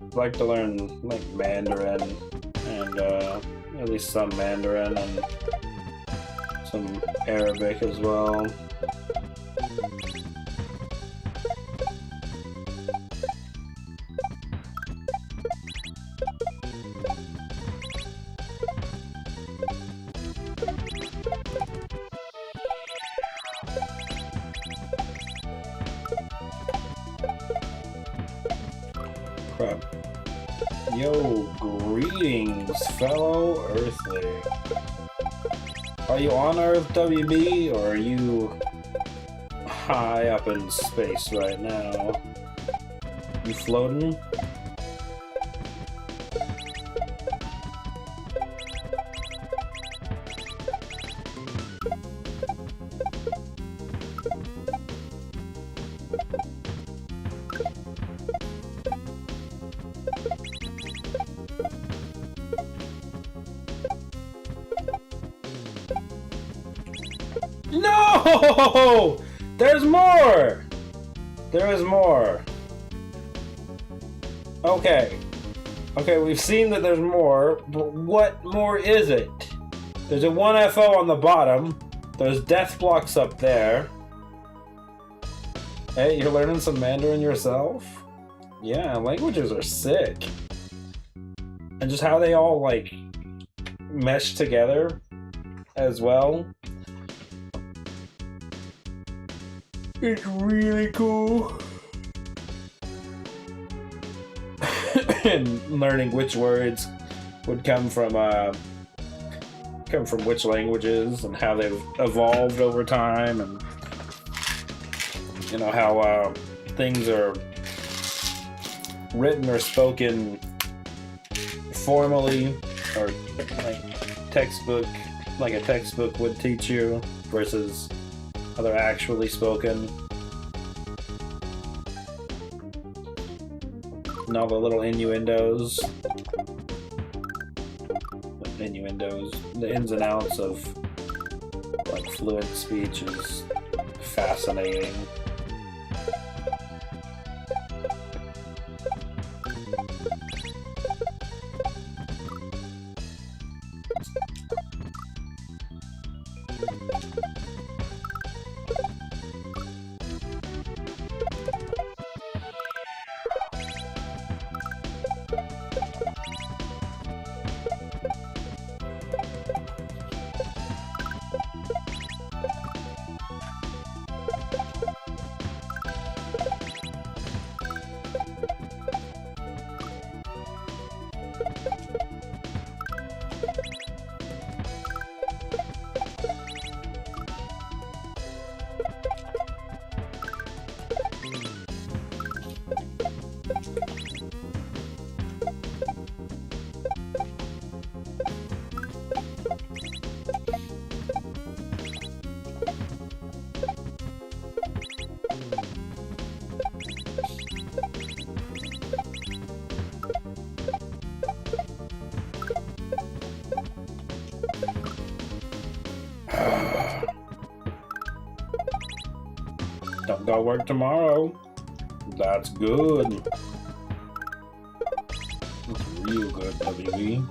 I'd like to learn like Mandarin and at least some Mandarin and some Arabic as well. Crap. Yo, greetings, fellow Earthly. Are you on Earth, WB, or are you high up in space right now? You floating? No! There's more! There is more. Okay. Okay, we've seen that there's more, but what more is it? There's a 1FO on the bottom. There's death blocks up there. Hey, you're learning some Mandarin yourself? Yeah, languages are sick. And just how they all, like, mesh together as well. It's really cool. And learning which words would come from which languages and how they've evolved over time, and you know how things are written or spoken formally or like a textbook would teach you versus how they're actually spoken. And all the little innuendos. The ins and outs of like fluent speech is fascinating. Don't go work tomorrow. That's good. That's real good, WB.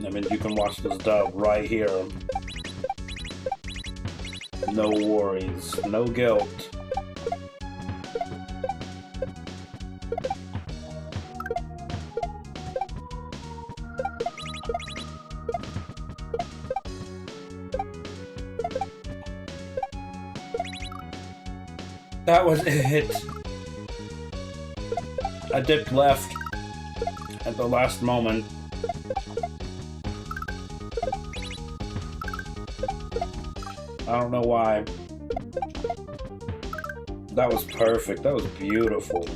I mean, you can watch this dub right here. No worries, no guilt. That was it. I dipped left at the last moment. I don't know why. That was perfect. That was beautiful.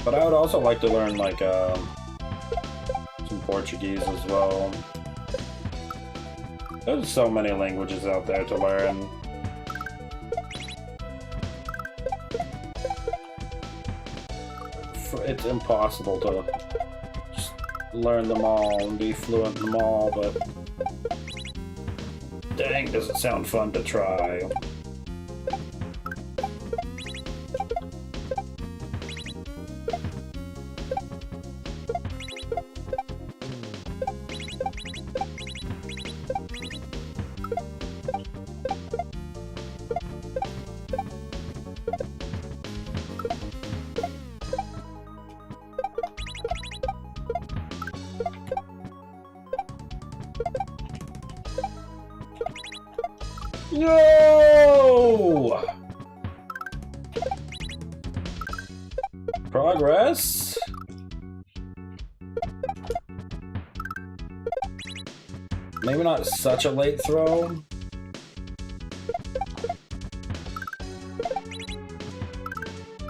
But I would also like to learn, like, some Portuguese as well. There's so many languages out there to learn. It's impossible to just learn them all and be fluent in them all, but dang, does it sound fun to try. No! Progress? Maybe not such a late throw.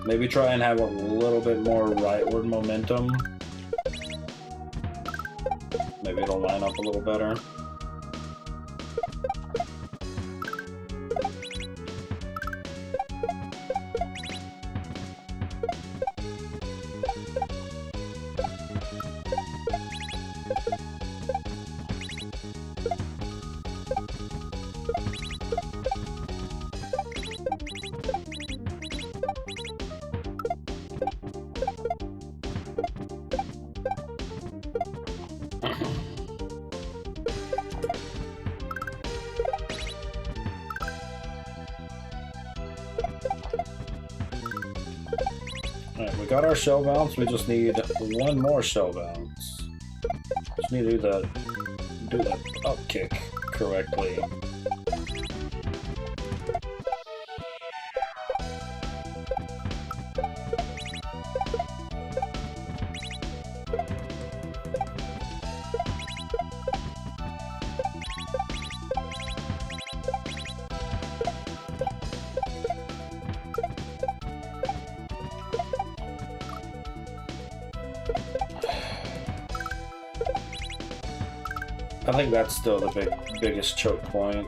Maybe try and have a little bit more rightward momentum. Maybe it'll line up a little better. Alright, we got our shell bounce, we just need one more shell bounce. Just need to do the up kick correctly. I think that's still the biggest choke point.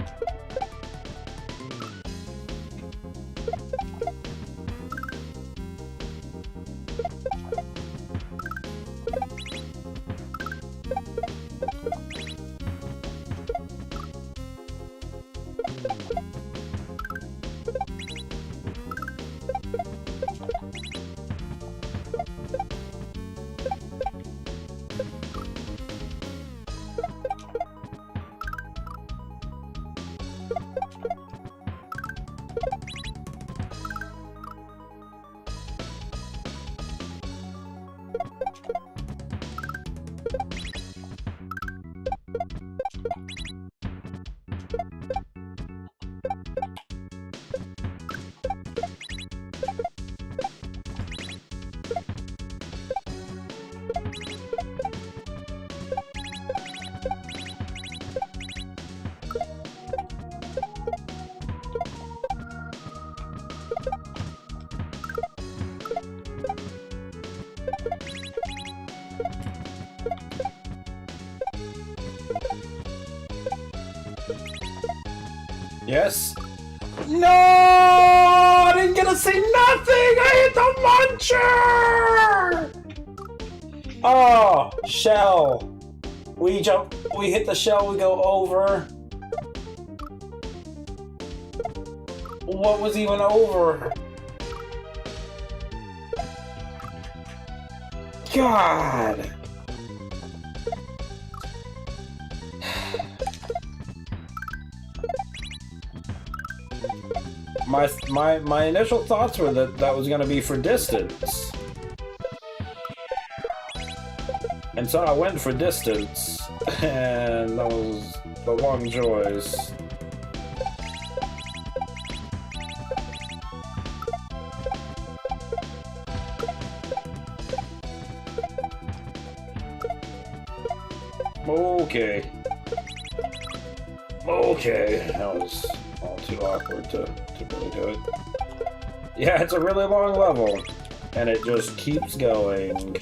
Yes. No! I didn't get to see nothing! I hit the launcher! Oh, shell. We hit the shell, we go over. What was even over? God! My initial thoughts were that that was gonna be for distance. And so I went for distance, and that was the wrong choice. Okay. Okay. That was all too awkward to really do it. Yeah, it's a really long level. And it just keeps going.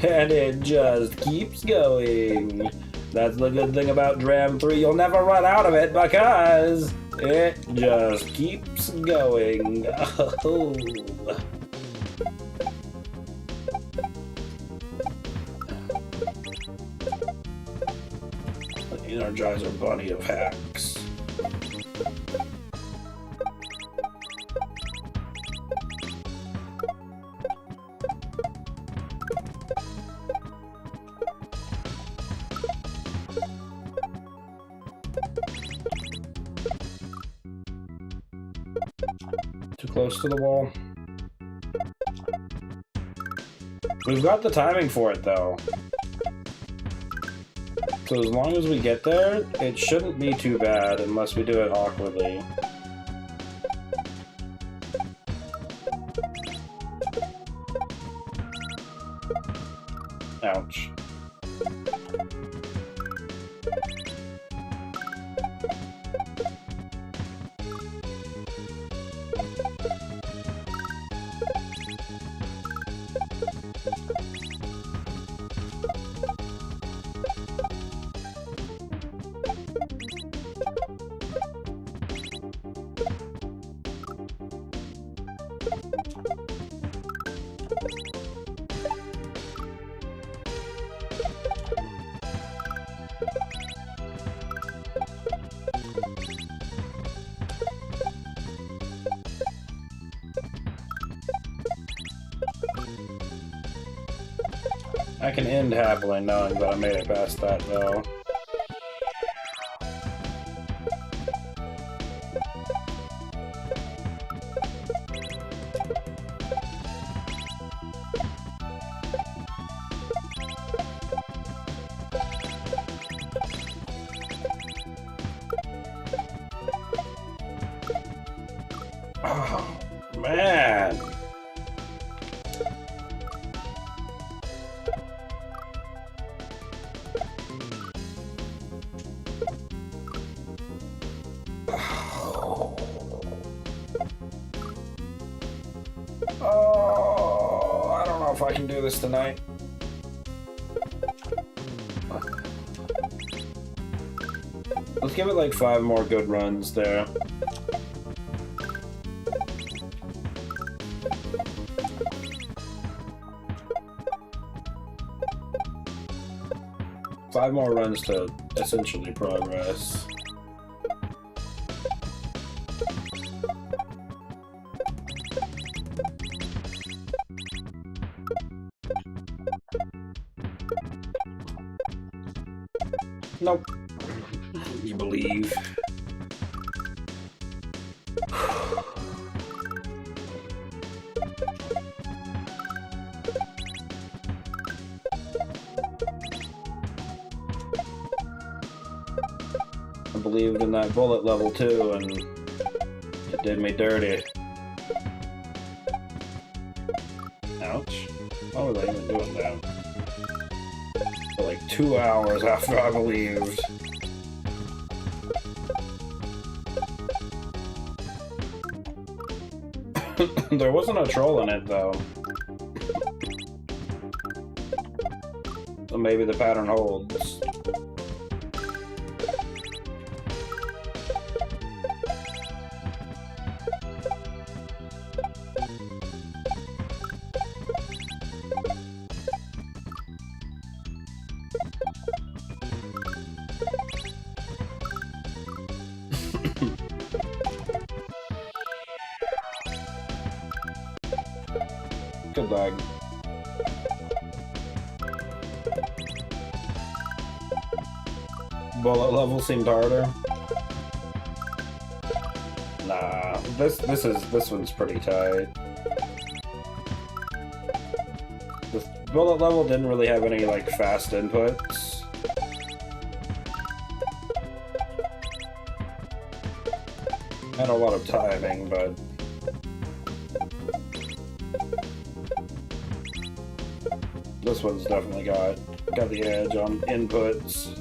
And it just keeps going. That's the good thing about Dram 3. You'll never run out of it because it just keeps going. Oh. Energizer Bunny of hacks. Too close to the wall. We've got the timing for it though. So as long as we get there, it shouldn't be too bad unless we do it awkwardly. Ouch. I can end happily knowing that I made it past that, though. Oh, man! Oh, I don't know if I can do this tonight. Let's give it like 5 more good runs there. Five more runs to essentially progress. Nope. You believe. I believed in that bullet level too, and it did me dirty. Ouch. Why was I even doing that? For like 2 hours after I believed. There wasn't a troll in it though. So maybe the pattern holds. Good lag. Bullet level seemed harder. Nah, this one's pretty tight. The bullet level didn't really have any like fast inputs. Had a lot of timing, but this one's definitely got the edge on inputs.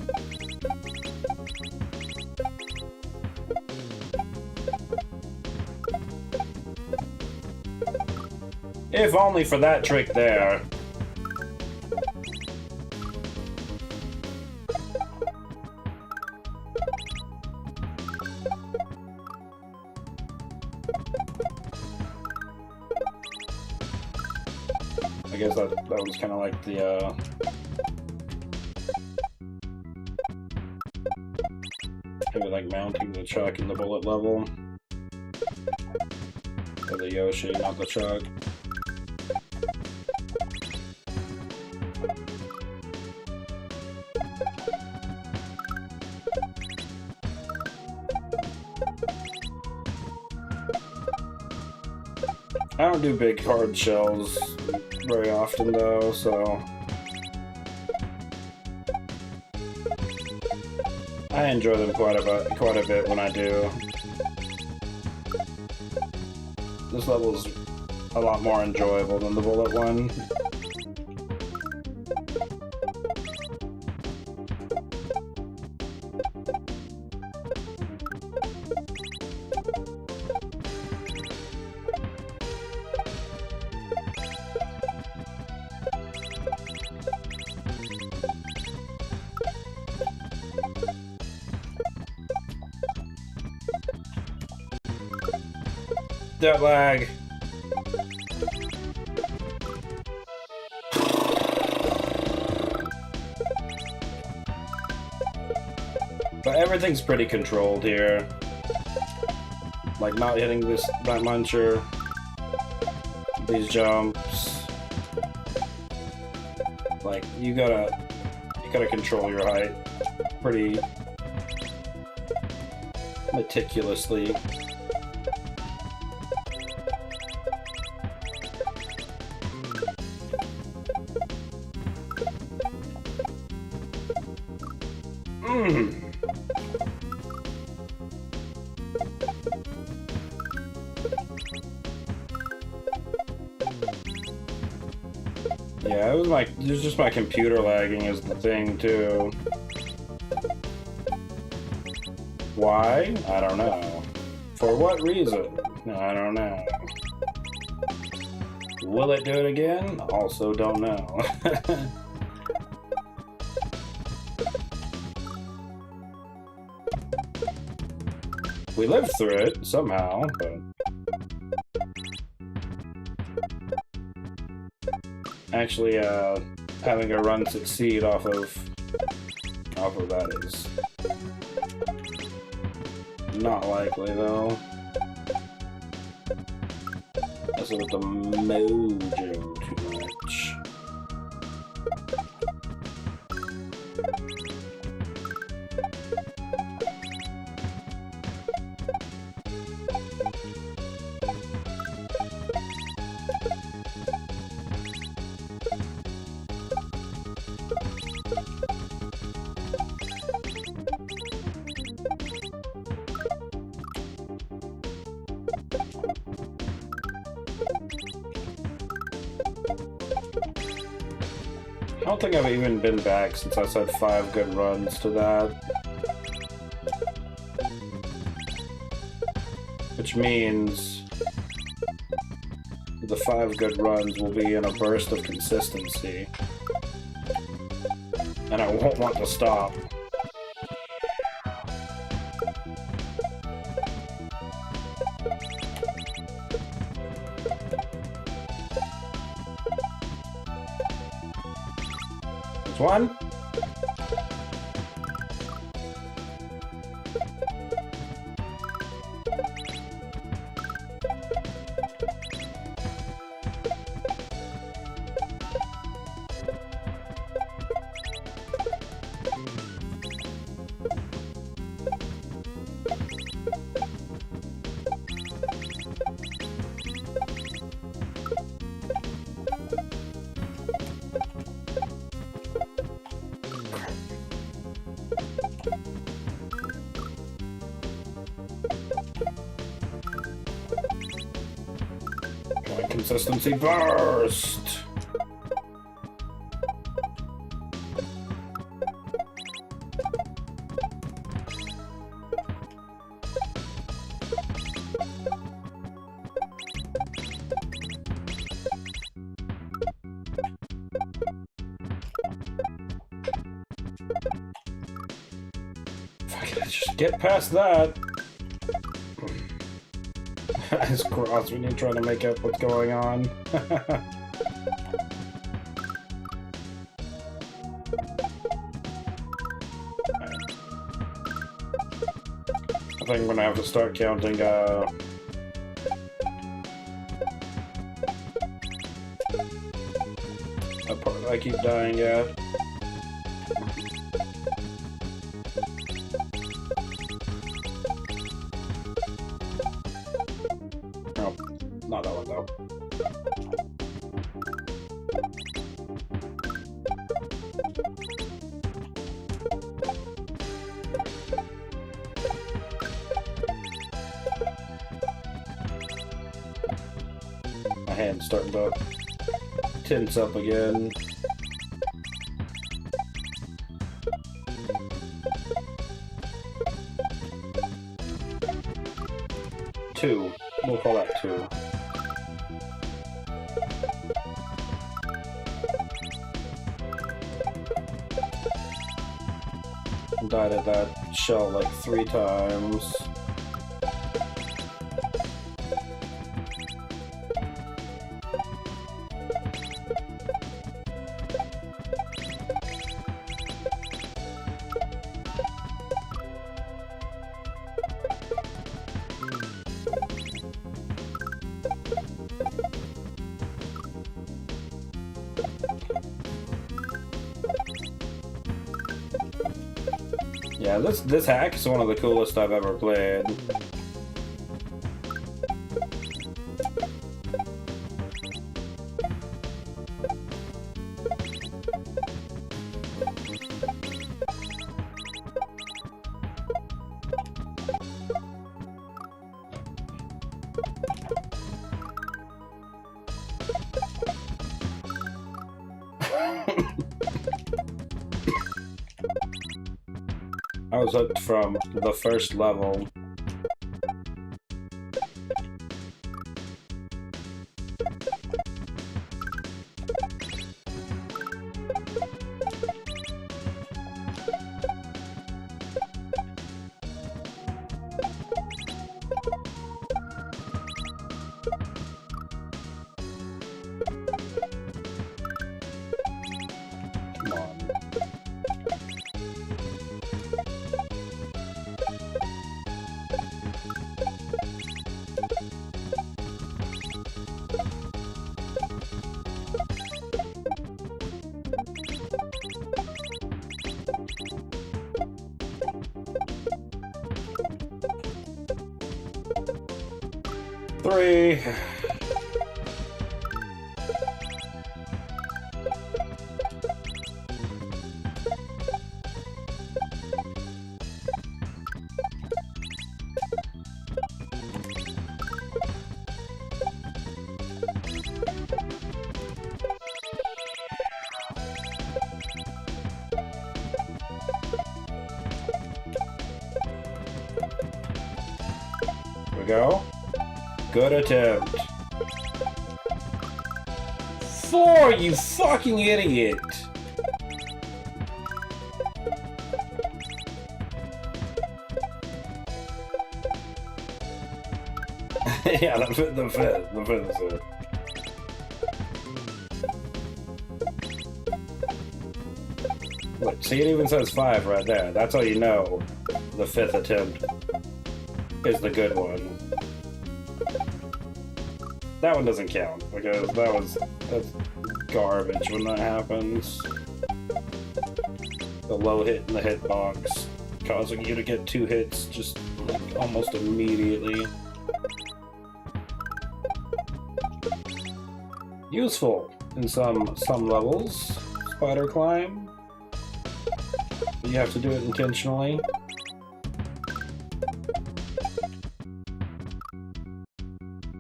If only for that trick there. I guess that was kind of like the maybe like mounting the chuck in the bullet level. Or the Yoshi, not the chuck. I don't do big hard shells very often though, so I enjoy them quite a bit when I do. This level's a lot more enjoyable than the bullet one. That lag. But everything's pretty controlled here. Like not hitting that muncher, these jumps. Like you gotta control your height pretty meticulously. Yeah, it was just my computer lagging is the thing too. Why? I don't know. For what reason? I don't know. Will it do it again? Also don't know. We lived through it somehow, but actually having a run succeed off of that is not likely though. That's with the mojo too much. I don't think I've even been back since I said 5 good runs to that. Which means the 5 good runs will be in a burst of consistency. And I won't want to stop. One. Consistency burst! If I could just get past that! Eyes crossed when you're trying to make out what's going on. I think I'm gonna have to start counting, a part I keep dying at. Oh, not that one though. My hand's starting to tense up again. Two. We'll call that 2. Died at that shell like 3 times. Yeah, this hack is one of the coolest I've ever played. I was hooked from the first level. Come on. Three. Here we go. Good attempt. 4, you fucking idiot! Yeah, the fifth is it. Look, see, it even says 5 right there. That's how you know the 5th attempt is the good one. That one doesn't count, because that's garbage when that happens. The low hit in the hitbox, causing you to get 2 hits just like almost immediately. Useful in some levels. Spider climb. But you have to do it intentionally.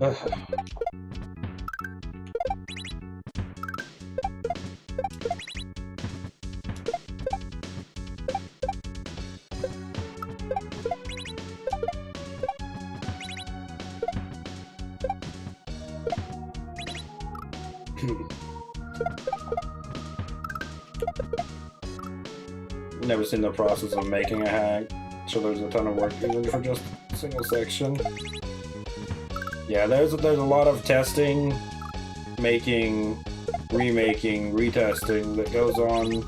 Ugh. Never seen the process of making a hack, so there's a ton of work even for just a single section. Yeah, there's a lot of testing, making, remaking, retesting that goes on.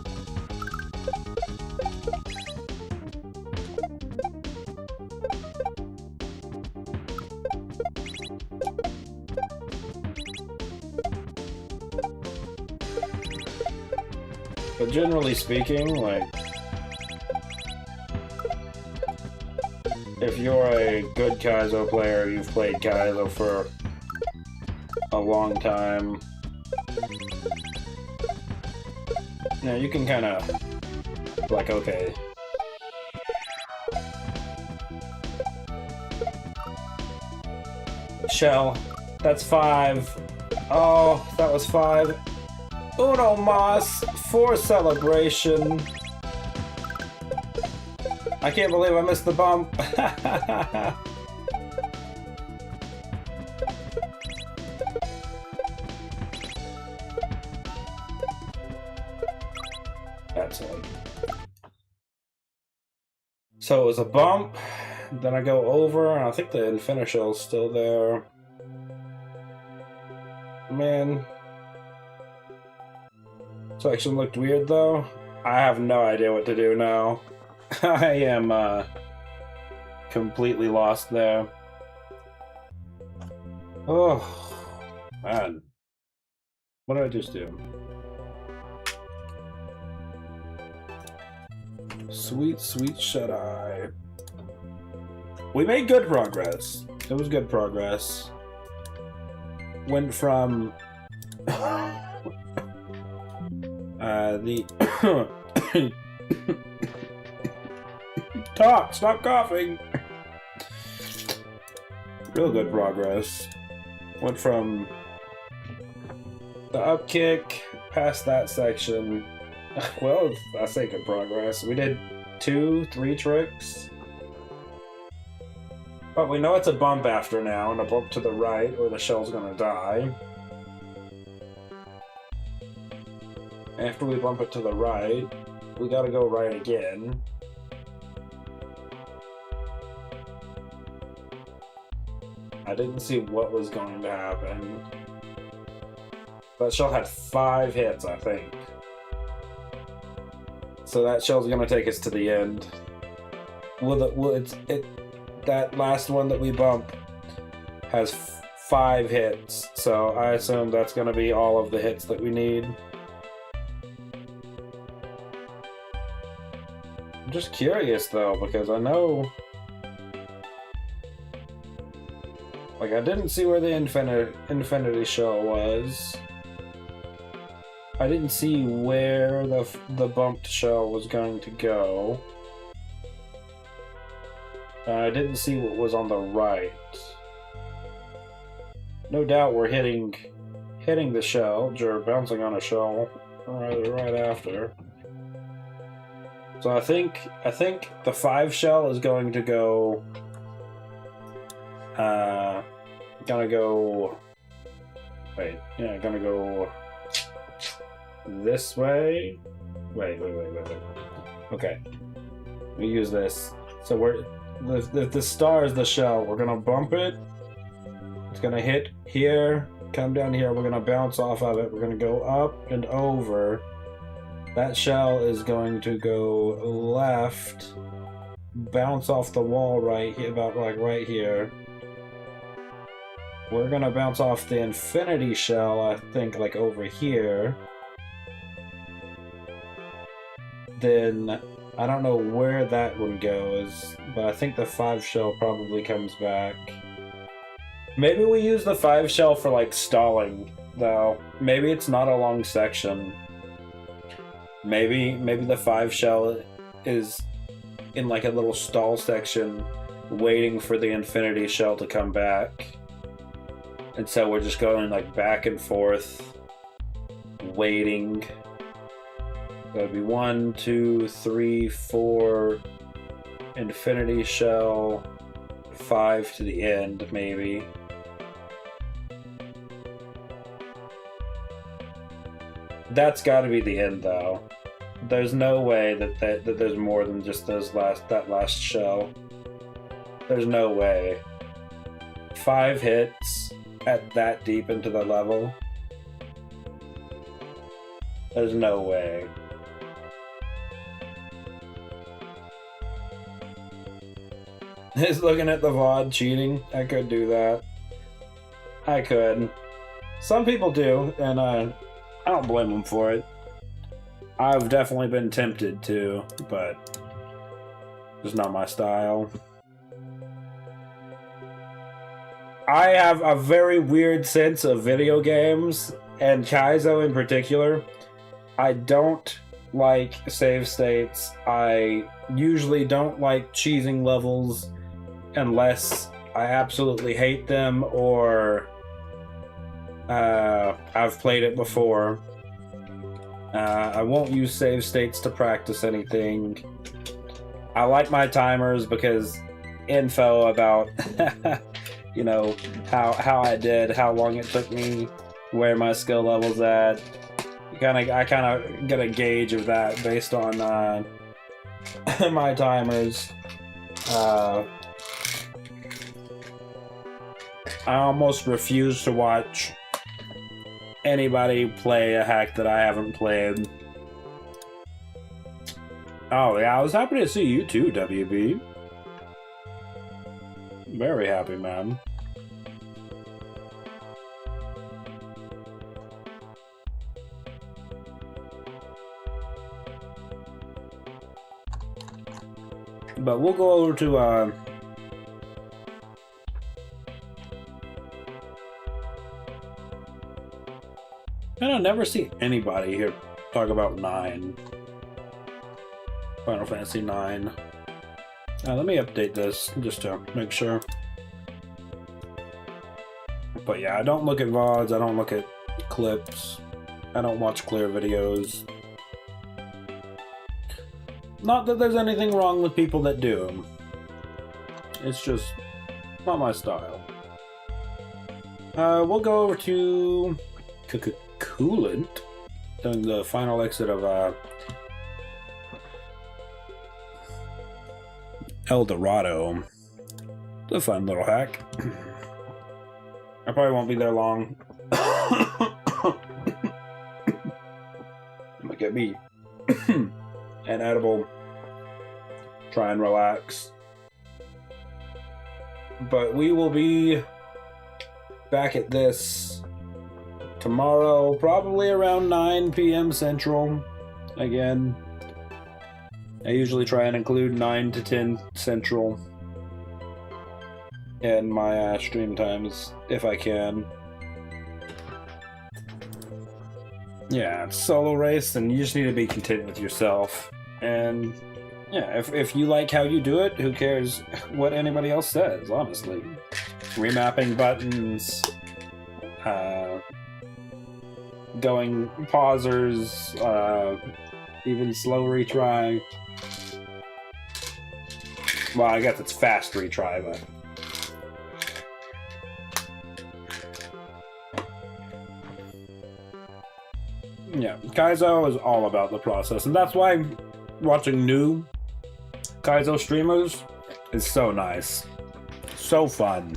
But generally speaking, like, if you're a good Kaizo player, you've played Kaizo for a long time, you know, you can kind of, like, okay. Shell, that's 5. Oh, that was 5. Uno mas for celebration. I can't believe I missed the bump. That's it. So it was a bump, then I go over, and I think the infinite shell's still there. Man. Section looked weird though. I have no idea what to do now. I am completely lost there. Oh man. What did I just do? Sweet, sweet shut-eye. We made good progress. It was good progress. Went from Talk! Stop coughing! Real good progress. Went from the up kick past that section. Well, I say good progress. We did 2-3 tricks. But we know it's a bump after now, and a bump to the right, or the shell's gonna die. After we bump it to the right, we gotta go right again. I didn't see what was going to happen. That shell had 5 hits, I think. So that shell's gonna take us to the end. That last one that we bump has 5 hits, so I assume that's gonna be all of the hits that we need. I'm just curious though, because I know, like, I didn't see where the infinity shell was. I didn't see where the bumped shell was going to go. I didn't see what was on the right. No doubt we're hitting the shell, or bouncing on a shell right after. So I think the 5 shell is going to go. Gonna go. Wait, yeah, gonna go this way. Wait. Okay, we use this. So we're the star is the shell. We're gonna bump it. It's gonna hit here, come down here. We're gonna bounce off of it. We're gonna go up and over. That shell is going to go left, bounce off the wall right here, about like right here. We're gonna bounce off the infinity shell, I think, like over here. Then I don't know where that one goes, but I think the 5 shell probably comes back. Maybe we use the 5 shell for like stalling, though. Maybe it's not a long section. Maybe the 5 shell is in like a little stall section waiting for the infinity shell to come back. And so we're just going like back and forth, waiting. That'd be 1, 2, 3, 4, infinity shell, 5 to the end, maybe. That's got to be the end, though. There's no way that there's more than just that last shell. There's no way. 5 hits at that deep into the level. There's no way. He's looking at the VOD cheating. I could do that. I could. Some people do, and I don't blame them for it. I've definitely been tempted to, but it's not my style. I have a very weird sense of video games, and Kaizo in particular. I don't like save states. I usually don't like cheesing levels unless I absolutely hate them or I've played it before. I won't use save states to practice anything. I like my timers because info about you know how I did, how long it took me, where my skill level's at. I kind of get a gauge of that based on my timers. I almost refuse to watch anybody play a hack that I haven't played. Oh yeah, I was happy to see you too, WB. Very happy, man. But we'll go over to I don't never see anybody here talk about 9. Final Fantasy 9. Let me update this just to make sure. But yeah, I don't look at VODs, I don't look at clips, I don't watch clear videos. Not that there's anything wrong with people that do. It's just not my style. We'll go over to Coolant, doing the final exit of El Dorado. It's a fun little hack. I probably won't be there long. Look at me. An edible. Try and relax. But we will be back at this tomorrow, probably around 9 p.m. Central. Again, I usually try and include 9 to 10 Central in my stream times, if I can. Yeah, it's solo race, and you just need to be content with yourself. And yeah, if you like how you do it, who cares what anybody else says, honestly. Remapping buttons, going pausers, even slow retry. Well, I guess it's fast retry, but... yeah, Kaizo is all about the process, and that's why watching new Kaizo streamers is so nice. So fun.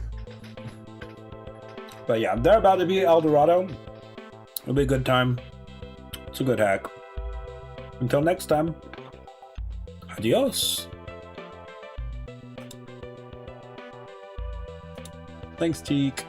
But yeah, they're about to be El Dorado. It'll be a good time. It's a good hack. Until next time, adios. Thanks, Teak.